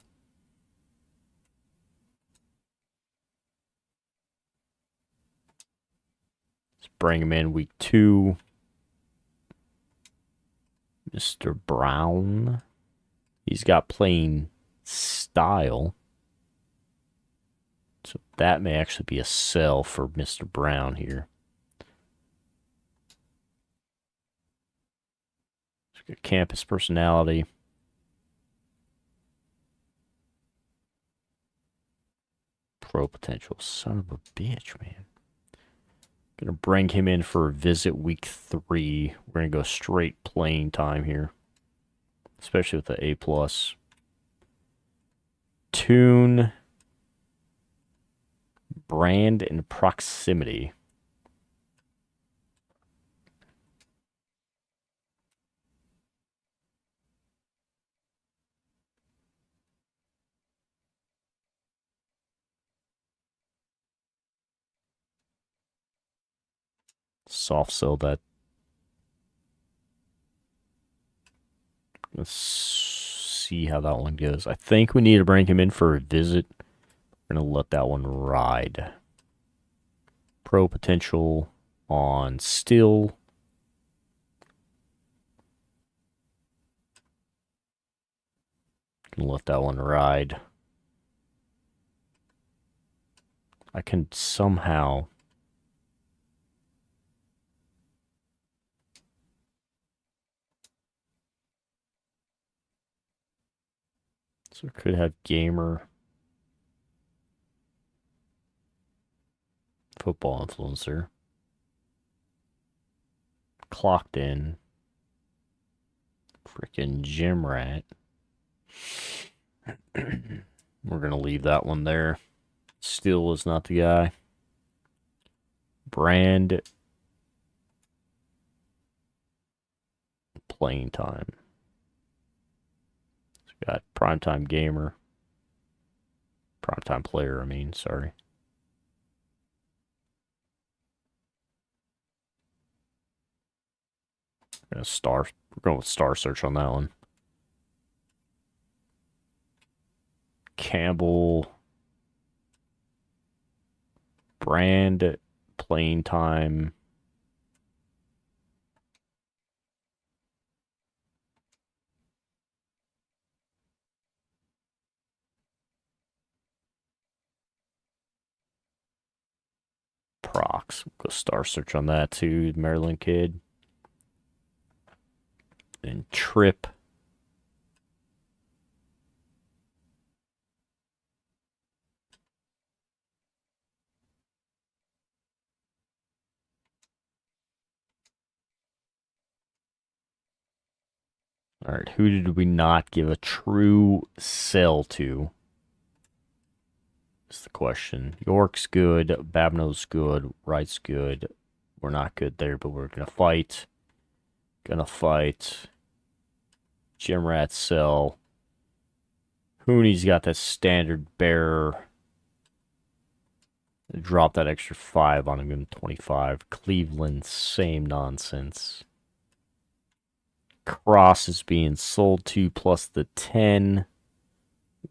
Let's bring him in week 2. Mr. Brown. He's got playing style. So that may actually be a sell for Mr. Brown here. Good campus personality. Pro potential. Son of a bitch, man. Gonna bring him in for a visit week 3. We're gonna go straight playing time here. Especially with the A+. Tune. Brand and proximity. Soft sell that. Let's see how that one goes. I think we need to bring him in for a visit. We're going to let that one ride. Pro potential on still. Going to let that one ride. I can somehow... So it could have gamer, football influencer, clocked in, freaking gym rat. We're going to leave that one there. Still is not the guy. Brand, playing time. Got primetime gamer. Primetime player, I mean, sorry. We're going with star search on that one. Campbell. Brand, playing time. Prox. Go star search on that too. Maryland kid. And Trip. All right, who did we not give a true sell to? That's the question. York's good. Babno's good. Wright's good. We're not good there, but we're going to fight. Gonna fight. Jim Rat sell. Hooney's got that standard bearer. Drop that extra 5 on him, give him 25. Cleveland, same nonsense. Cross is being sold to plus the 10.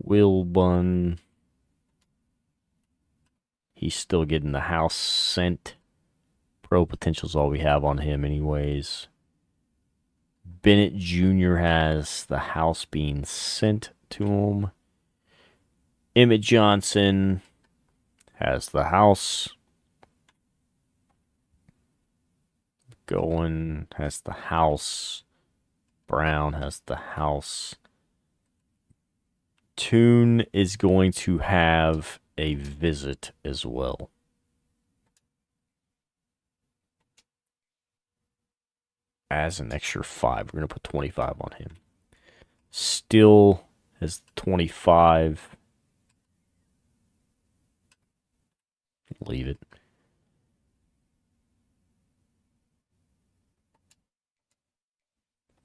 Wilbun. He's still getting the house sent. Pro potential's all we have on him anyways. Bennett Jr. has the house being sent to him. Emmett Johnson has the house. Goen has the house. Brown has the house. Tune is going to have a visit as well. As an extra 5. We're going to put 25 on him. Still has 25. Leave it.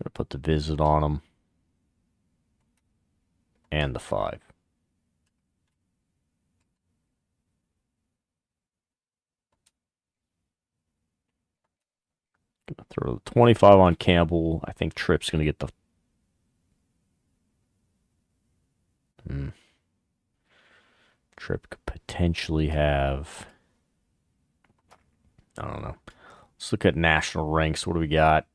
I'm going to put the visit on him. And the 5. Gonna throw the 25 on Campbell. I think Tripp's gonna get the Trip could potentially have... I don't know. Let's look at national ranks. What do we got?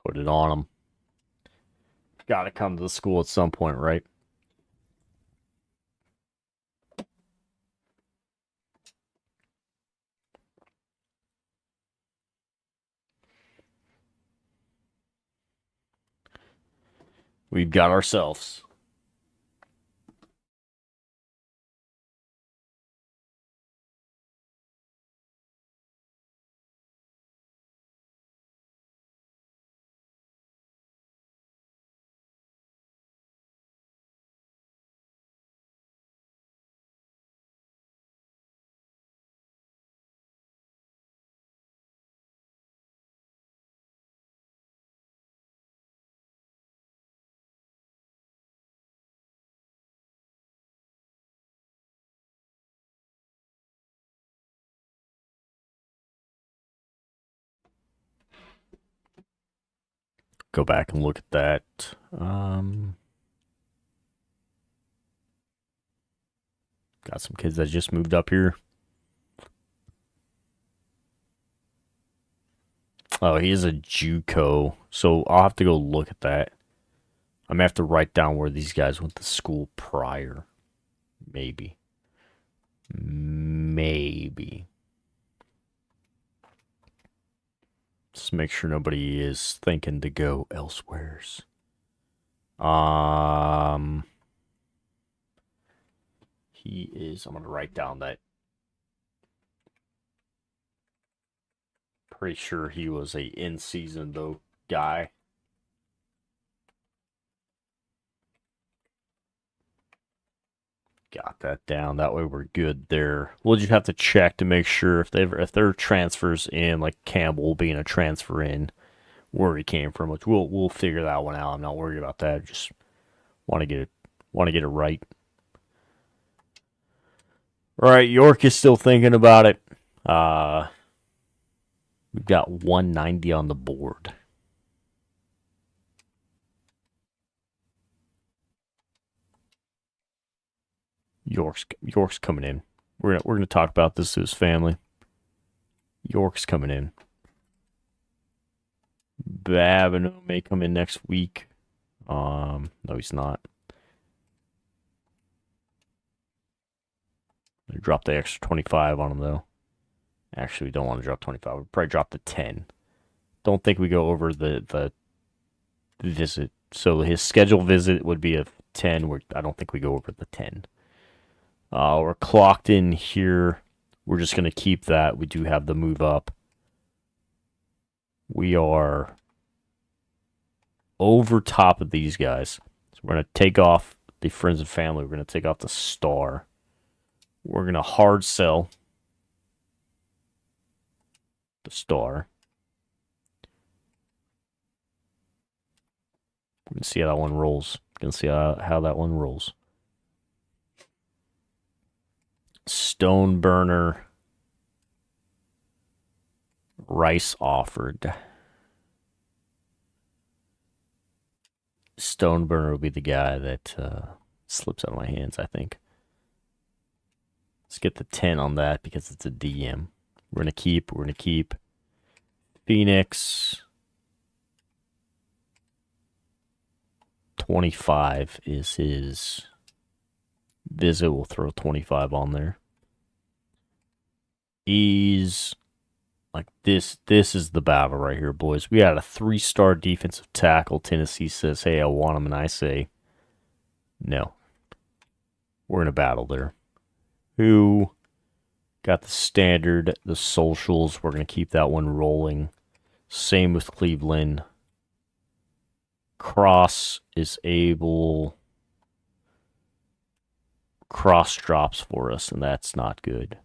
Put it on them. Got to come to the school at some point, right? We've got ourselves. Go back and look at that. Got some kids that just moved up here. Oh, he is a JUCO, so I'll have to go look at that. I'm gonna have to write down where these guys went to school prior. Maybe. Just make sure nobody is thinking to go elsewheres. He is. I'm gonna write down that. Pretty sure he was a in-season though guy. Got that down. That way we're good there. We'll just have to check to make sure if there are transfers in, like Campbell being a transfer in, where he came from. Which we'll figure that one out. I'm not worried about that. Just want to get it right. All right, York is still thinking about it. We've got 190 on the board. York's coming in. We're gonna talk about this to his family. York's coming in. Babineau may come in next week. No, he's not. They dropped the extra 25 on him though. Actually, we don't want to drop 25. We'll probably drop the 10. Don't think we go over the visit. So his scheduled visit would be a 10. I don't think we go over the 10. We're clocked in here. We're just going to keep that. We do have the move up. We are over top of these guys. So we're going to take off the friends and family. We're going to take off the star. We're going to hard sell the star. We're going to see how that one rolls. We're going to see how that one rolls. Stone burner. Rice offered. Stone burner will be the guy that slips out of my hands, I think. Let's get the 10 on that because it's a DM. We're going to keep Phoenix. 25 is his visit. We'll throw 25 on there. He's like this. This is the battle right here, boys. We had a 3-star defensive tackle. Tennessee says, hey, I want him. And I say, no. We're in a battle there. Who got the standard, the socials? We're going to keep that one rolling. Same with Cleveland. Cross is able. Cross drops for us, and that's not good.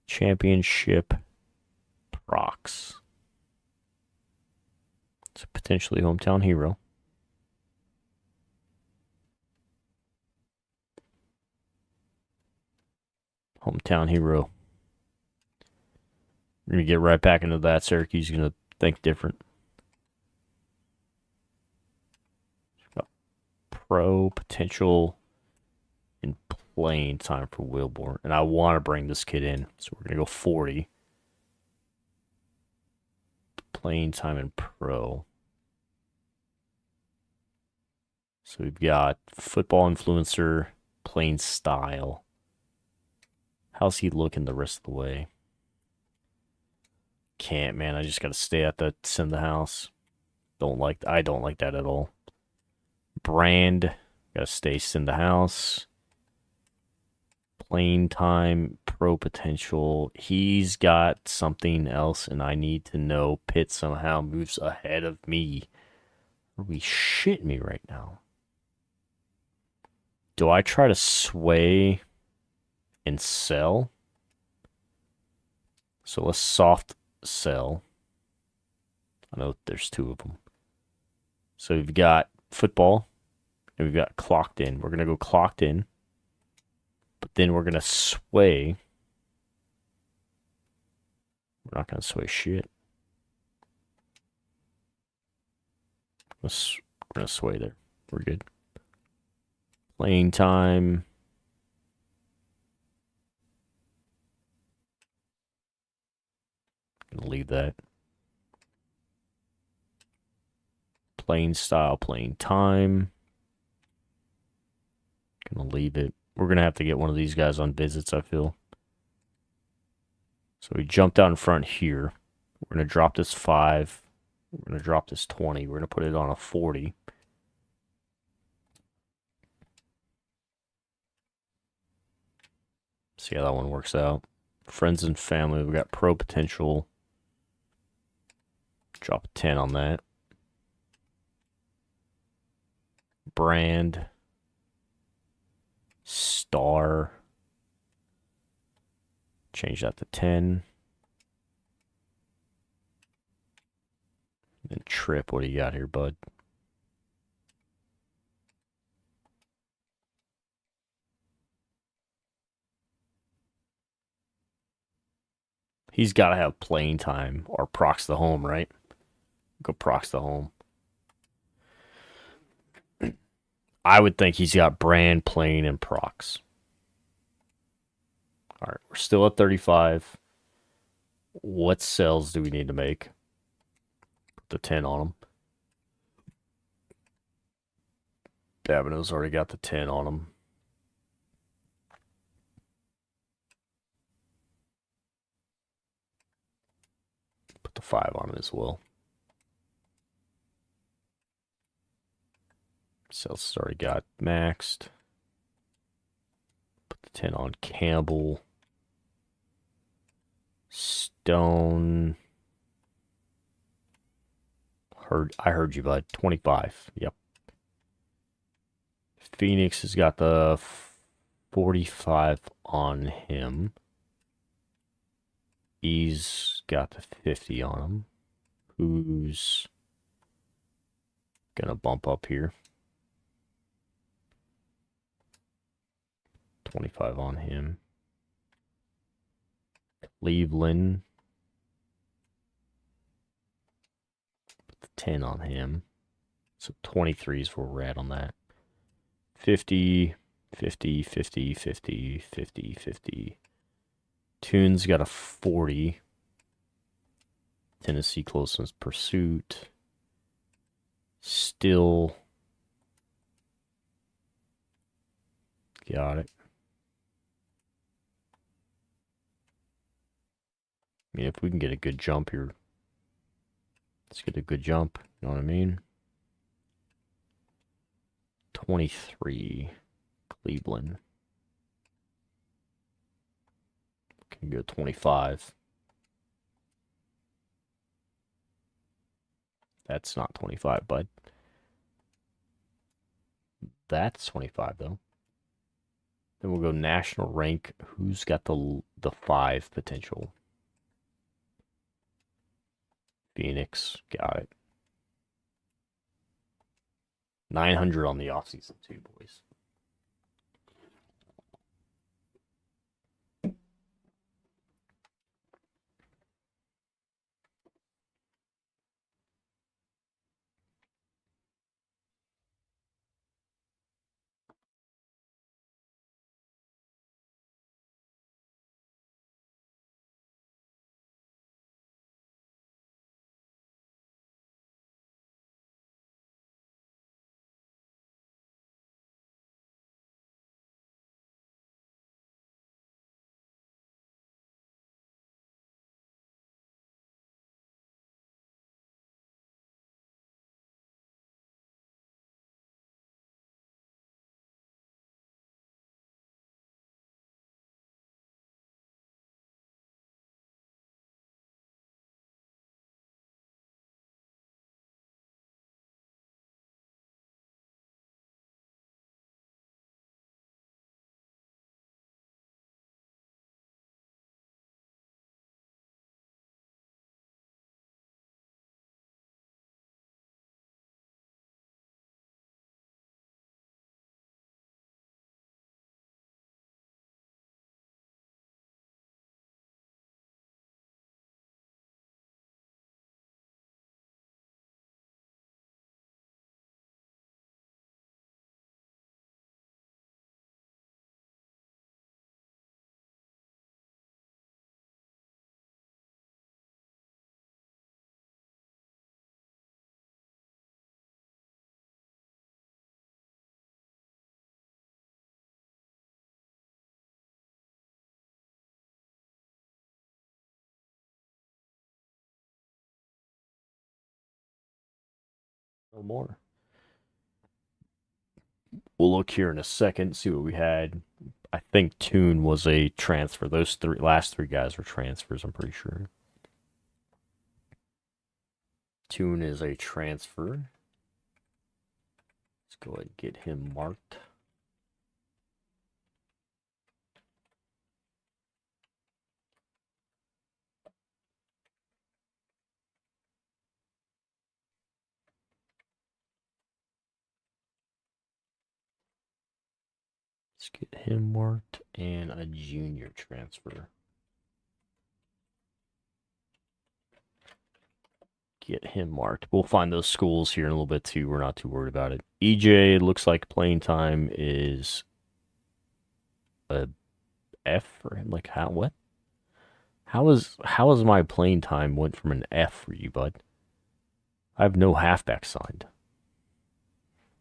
Championship procs. It's a potentially hometown hero. Hometown hero. We're going to get right back into that. Syracuse is going to think different. Pro potential in playing time for Wilborn. And I want to bring this kid in. So we're going to go 40. Playing time in pro. So we've got football influencer, playing style. How's he looking the rest of the way? Can't, man. I just got to stay at the send the house. I don't like that at all. Brand, got to stay send the house. Playing time, pro potential. He's got something else, and I need to know. Pitt somehow moves ahead of me. Are we shitting me right now? Do I try to sway and sell? So let's soft sell. I know there's two of them. So we've got football and we've got clocked in. We're going to go clocked in. But then we're going to sway. We're not going to sway shit. We're going to sway there. We're good. Playing time. Gonna leave that. Playing style, playing time. Gonna leave it. We're gonna have to get one of these guys on visits, I feel. So we jumped out in front here. We're gonna drop this 5. We're gonna drop this 20. We're gonna put it on a 40. See how that one works out. Friends and family, we got pro potential. Drop a 10 on that. Brand. Star. Change that to 10. Then trip, what do you got here, bud? He's got to have playing time or procs the home, right? Go procs the home. I would think he's got brand, playing, and procs. All right, we're still at 35. What sells do we need to make? Put the 10 on him. Davino's already got the 10 on him. Put the 5 on him as well. Sales already got maxed. Put the 10 on Campbell. Stone. I heard you, bud. 25. Yep. Phoenix has got the 45 on him. He's got the 50 on him. Who's gonna bump up here? 25 on him. Cleveland. Put the 10 on him. So 23 is where we're at on that. 50, 50, 50, 50, 50, 50. Tunes got a 40. Tennessee closeness pursuit. Still. Got it. I mean, if we can get a good jump here, let's get a good jump. You know what I mean? 23, Cleveland. Can go 25. That's not 25, bud. That's 25, though. Then we'll go national rank. Who's got the 5 potential? Phoenix. Got it. 900 on the offseason, too, boys. No more. We'll look here in a second, see what we had. I think Toon was a transfer. Those last three guys were transfers, I'm pretty sure. Toon is a transfer. Let's go ahead and get him marked. Let's get him marked and a junior transfer. Get him marked. We'll find those schools here in a little bit too. We're not too worried about it. EJ looks like playing time is a F for him. Like how? What? How is my playing time went from an F for you, bud? I have no halfback signed.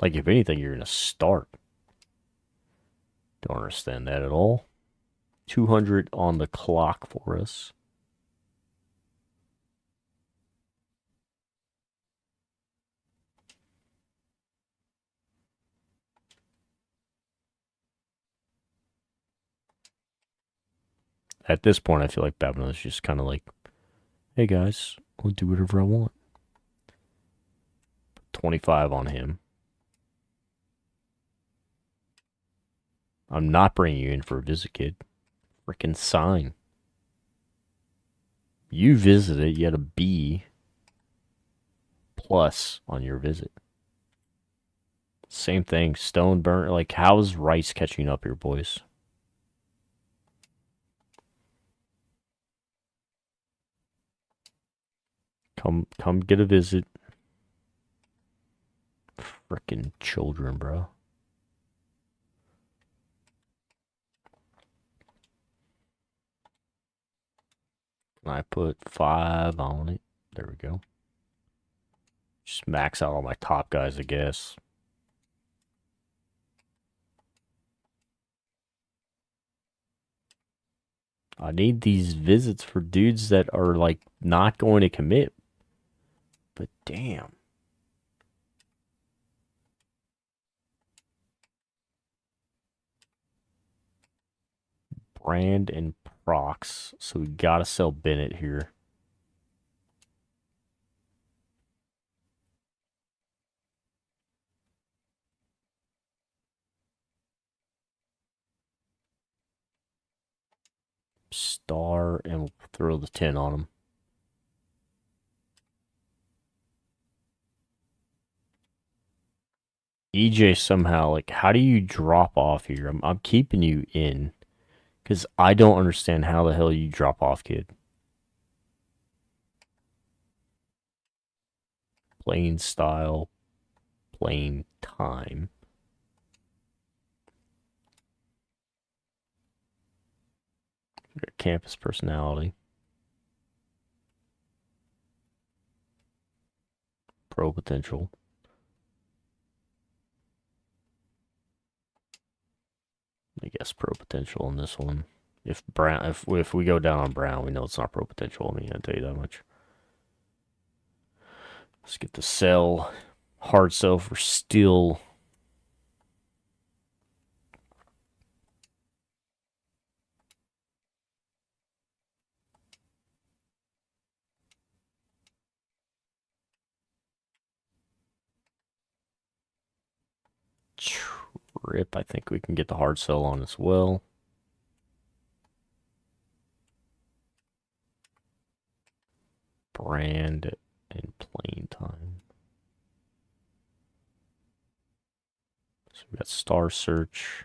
Like if anything, you're gonna start. Don't understand that at all. 200 on the clock for us. At this point, I feel like Babinot's just kind of like, hey guys, I'll do whatever I want. 25 on him. I'm not bringing you in for a visit, kid. Freaking sign. You visited, you had a B plus on your visit. Same thing, Stone burnt. Like, how's Rice catching up here, boys? Come get a visit. Frickin' children, bro. I put 5 on it. There we go. Just max out all my top guys, I guess. I need these visits for dudes that are, like, not going to commit. But damn. Brand and procs. So we gotta sell Bennett here. Star, and we'll throw the 10 on him. EJ somehow, like, how do you drop off here? I'm keeping you in. Because I don't understand how the hell you drop off, kid. Playing style, playing time. Campus personality. Pro potential. I guess pro potential on this one. If we go down on Brown, we know it's not pro potential. I mean, I'll tell you that much. Let's get the sell. Hard sell for Steel. Trip, I think we can get the hard sell on as well. Brand and playing time. So we got Star Search.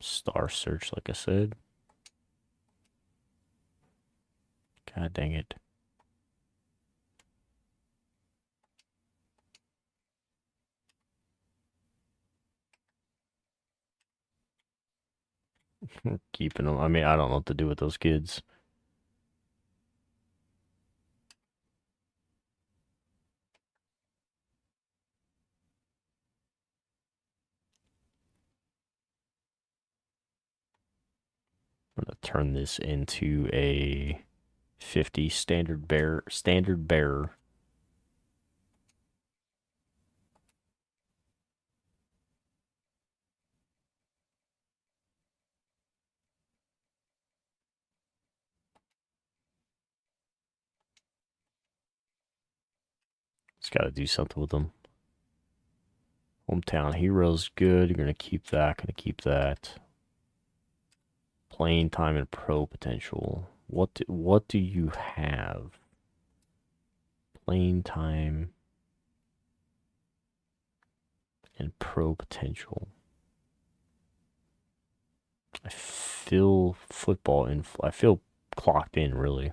Star Search, like I said. God dang it. Keeping them. I mean, I don't know what to do with those kids. I'm gonna turn this into a 50 standard bearer. Just gotta do something with them. Hometown Heroes, good. You're gonna keep that. Gonna keep that. Playing time and pro potential. What do you have? Playing time and pro potential. I feel football in. I feel clocked in really.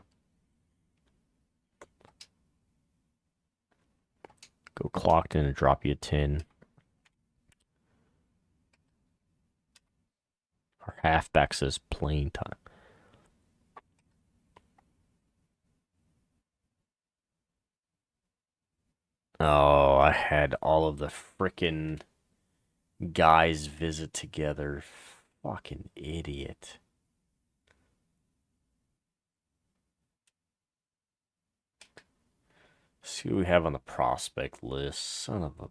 Go clocked in and drop you a 10. Our halfback says playing time. Oh, I had all of the frickin' guys visit together. Fucking idiot. See what we have on the prospect list. Son of a...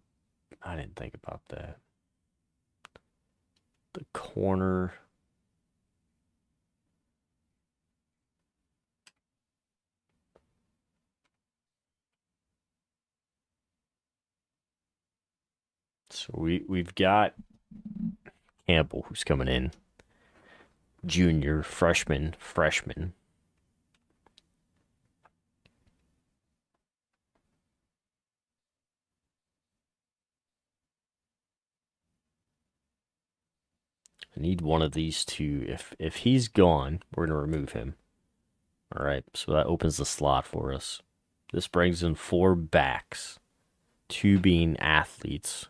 I didn't think about that. The corner... So we've got Campbell, who's coming in. Junior, freshman. I need one of these two. If he's gone, we're going to remove him. All right, so that opens the slot for us. This brings in 4 backs, 2 being athletes.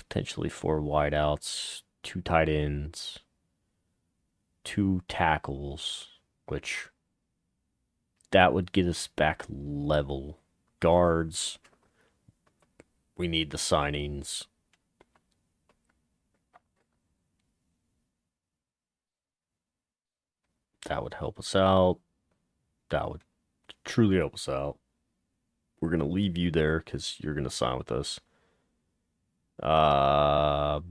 Potentially 4 wideouts, 2 tight ends, 2 tackles, which that would get us back level. Guards, we need the signings. That would help us out. That would truly help us out. We're going to leave you there because you're going to sign with us. Brown,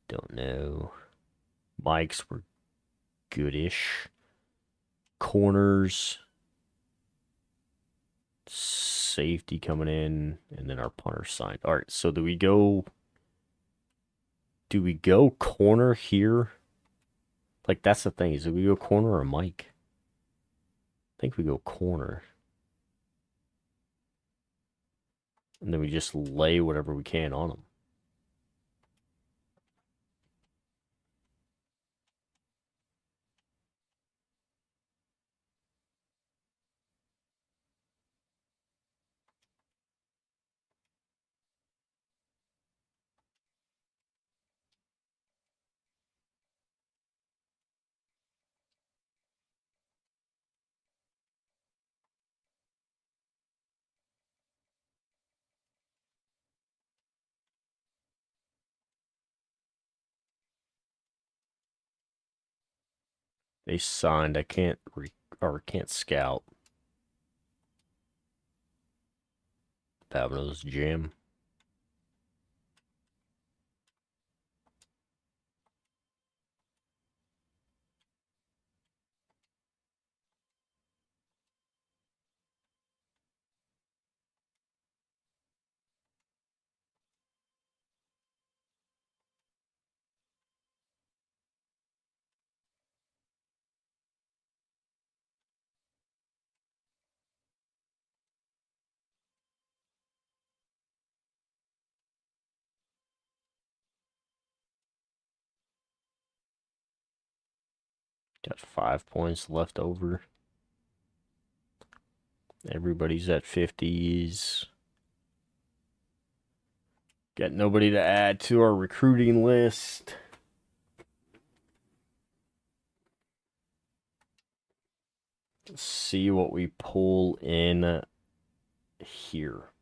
don't know. Mikes were goodish. Corners, safety coming in, and then our punter signed. All right, so do we go corner here? Like, that's the thing, is do we go corner or Mike? I think we go corner. And then we just lay whatever we can on them. They signed. I can't can't scout. Pavano's Jam. Got 5 points left over. Everybody's at 50s. Got nobody to add to our recruiting list. Let's see what we pull in here.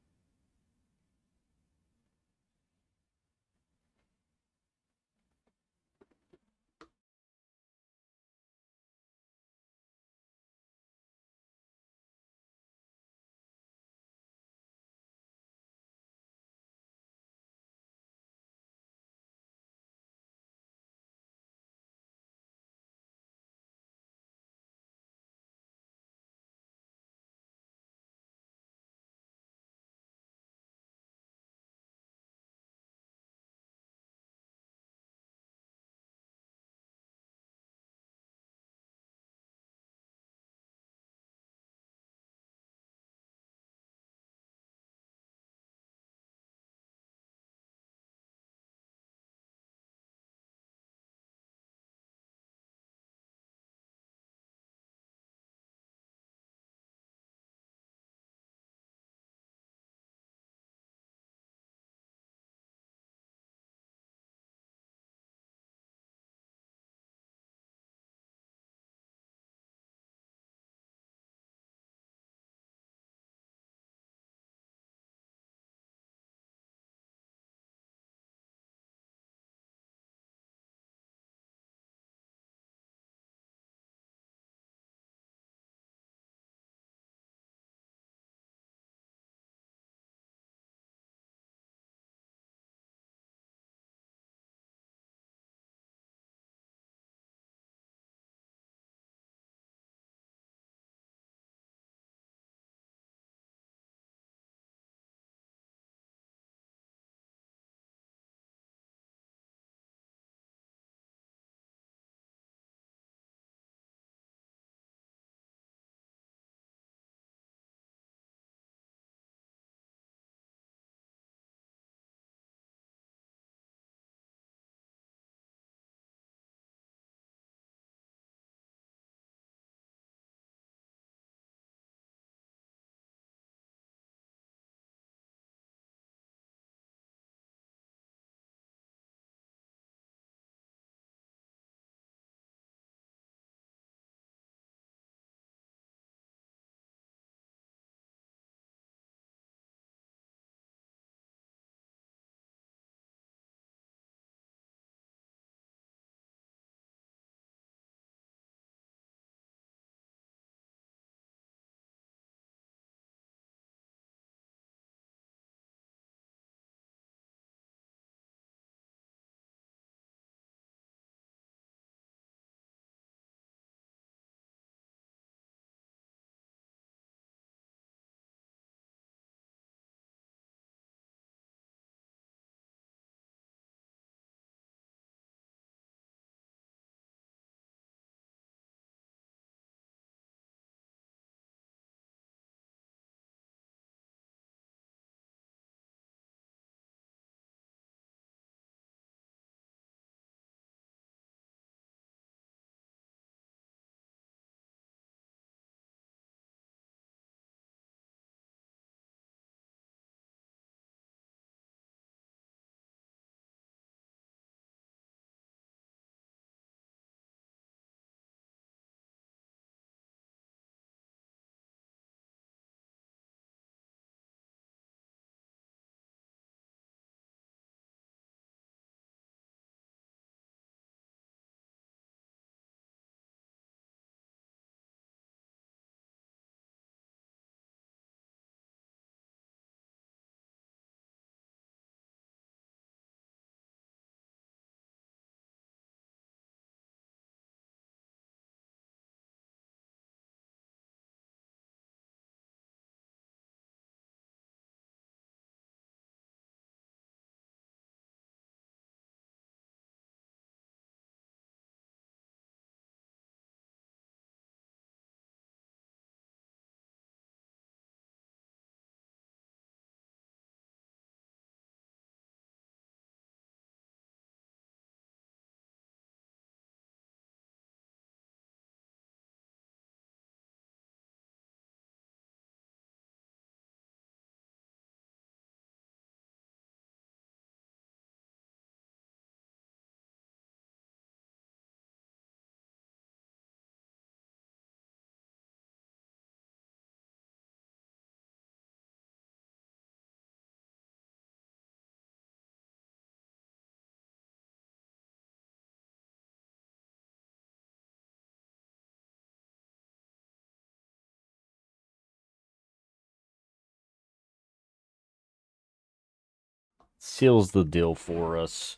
Seals the deal for us.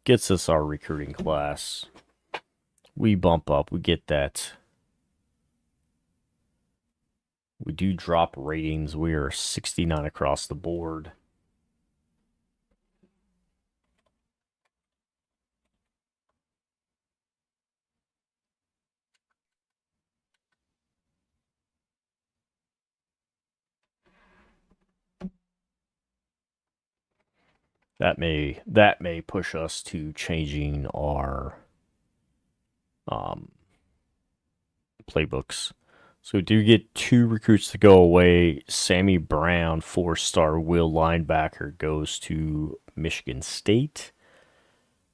Gets us our recruiting class. We bump up. We get that. We do drop ratings. We are 69 across the board. That may push us to changing our playbooks. So we do get 2 recruits to go away. Sammy Brown, 4-star will linebacker, goes to Michigan State.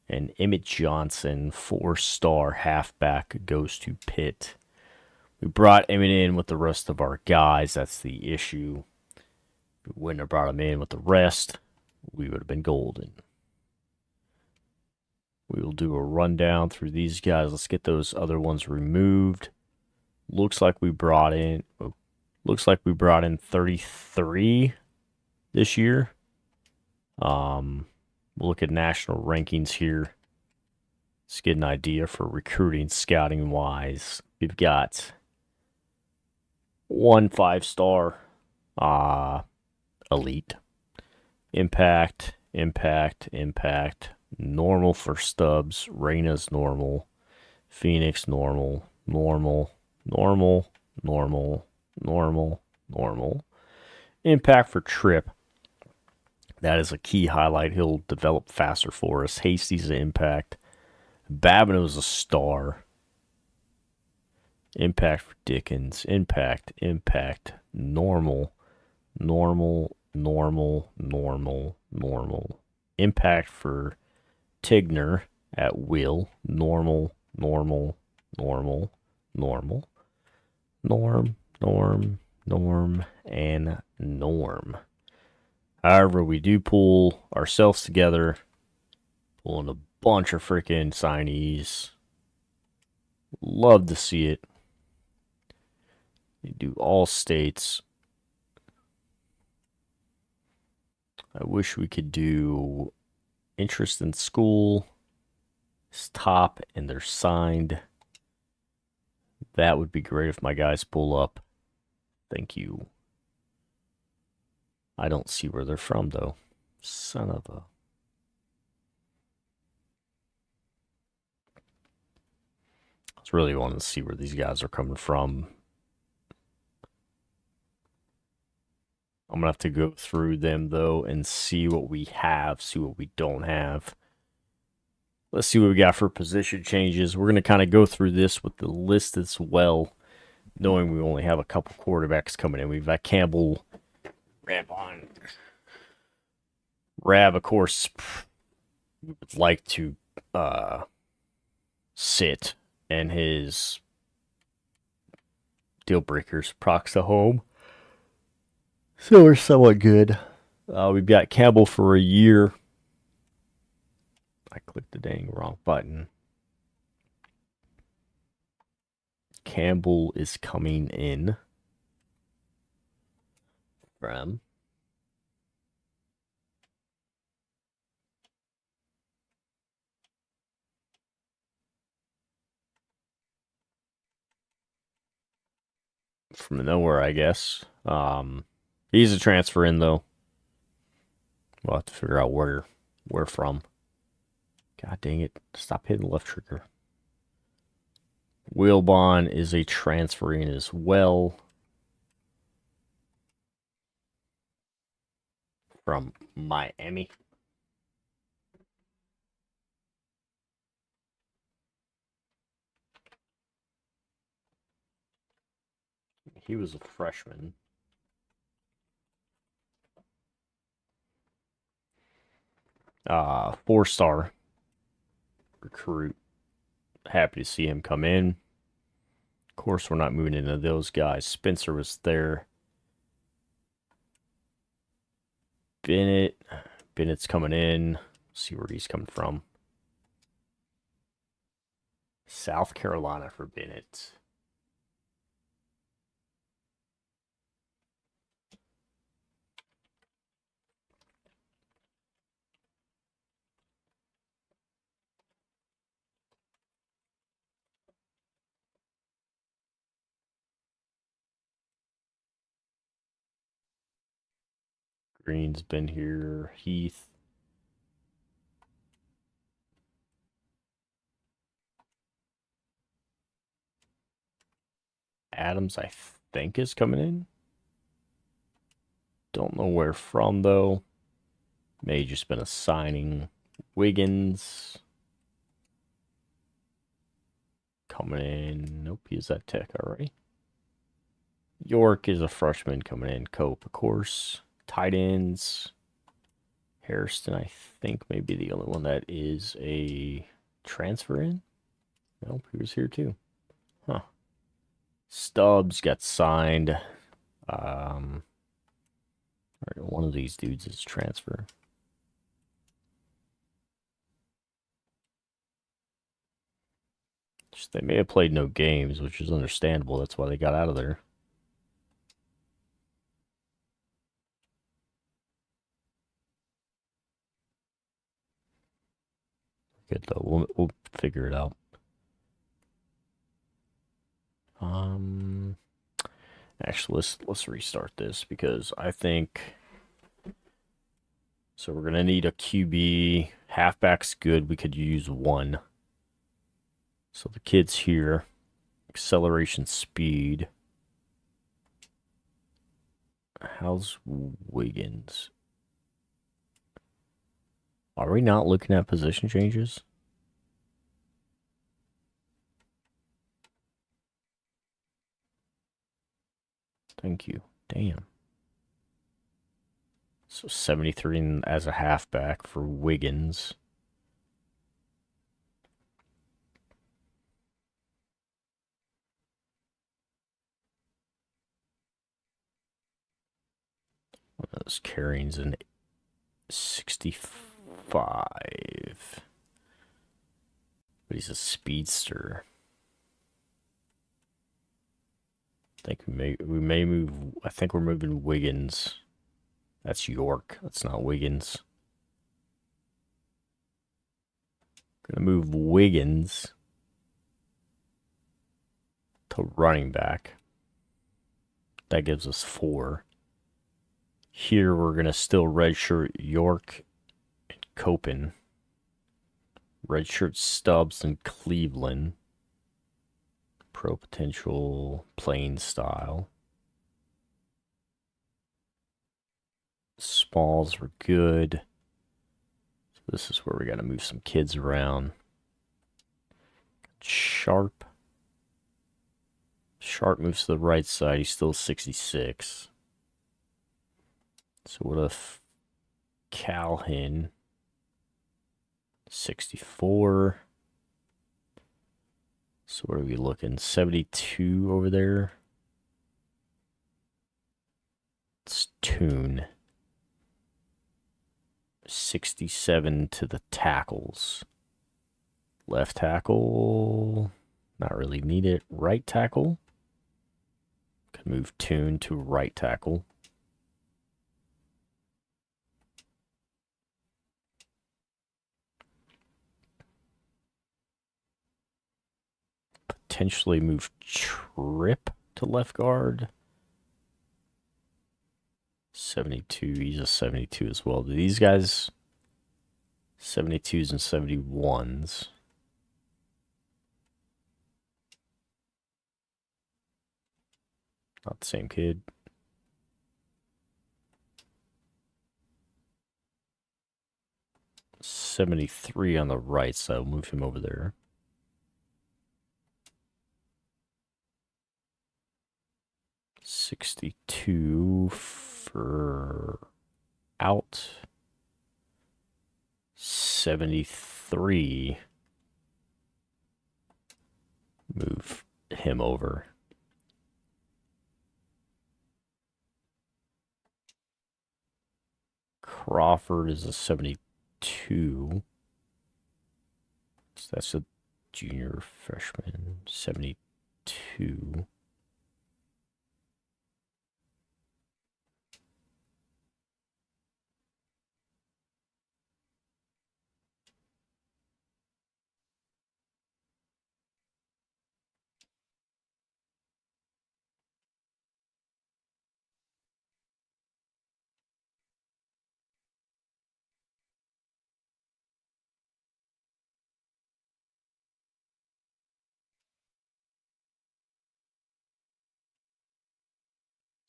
And Emmett Johnson, 4-star halfback, goes to Pitt. We brought Emmett in with the rest of our guys. That's the issue. If we wouldn't have brought him in with the rest, we would have been golden. We will do a rundown through these guys. Let's get those other ones removed. Looks like we brought in 33 this year. We'll look at national rankings here. Let's get an idea for recruiting, scouting wise. We've got 1 5-star elite. Impact. Normal for Stubbs. Reyna's normal. Phoenix normal. Impact for Tripp. That is a key highlight. He'll develop faster for us. Hasty's an impact. Babineau's a star. Impact for Dickens. Impact. Normal. Impact for Tigner at will. Norm, and norm. However, we do pull ourselves together, pulling a bunch of freaking signees. Love to see it. We do all states. I wish we could do interest in school, top, and they're signed. That would be great if my guys pull up. Thank you. I don't see where they're from, though. Son of a... I was really wanting to see where these guys are coming from. I'm going to have to go through them, though, and see what we have, see what we don't have. Let's see what we got for position changes. We're going to kind of go through this with the list as well, knowing we only have a couple quarterbacks coming in. We've got Campbell, Rab, of course, would like to sit, and his deal breakers, Proxa home. So we're somewhat good. We've got Campbell for a year. I clicked the dang wrong button. Campbell is coming in from nowhere, I guess. He's a transfer in, though. We'll have to figure out where from. God dang it. Stop hitting the left trigger. Wilbon is a transfer in as well. From Miami. He was a freshman. Four-star recruit. Happy to see him come in. Of course, we're not moving into those guys. Spencer was there. Bennett's coming in. Let's see where he's coming from. South Carolina for Bennett. Green's been here. Heath. Adams, I think, is coming in. Don't know where from, though. May just been a signing. Wiggins. Coming in. Nope, he's at Tech already. York is a freshman coming in. Cope, of course. Tight ends. Harrison, I think, may be the only one that is a transfer in. Nope, he was here too. Huh. Stubbs got signed. One of these dudes is transfer. Just, they may have played no games, which is understandable. That's why they got out of there. Good though. We'll figure it out. Actually, let's restart this because I think. So we're gonna need a QB. Halfback's good. We could use one. So the kid's here. Acceleration, speed. How's Wiggins? Are we not looking at position changes? Thank you. Damn. So 73 as a halfback for Wiggins. One of those carryings in 65. But he's a speedster. I think we may move. I think we're moving Wiggins. That's York. That's not Wiggins. Gonna move Wiggins to running back. That gives us 4. Here we're gonna still redshirt York and Copen. Redshirt Stubbs and Cleveland. Pro potential, playing style. Smalls were good. So this is where we got to move some kids around. Sharp. Sharp moves to the right side. He's still 66. So what if Calhoun, 64. So what are we looking? 72 over there. It's Toon. 67 to the tackles. Left tackle, not really need it. Right tackle. Can move Toon to right tackle. Potentially move Trip to left guard. 72, he's a 72 as well. Do these guys 72s and 71s? Not the same kid. $73 on the right, so I'll move him over there. $62 for out. 73. Move him over. Crawford is a 72. So that's a junior freshman. 72.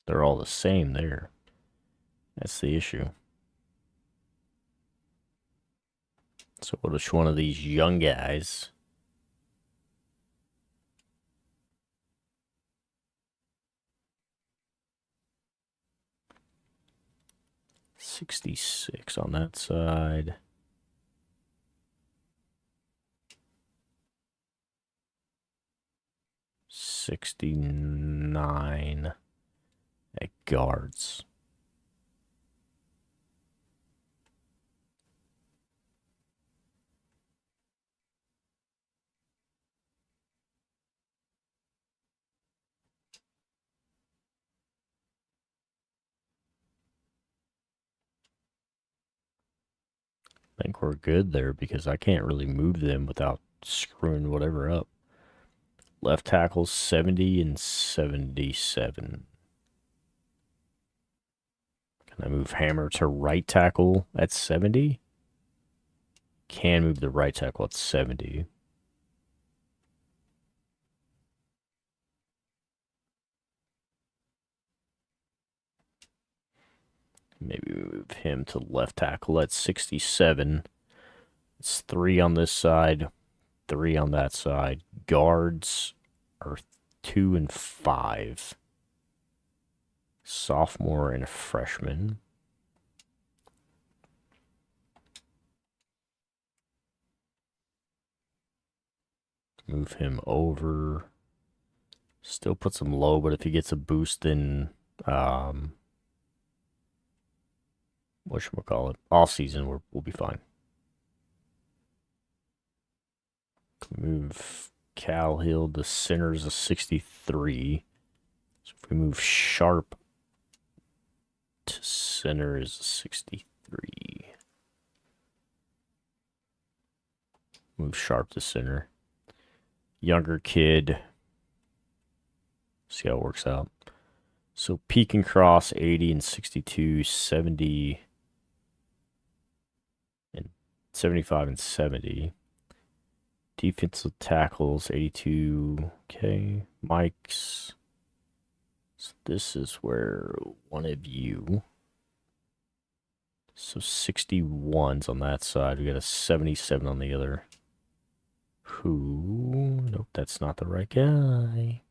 They're all the same there. That's the issue. So which one of these young guys? $66 on that side. $69 at guards. I think we're good there because I can't really move them without screwing whatever up. Left tackle 70 and 77. Can I move Hammer to right tackle at 70? Can move the right tackle at 70. Maybe move him to left tackle at 67. It's 3 on this side, 3 on that side. Guards are 2 and 5. Sophomore and a freshman. Move him over. Still puts him low, but if he gets a boost in whatchamacallit, offseason, we'll be fine. Move Cal Hill to center's a 63. So if we move Sharp to center is a 63. Move Sharp to center. Younger kid. See how it works out. So peak and cross 80 and 62, 70 and 75 and 70. Defensive tackles 82. Okay. Mike's. So this is where one of you. So 61's on that side. We got a 77 on the other. Who? Nope, that's not the right guy.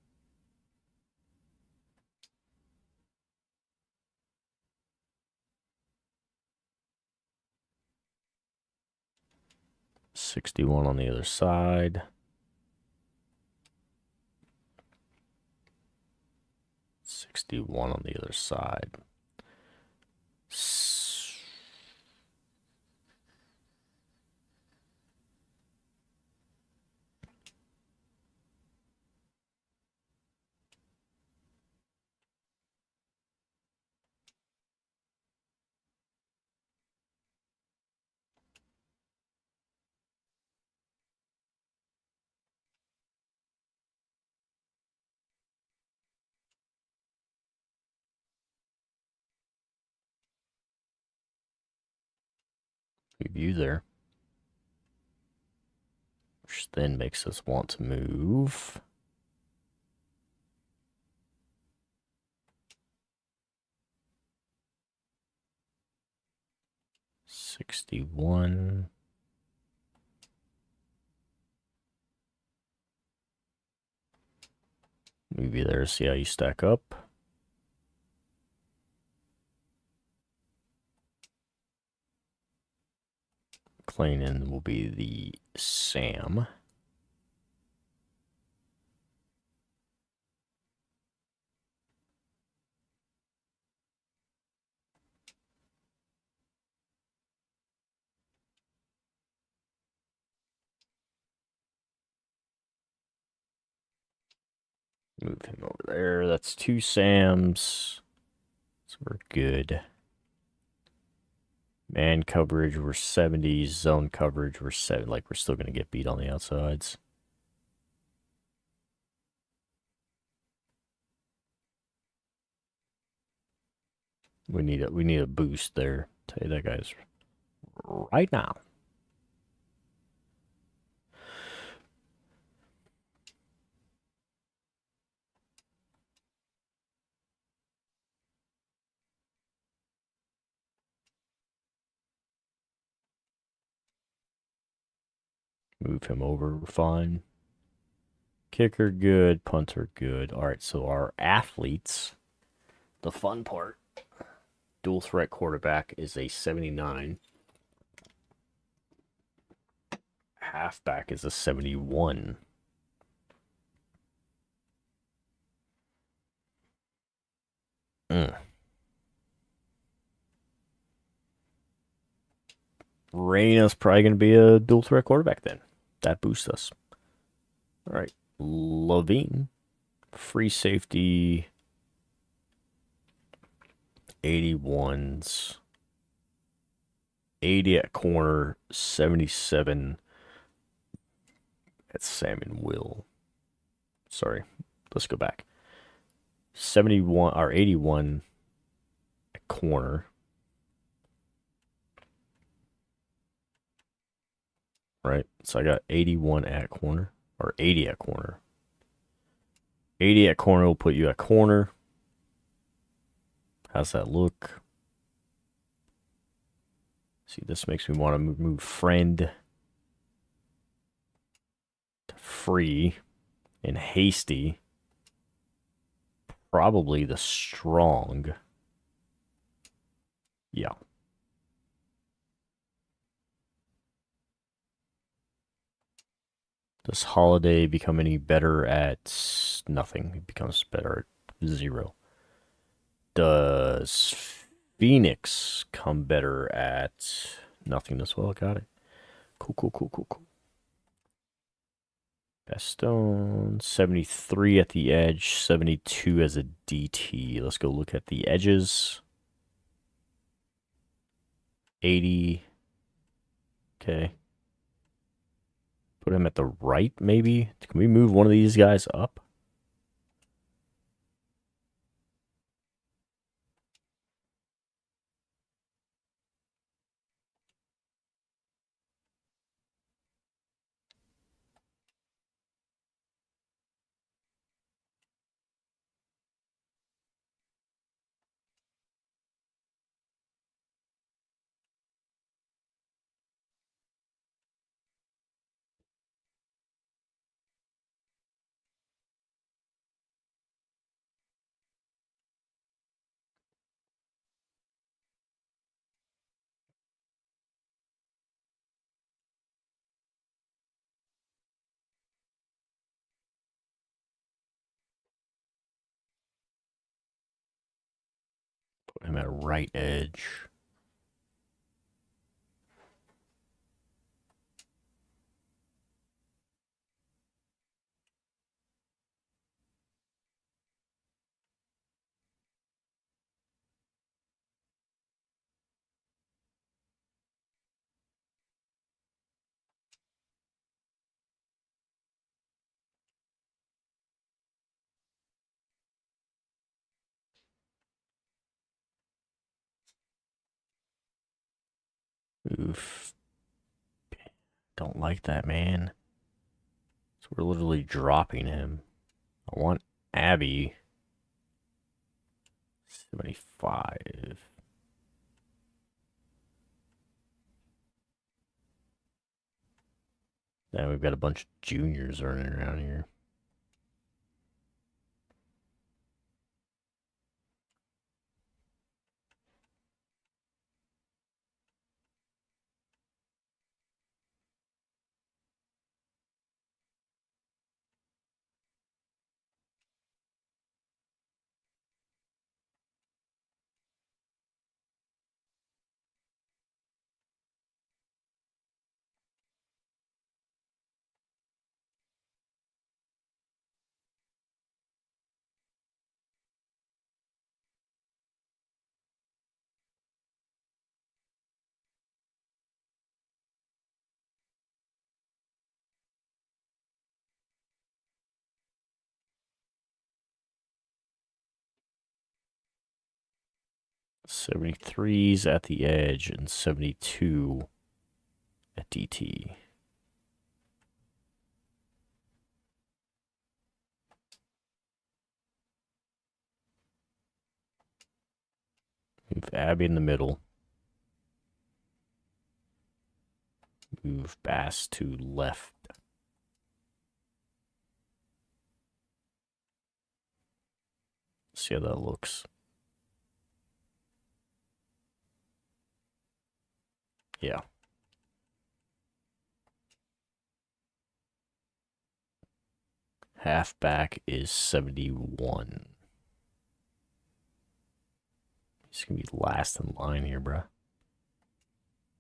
$61 on the other side. $61 on the other side. Review there. Which then makes us want to move. $61. Move you there, see how you stack up. Cleaning will be the Sam. Move him over there. That's 2 Sams. So we're good. Man coverage, we're 70. Zone coverage, we're 7. Like, we're still going to get beat on the outsides. We need a boost there. Tell you that, guys, right now. Move him over, fine. Kicker good, punter good. All right, so our athletes, the fun part, dual threat quarterback is a 79. Halfback is a 71. Reyna's probably going to be a dual threat quarterback then. That boosts us. All right. Levine, free safety, 81s, 80 at corner, 77 at Sam and Will. Sorry, let's go back. 71 or 81 at corner. Right, so I got 81 at corner, or 80 at corner. 80 at corner will put you at corner. How's that look? See, this makes me want to move friend to free and hasty. Probably the strong. Yeah. Does Holiday become any better at nothing? It becomes better at 0. Does Phoenix come better at nothing as well? Got it. Cool. Bastone, 73 at the edge, 72 as a DT. Let's go look at the edges. 80. Okay. Put him at the right, maybe? Can we move one of these guys up? Put him at right edge. Oof. Don't like that, man. So we're literally dropping him. I want Abby. 75. Now we've got a bunch of juniors running around here. '73s at the edge and 72 at DT. Move Abby in the middle. Move Bass to left. See how that looks. Yeah. Halfback is 71. He's going to be last in line here, bro.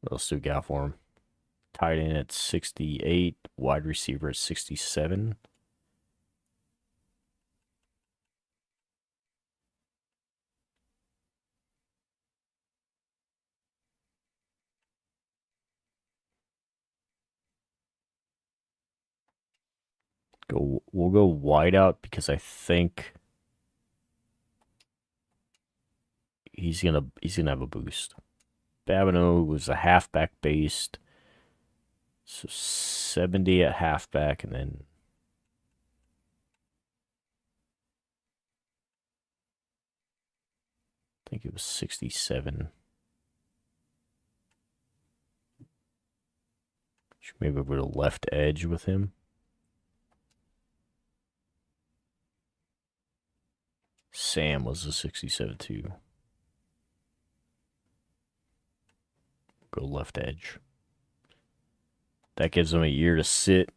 What else do we got for him? Tight end at 68. Wide receiver at 67. We'll go wide out because I think he's gonna have a boost. Babineau was a halfback based, so 70 at halfback, and then I think it was 67. Should maybe go to left edge with him. Sam was a 67 too. Go left edge. That gives him a year to sit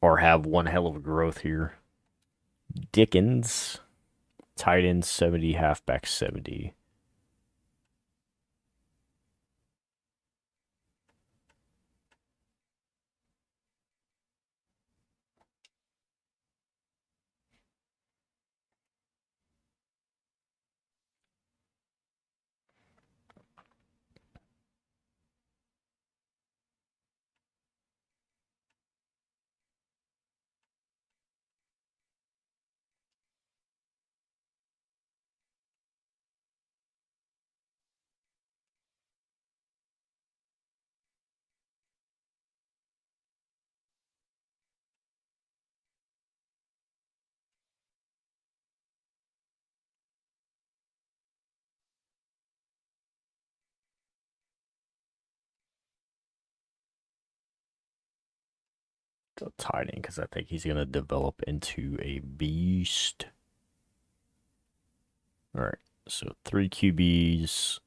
or have one hell of a growth here. Dickens, tight end 70, halfback 70. Go tight end because I think he's going to develop into a beast. All right, so 3 QBs.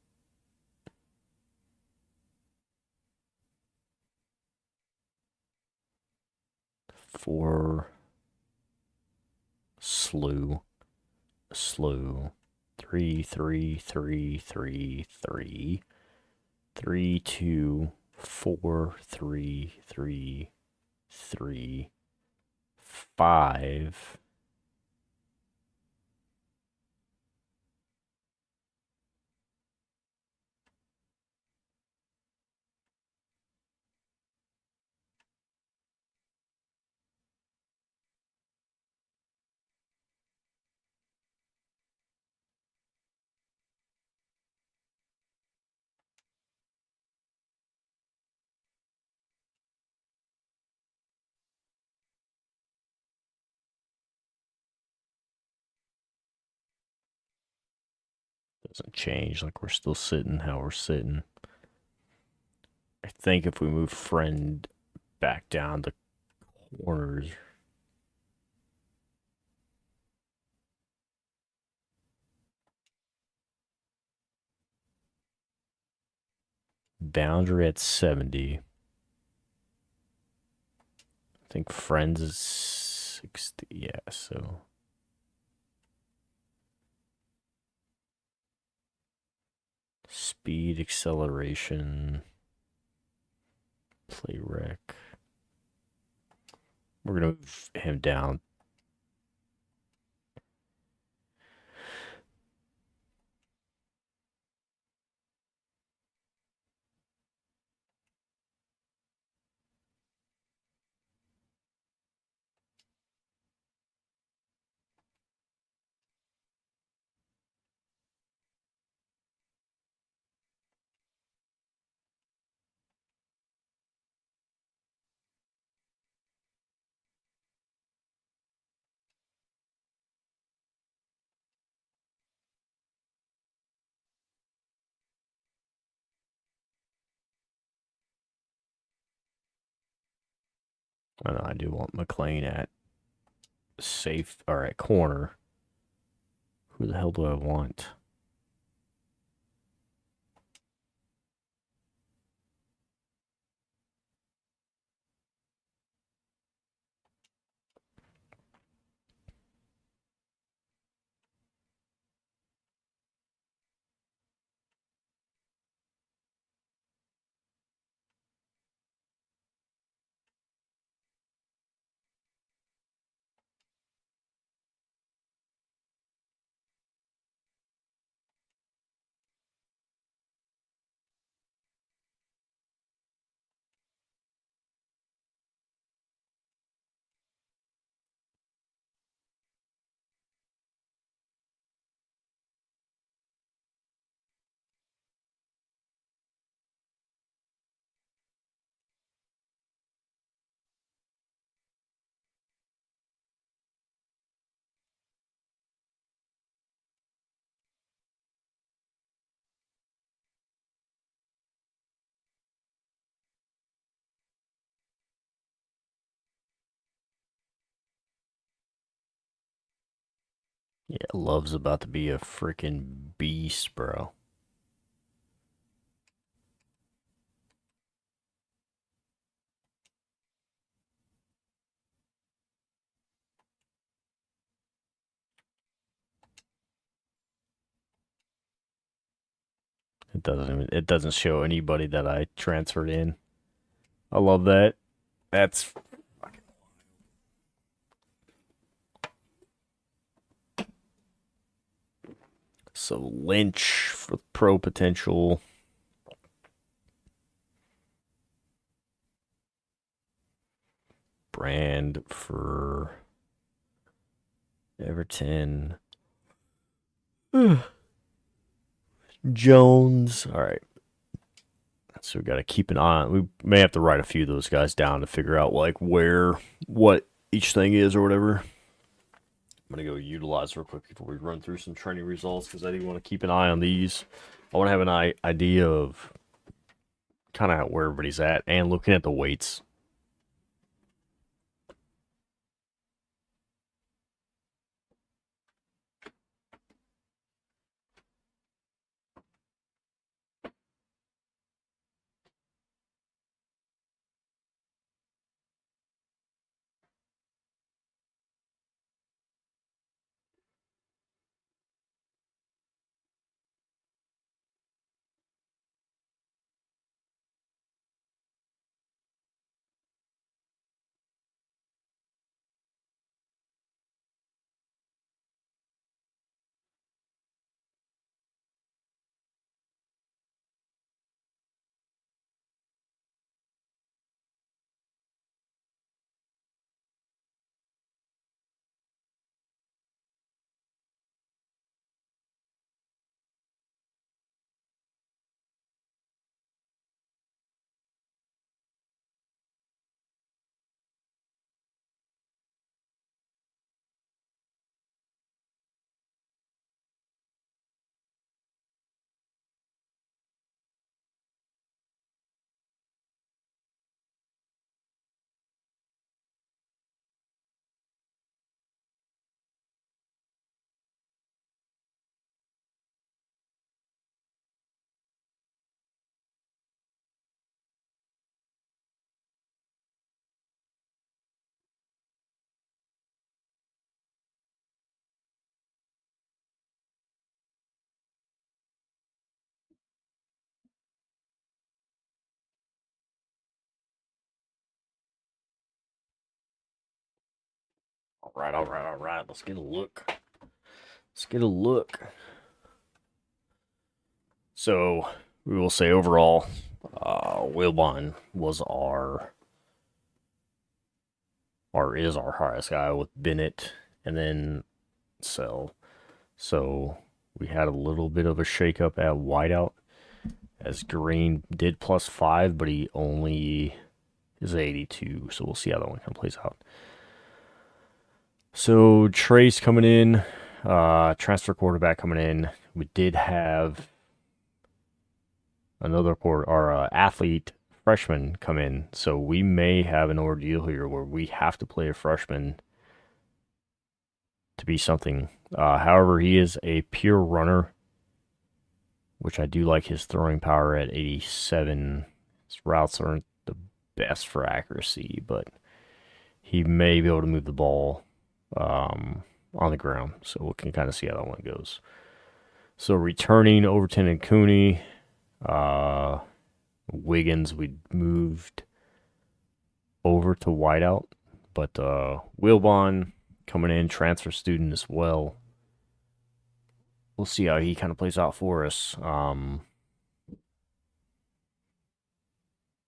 Four slew. 3, 3, 3, 3, 3. 3, 2, 4, 3, 3, 3, 5. Doesn't change, like we're still sitting how we're sitting. I think if we move friend back down the corners, boundary at 70. I think friends is 60. Yeah, so speed, acceleration, play rec. We're gonna move him down. I know I do want McLean at safe or at corner. Who the hell do I want? Yeah, Love's about to be a freaking beast, bro. It doesn't show anybody that I transferred in. I love that. That's so Lynch for pro potential. Brand for Everton. Jones. All right. So we got to keep an eye on. We may have to write a few of those guys down to figure out like what each thing is or whatever. I'm going to go utilize real quick before we run through some training results because I do want to keep an eye on these. I want to have an idea of kind of where everybody's at and looking at the weights. All right. Let's get a look. So we will say overall, Wilbon was is our highest guy with Bennett, and then so we had a little bit of a shakeup at wideout as Green did +5, but he only is 82. So we'll see how that one kind of plays out. So Trace coming in, transfer quarterback coming in. We did have another athlete freshmen come in. So we may have an ordeal here where we have to play a freshman to be something. However, he is a pure runner, which I do like his throwing power at 87. His routes aren't the best for accuracy, but he may be able to move the ball on the ground. So we can kind of see how that one goes. So returning Overton and Cooney. Wiggins, we moved over to wideout, but Wilbon coming in, transfer student as well. We'll see how he kind of plays out for us.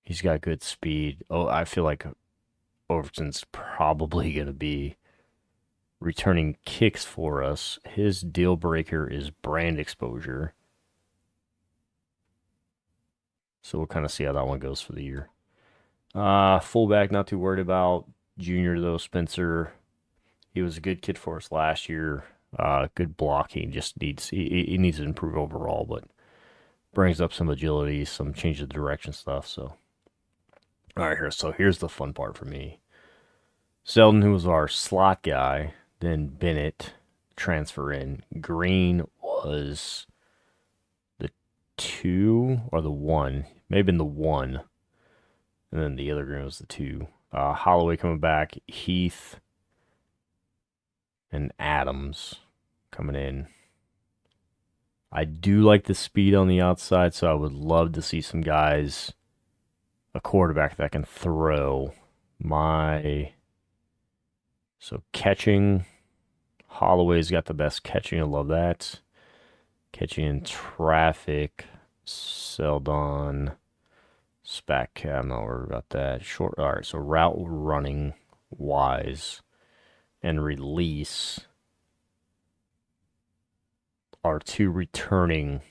He's got good speed. Oh, I feel like Overton's probably going to be returning kicks for us. His deal breaker is brand exposure. So we'll kind of see how that one goes for the year. Fullback, not too worried about. Junior, though, Spencer. He was a good kid for us last year. Good blocking. Just needs he needs to improve overall, but brings up some agility, some change of direction stuff. So, all right, here's the fun part for me. Selden, who was our slot guy, then Bennett transfer in. Green was the 2 or the 1, maybe in the 1, and then the other Green was the 2. Holloway coming back. Heath and Adams coming in. I do like the speed on the outside, so I would love to see some guys, a quarterback that can throw. So catching, Holloway's got the best catching. I love that. Catching in traffic, Seldon, Spack, I'm not worried about that. Short, all right, so route running, Wise, and release are 2 returning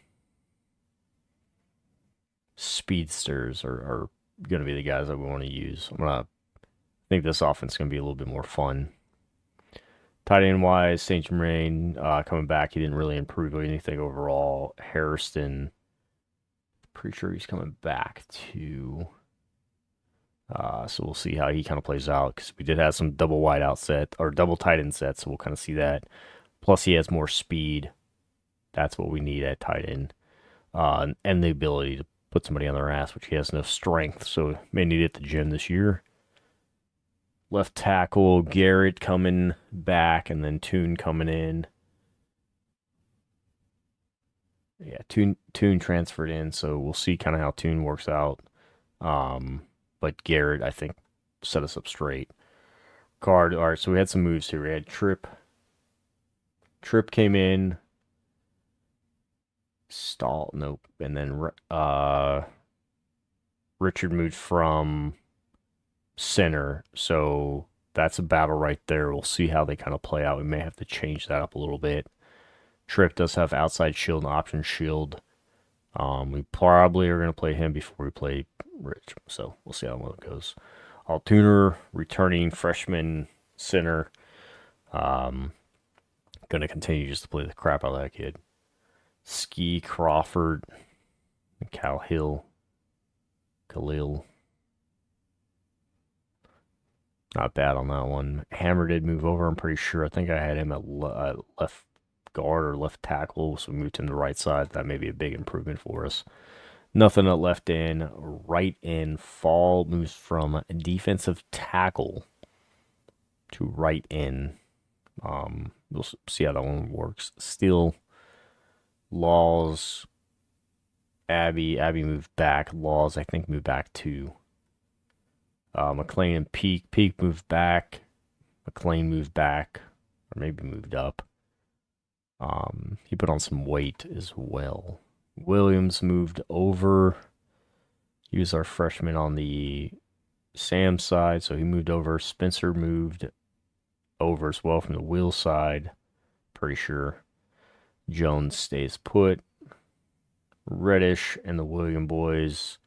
speedsters are going to be the guys that we want to use. I think this offense is going to be a little bit more fun. Tight end wise, St. Germain coming back. He didn't really improve anything overall. Harrison, pretty sure he's coming back too. So we'll see how he kind of plays out, because we did have some double wide out set or double tight end sets, so we'll kind of see that. Plus, he has more speed. That's what we need at tight end, and the ability to put somebody on their ass, which he has no strength, so may need it at the gym this year. Left tackle, Garrett coming back, and then Toon coming in. Yeah, Toon transferred in, so we'll see kind of how Toon works out. But Garrett, I think, set us up straight. All right, so we had some moves here. We had Tripp. Tripp came in. Nope. And then Richard moved from center, so that's a battle right there. We'll see how they kind of play out. We may have to change that up a little bit. Tripp does have outside shield and option shield. We probably are going to play him before we play Rich, so we'll see how it goes. Altuner, returning freshman center. Going to continue just to play the crap out of that kid. Ski, Crawford, Khalil. Not bad on that one. Hammer did move over, I'm pretty sure. I think I had him at left guard or left tackle, so we moved him to the right side. That may be a big improvement for us. Nothing at left in. Right in. Fall moves from defensive tackle to right in. We'll see how that one works. Still, Laws, Abby moved back. Laws, I think, moved back too. McLean and Peak. Peak moved back. McLean moved back, or maybe moved up. He put on some weight as well. Williams moved over. He was our freshman on the Sam side, so he moved over. Spencer moved over as well from the Will side. Pretty sure. Jones stays put. Reddish and the William boys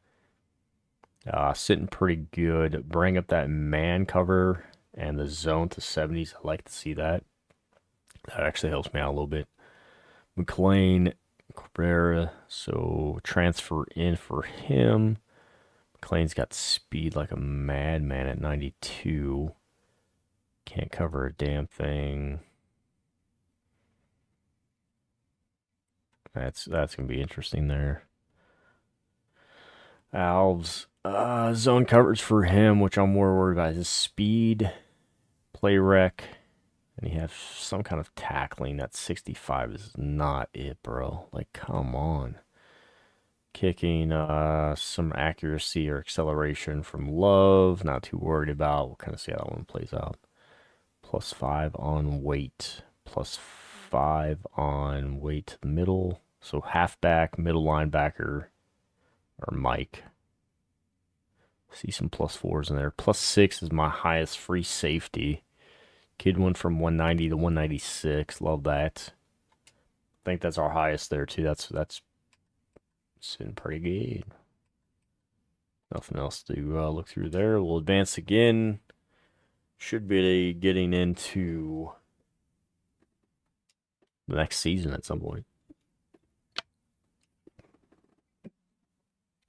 sitting pretty good. Bring up that man cover and the zone to 70s. I like to see that. That actually helps me out a little bit. McLean, Cabrera, so transfer in for him. McLean's got speed like a madman at 92. Can't cover a damn thing. That's gonna be interesting there. Alves, zone coverage for him, which I'm more worried about. His speed, play rec, and he has some kind of tackling. That 65 is not it, bro. Like, come on. Kicking, some accuracy or acceleration from Love. Not too worried about. We'll kind of see how that one plays out. +5 on weight. +5 on weight to the middle. So halfback, middle linebacker, or Mike. See some +4s in there. +6 is my highest free safety. Kid went from 190 to 196. Love that. I think that's our highest there too. That's sitting pretty good. Nothing else to look through there. We'll advance again. Should be getting into the next season at some point.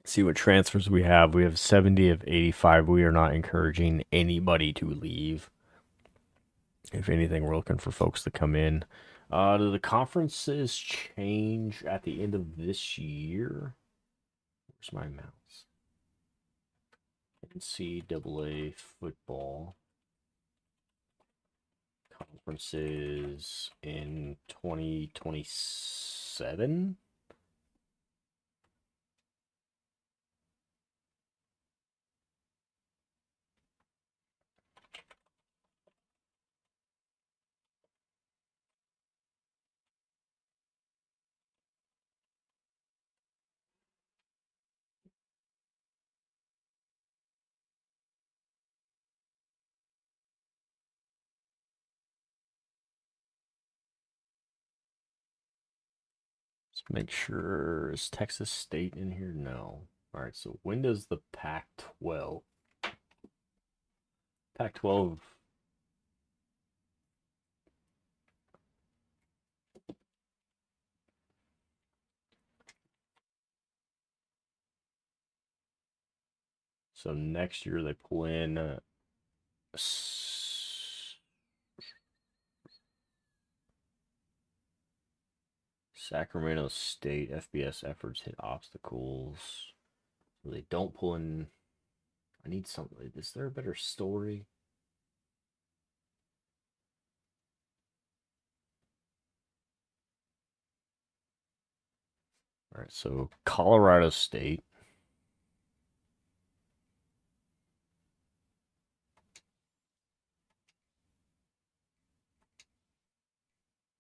See what transfers we have. We have 70 of 85. We are not encouraging anybody to leave. If anything, we're looking for folks to come in. Do the conferences change at the end of this year? Where's my mouse? NCAA football conferences in 2027. Let's make sure, is Texas State in here? No. All right, so when does the Pac-12? Pac-12. So next year they pull in Sacramento State. FBS efforts hit obstacles. So they don't pull in. I need something. Is there a better story? All right, so Colorado State.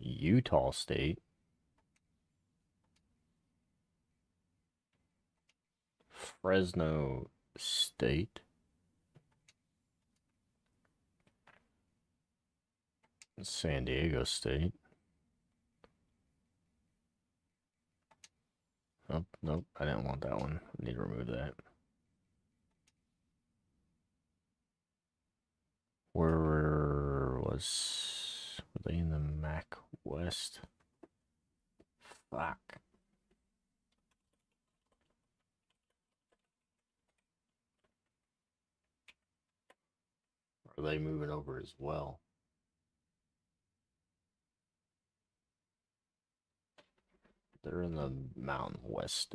Utah State. Fresno State. San Diego State. Oh, nope, I didn't want that one. I need to remove that. Were they in the MAC West? Fuck. Are they moving over as well? They're in the Mountain West.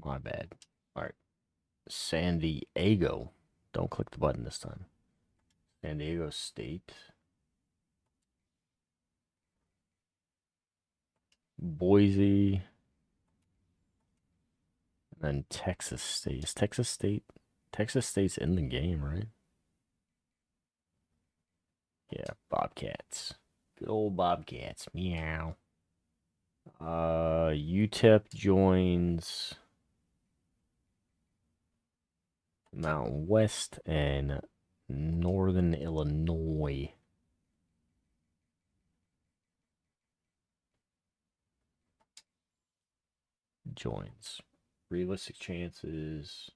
My bad. All right. San Diego. Don't click the button this time. San Diego State. Boise. And then Texas State. Is Texas State? Texas State's in the game, right? Yeah, Bobcats. Good old Bobcats. Meow. UTEP joins Mountain West and Northern Illinois. Joins. Realistic chances.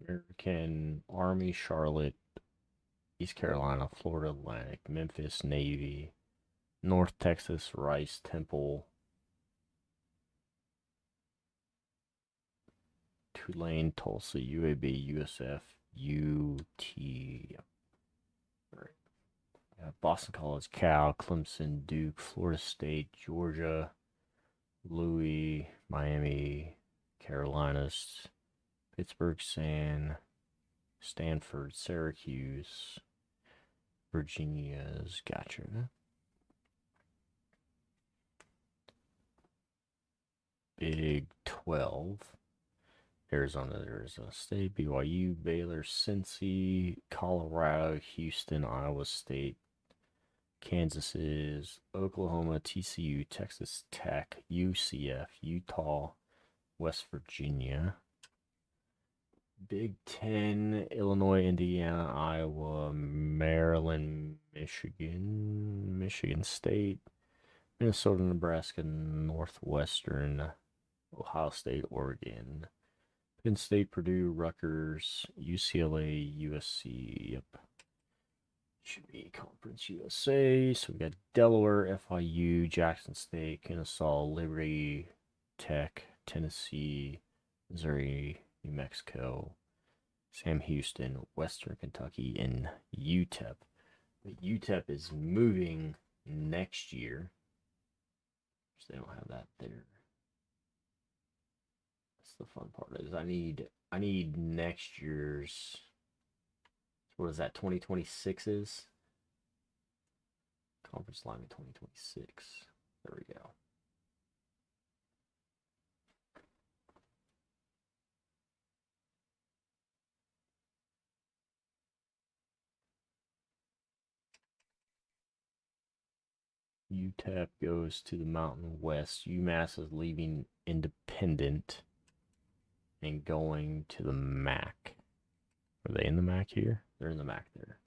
American Army, Charlotte, East Carolina, Florida Atlantic, Memphis Navy, North Texas Rice Temple, Tulane, Tulsa, UAB, USF, UT. Boston College, Cal, Clemson, Duke, Florida State, Georgia, Louis, Miami, Carolinas, Pittsburgh, Stanford, Syracuse, Virginia's. Gotcha. Big 12. Arizona State, BYU, Baylor, Cincy, Colorado, Houston, Iowa State, Kansas is Oklahoma, TCU, Texas Tech, UCF, Utah, West Virginia. Big 10, Illinois, Indiana, Iowa, Maryland, Michigan State, Minnesota, Nebraska, Northwestern, Ohio State, Oregon, Penn State, Purdue, Rutgers, UCLA, USC. Yep. Should be Conference USA. So we got Delaware, FIU, Jackson State, Kennesaw, Liberty Tech, Tennessee, Missouri, New Mexico, Sam Houston, Western Kentucky, and UTEP. But UTEP is moving next year. So they don't have that there. That's the fun part is I need next year's. What is that, 2026's? Conference alignment 2026. There we go. UTEP goes to the Mountain West. UMass is leaving Independent and going to the MAC. Are they in the MAC here? They're in the MAC there.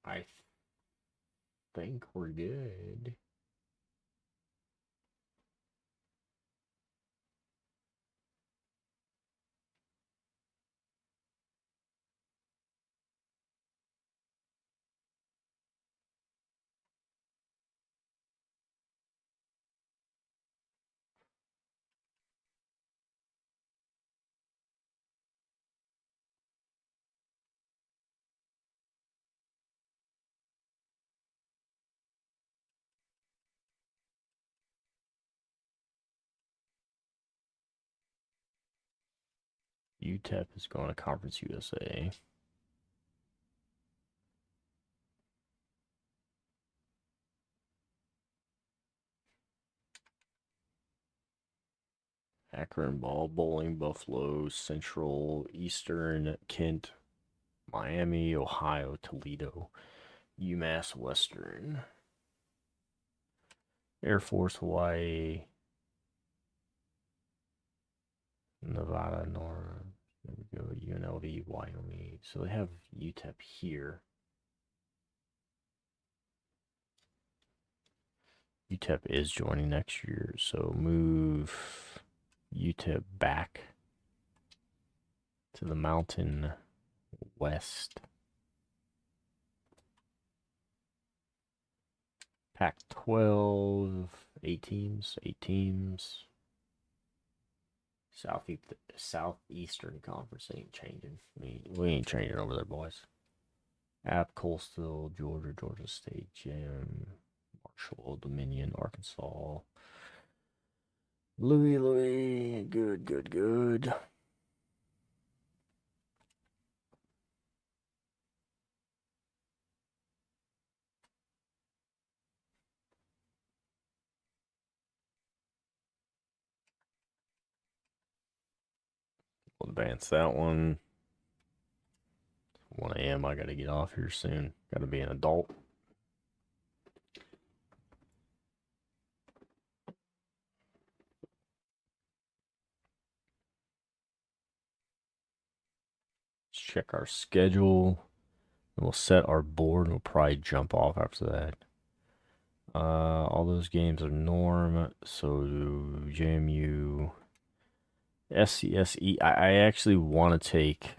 I think we're good. UTEP is going to Conference USA. Akron, Bowling, Buffalo, Central, Eastern, Kent, Miami, Ohio, Toledo, UMass, Western, Air Force, Hawaii, Nevada, North. There we go. UNLV, Wyoming. So they have UTEP here. UTEP is joining next year, so move UTEP back to the Mountain West. Pac-12, 8 teams. Southeastern Conference ain't changing. We ain't changing over there, boys. App, Coastal, Georgia State, Jam, Marshall, Dominion, Arkansas. Louis. Good. We'll advance that one. 1 a.m. I gotta get off here soon. Gotta be an adult. Let's check our schedule. And we'll set our board and we'll probably jump off after that. All those games are norm. So JMU, SCSE. I actually want to take.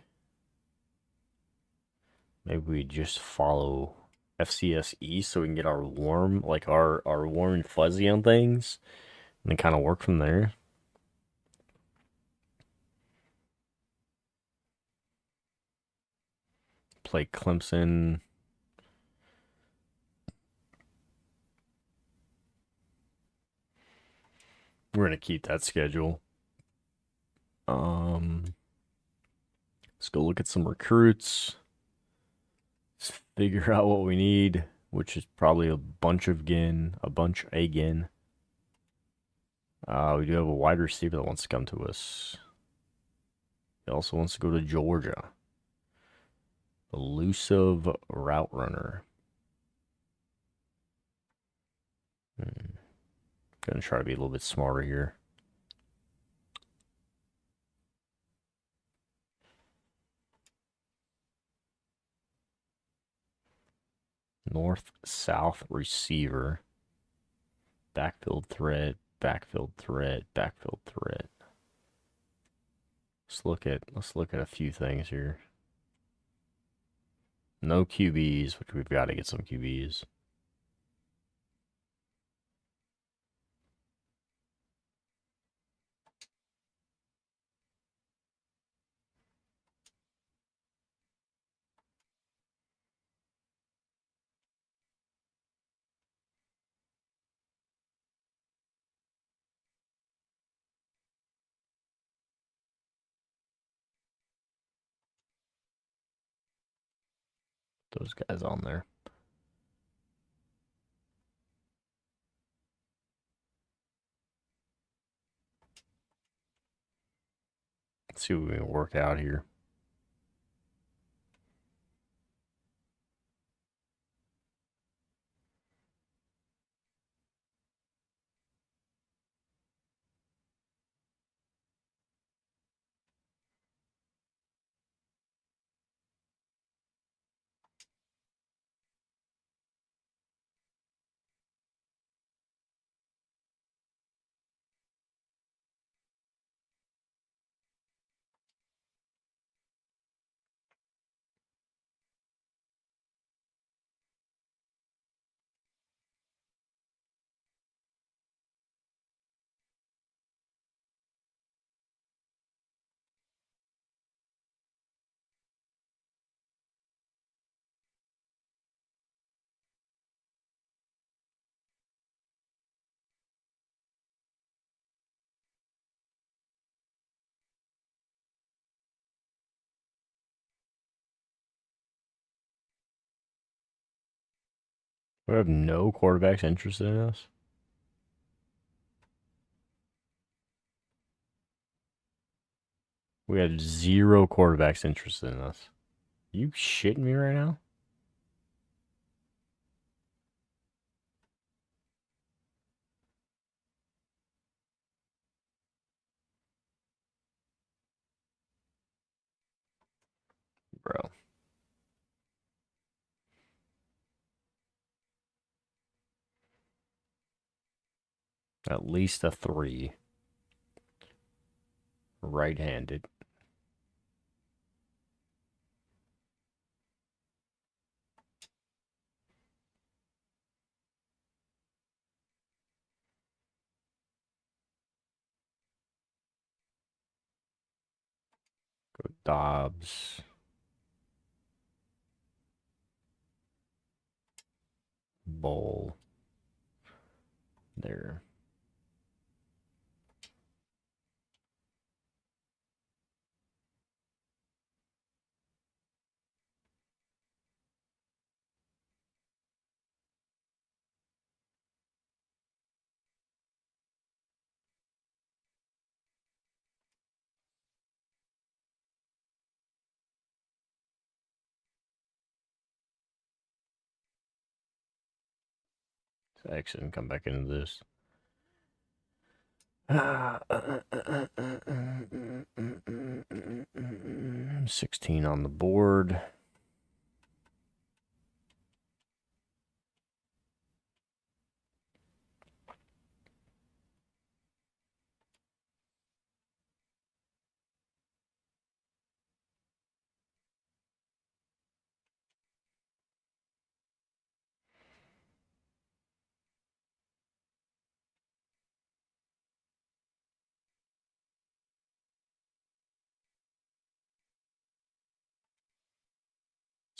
Maybe we just follow FCSE so we can get our warm, like our warm and fuzzy on things, and then kind of work from there. Play Clemson. We're gonna keep that schedule. Let's go look at some recruits. Let's figure out what we need, which is probably a bunch again. We do have a wide receiver that wants to come to us. He also wants to go to Georgia. Elusive route runner. Gonna try to be a little bit smarter here. North-south receiver. Backfield threat. Backfield threat. Backfield threat. Let's look at a few things here. No QBs, which we've got to get some QBs. Those guys on there. Let's see what we can work out here. We have no quarterbacks interested in us. We have 0 quarterbacks interested in us. You shitting me right now? Bro. At least a 3. Right-handed. Go Dobbs. Bowl. There. So actually, come back into this. 16 on the board.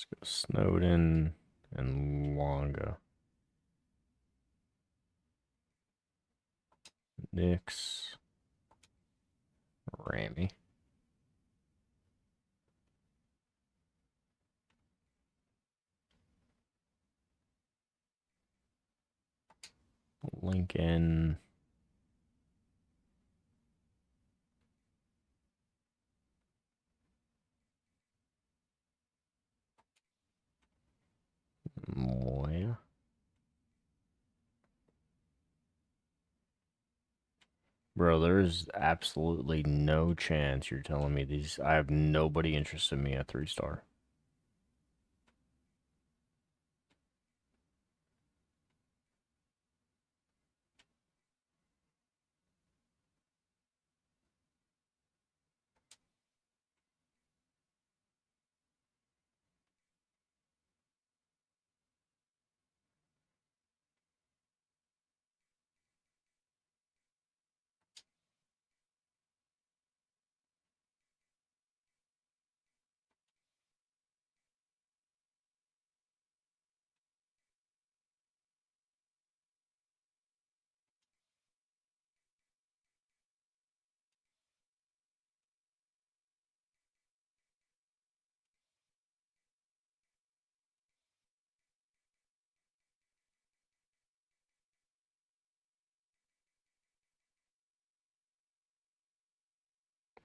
Let's go Snowden and Longa. Knicks. Rammy. Lincoln. Moya. Bro, there's absolutely no chance you're telling me these. I have nobody interested in me at 3-star.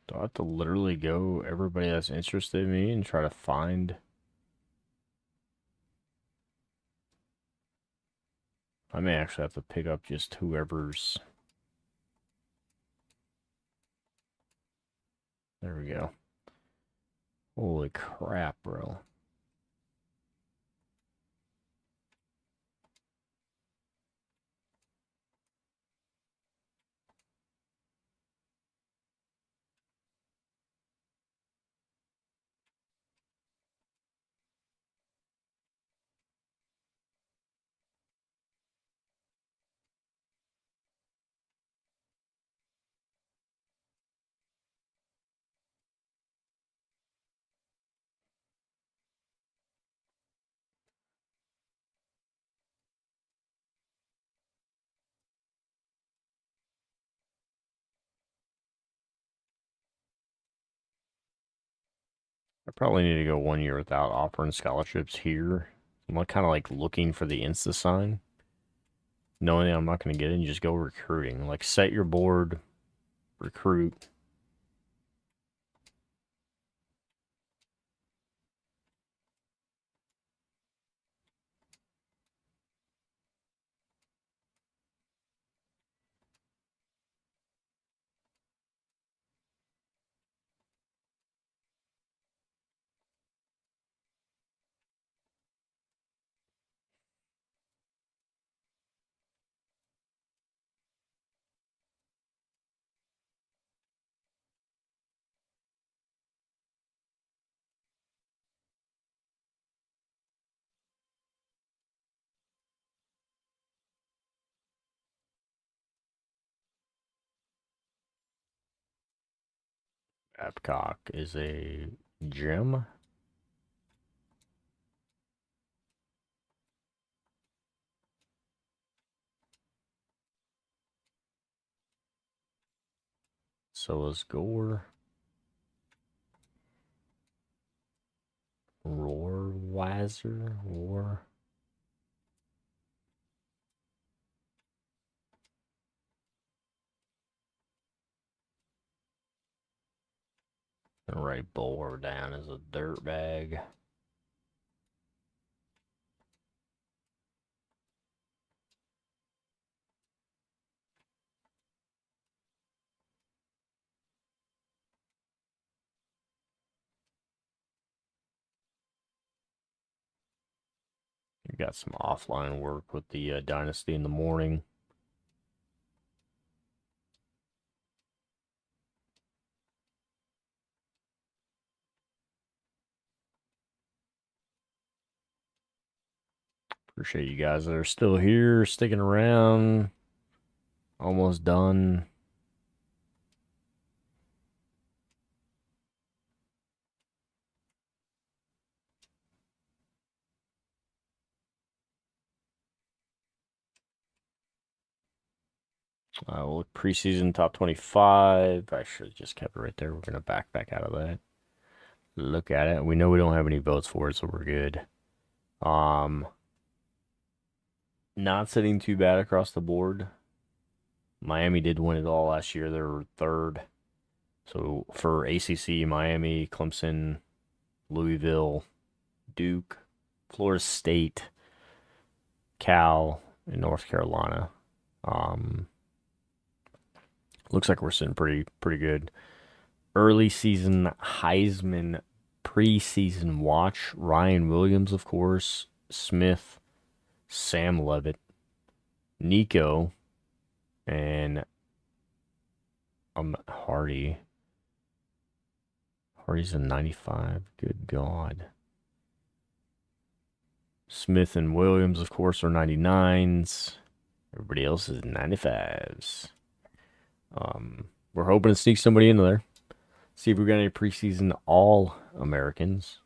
Do I have to literally go everybody that's interested in me and try to find? I may actually have to pick up just whoever's. There we go. Holy crap, bro. I probably need to go 1 year without offering scholarships here. I'm like, kind of like looking for the Insta sign. Knowing that I'm not going to get it, and just go recruiting. Like, set your board, recruit. Babcock is a gem. So is Gore. Roar. Gonna write Bowler down as a dirtbag. We got some offline work with the Dynasty in the morning. Appreciate you guys that are still here, sticking around. Almost done. We'll look preseason top 25. I should have just kept it right there. We're going to back out of that. Look at it. We know we don't have any votes for it, so we're good. Not sitting too bad across the board. Miami did win it all last year. They were third. So for ACC, Miami, Clemson, Louisville, Duke, Florida State, Cal, and North Carolina. Looks like we're sitting pretty good. Early season Heisman preseason watch. Ryan Williams, of course. Smith, Sam Levitt, Nico, and Hardy. Hardy's a 95. Good God. Smith and Williams, of course, are 99s. Everybody else is 95s. We're hoping to sneak somebody into there. See if we got any preseason All-Americans.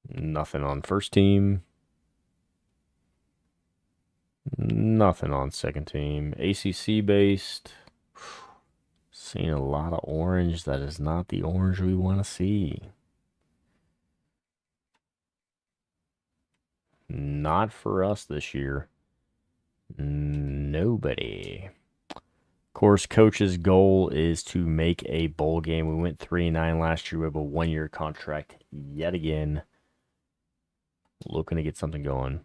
Nothing on first team. Nothing on second team. ACC based. Seeing a lot of orange. That is not the orange we want to see. Not for us this year. Nobody. Of course, coach's goal is to make a bowl game. We went 3-9 last year. We have a 1-year contract yet again. Looking to get something going.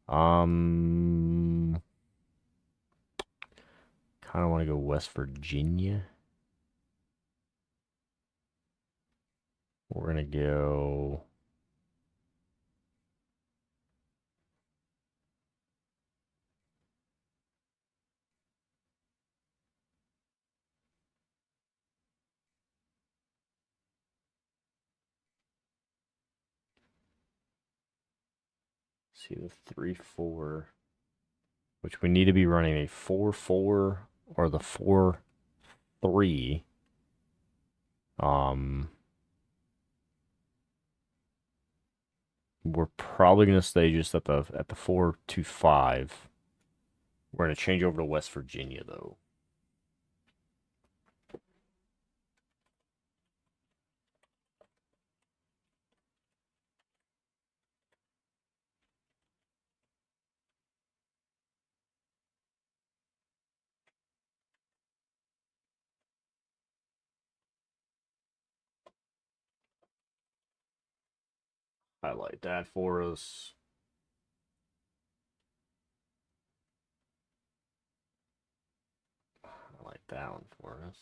Kind of want to go West Virginia. We're going to go... See the 3-4, which we need to be running a 4-4 or the 4-3. We're probably gonna stay just at the 4-2-5. We're gonna change over to West Virginia though. Highlight that for us. Highlight that one for us.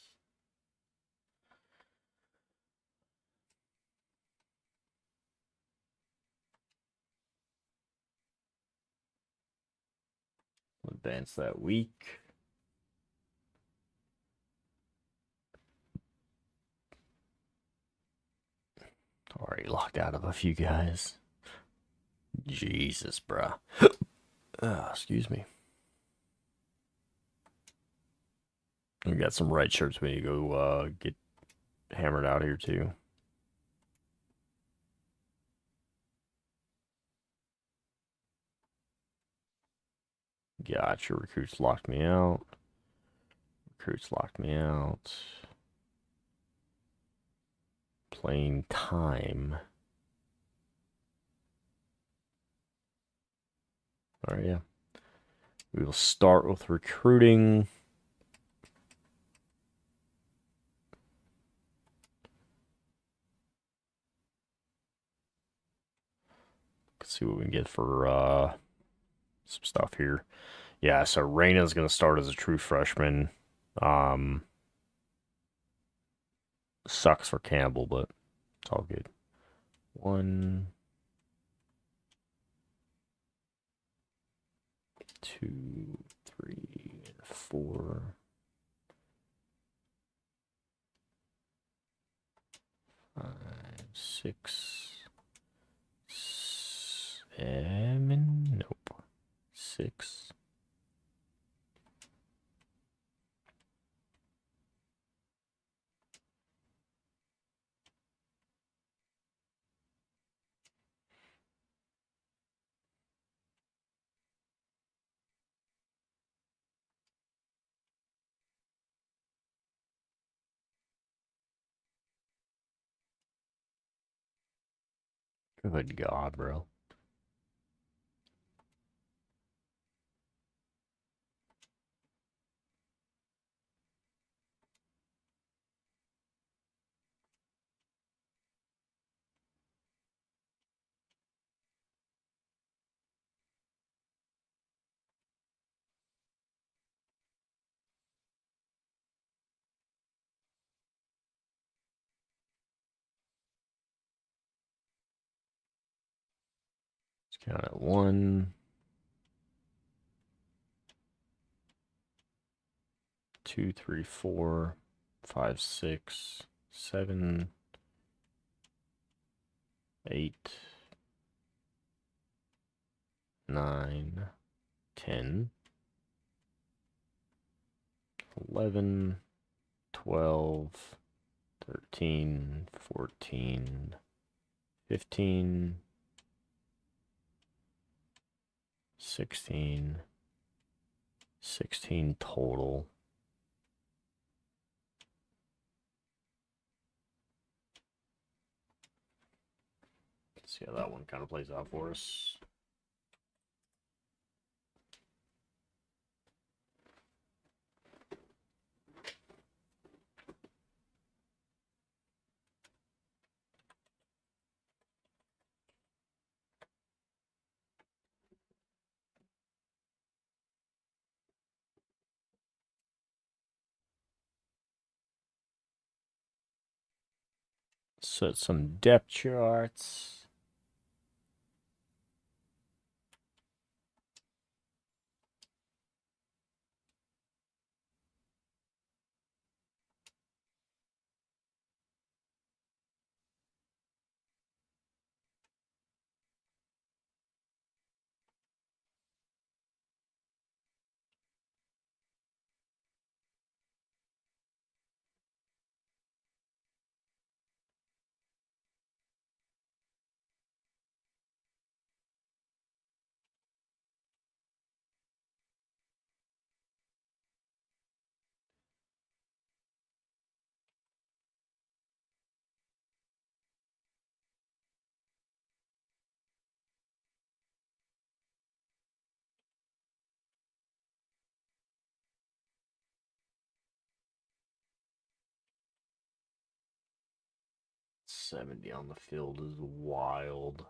Advance that week. Already locked out of a few guys. Jesus, bruh. Excuse me. We got some red shirts we need to go get hammered out here too. Gotcha. Recruits locked me out. Recruits locked me out. Playing time. All right, yeah. We will start with recruiting. Let's see what we can get for some stuff here. Yeah, so Reyna's going to start as a true freshman. Sucks for Campbell, but it's all good. 1, 2, 3, 4, 5, 6, 7. Nope. 6. Good God, bro. Let's count it. 1, 2, 3, 4, 5, 6, 7, 8, 9, 10, 11, 12, 13, 14, 15, 16, 16 total. Let's see how that one kind of plays out for us. Set some depth charts. $70 on the field is wild.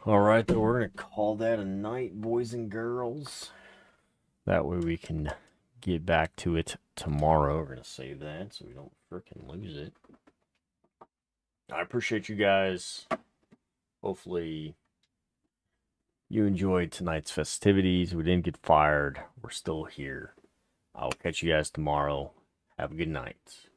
All right, then we're going to call that a night, boys and girls. That way we can get back to it tomorrow. We're going to save that so we don't freaking lose it. I appreciate you guys. Hopefully you enjoyed tonight's festivities. We didn't get fired. We're still here. I'll catch you guys tomorrow. Have a good night.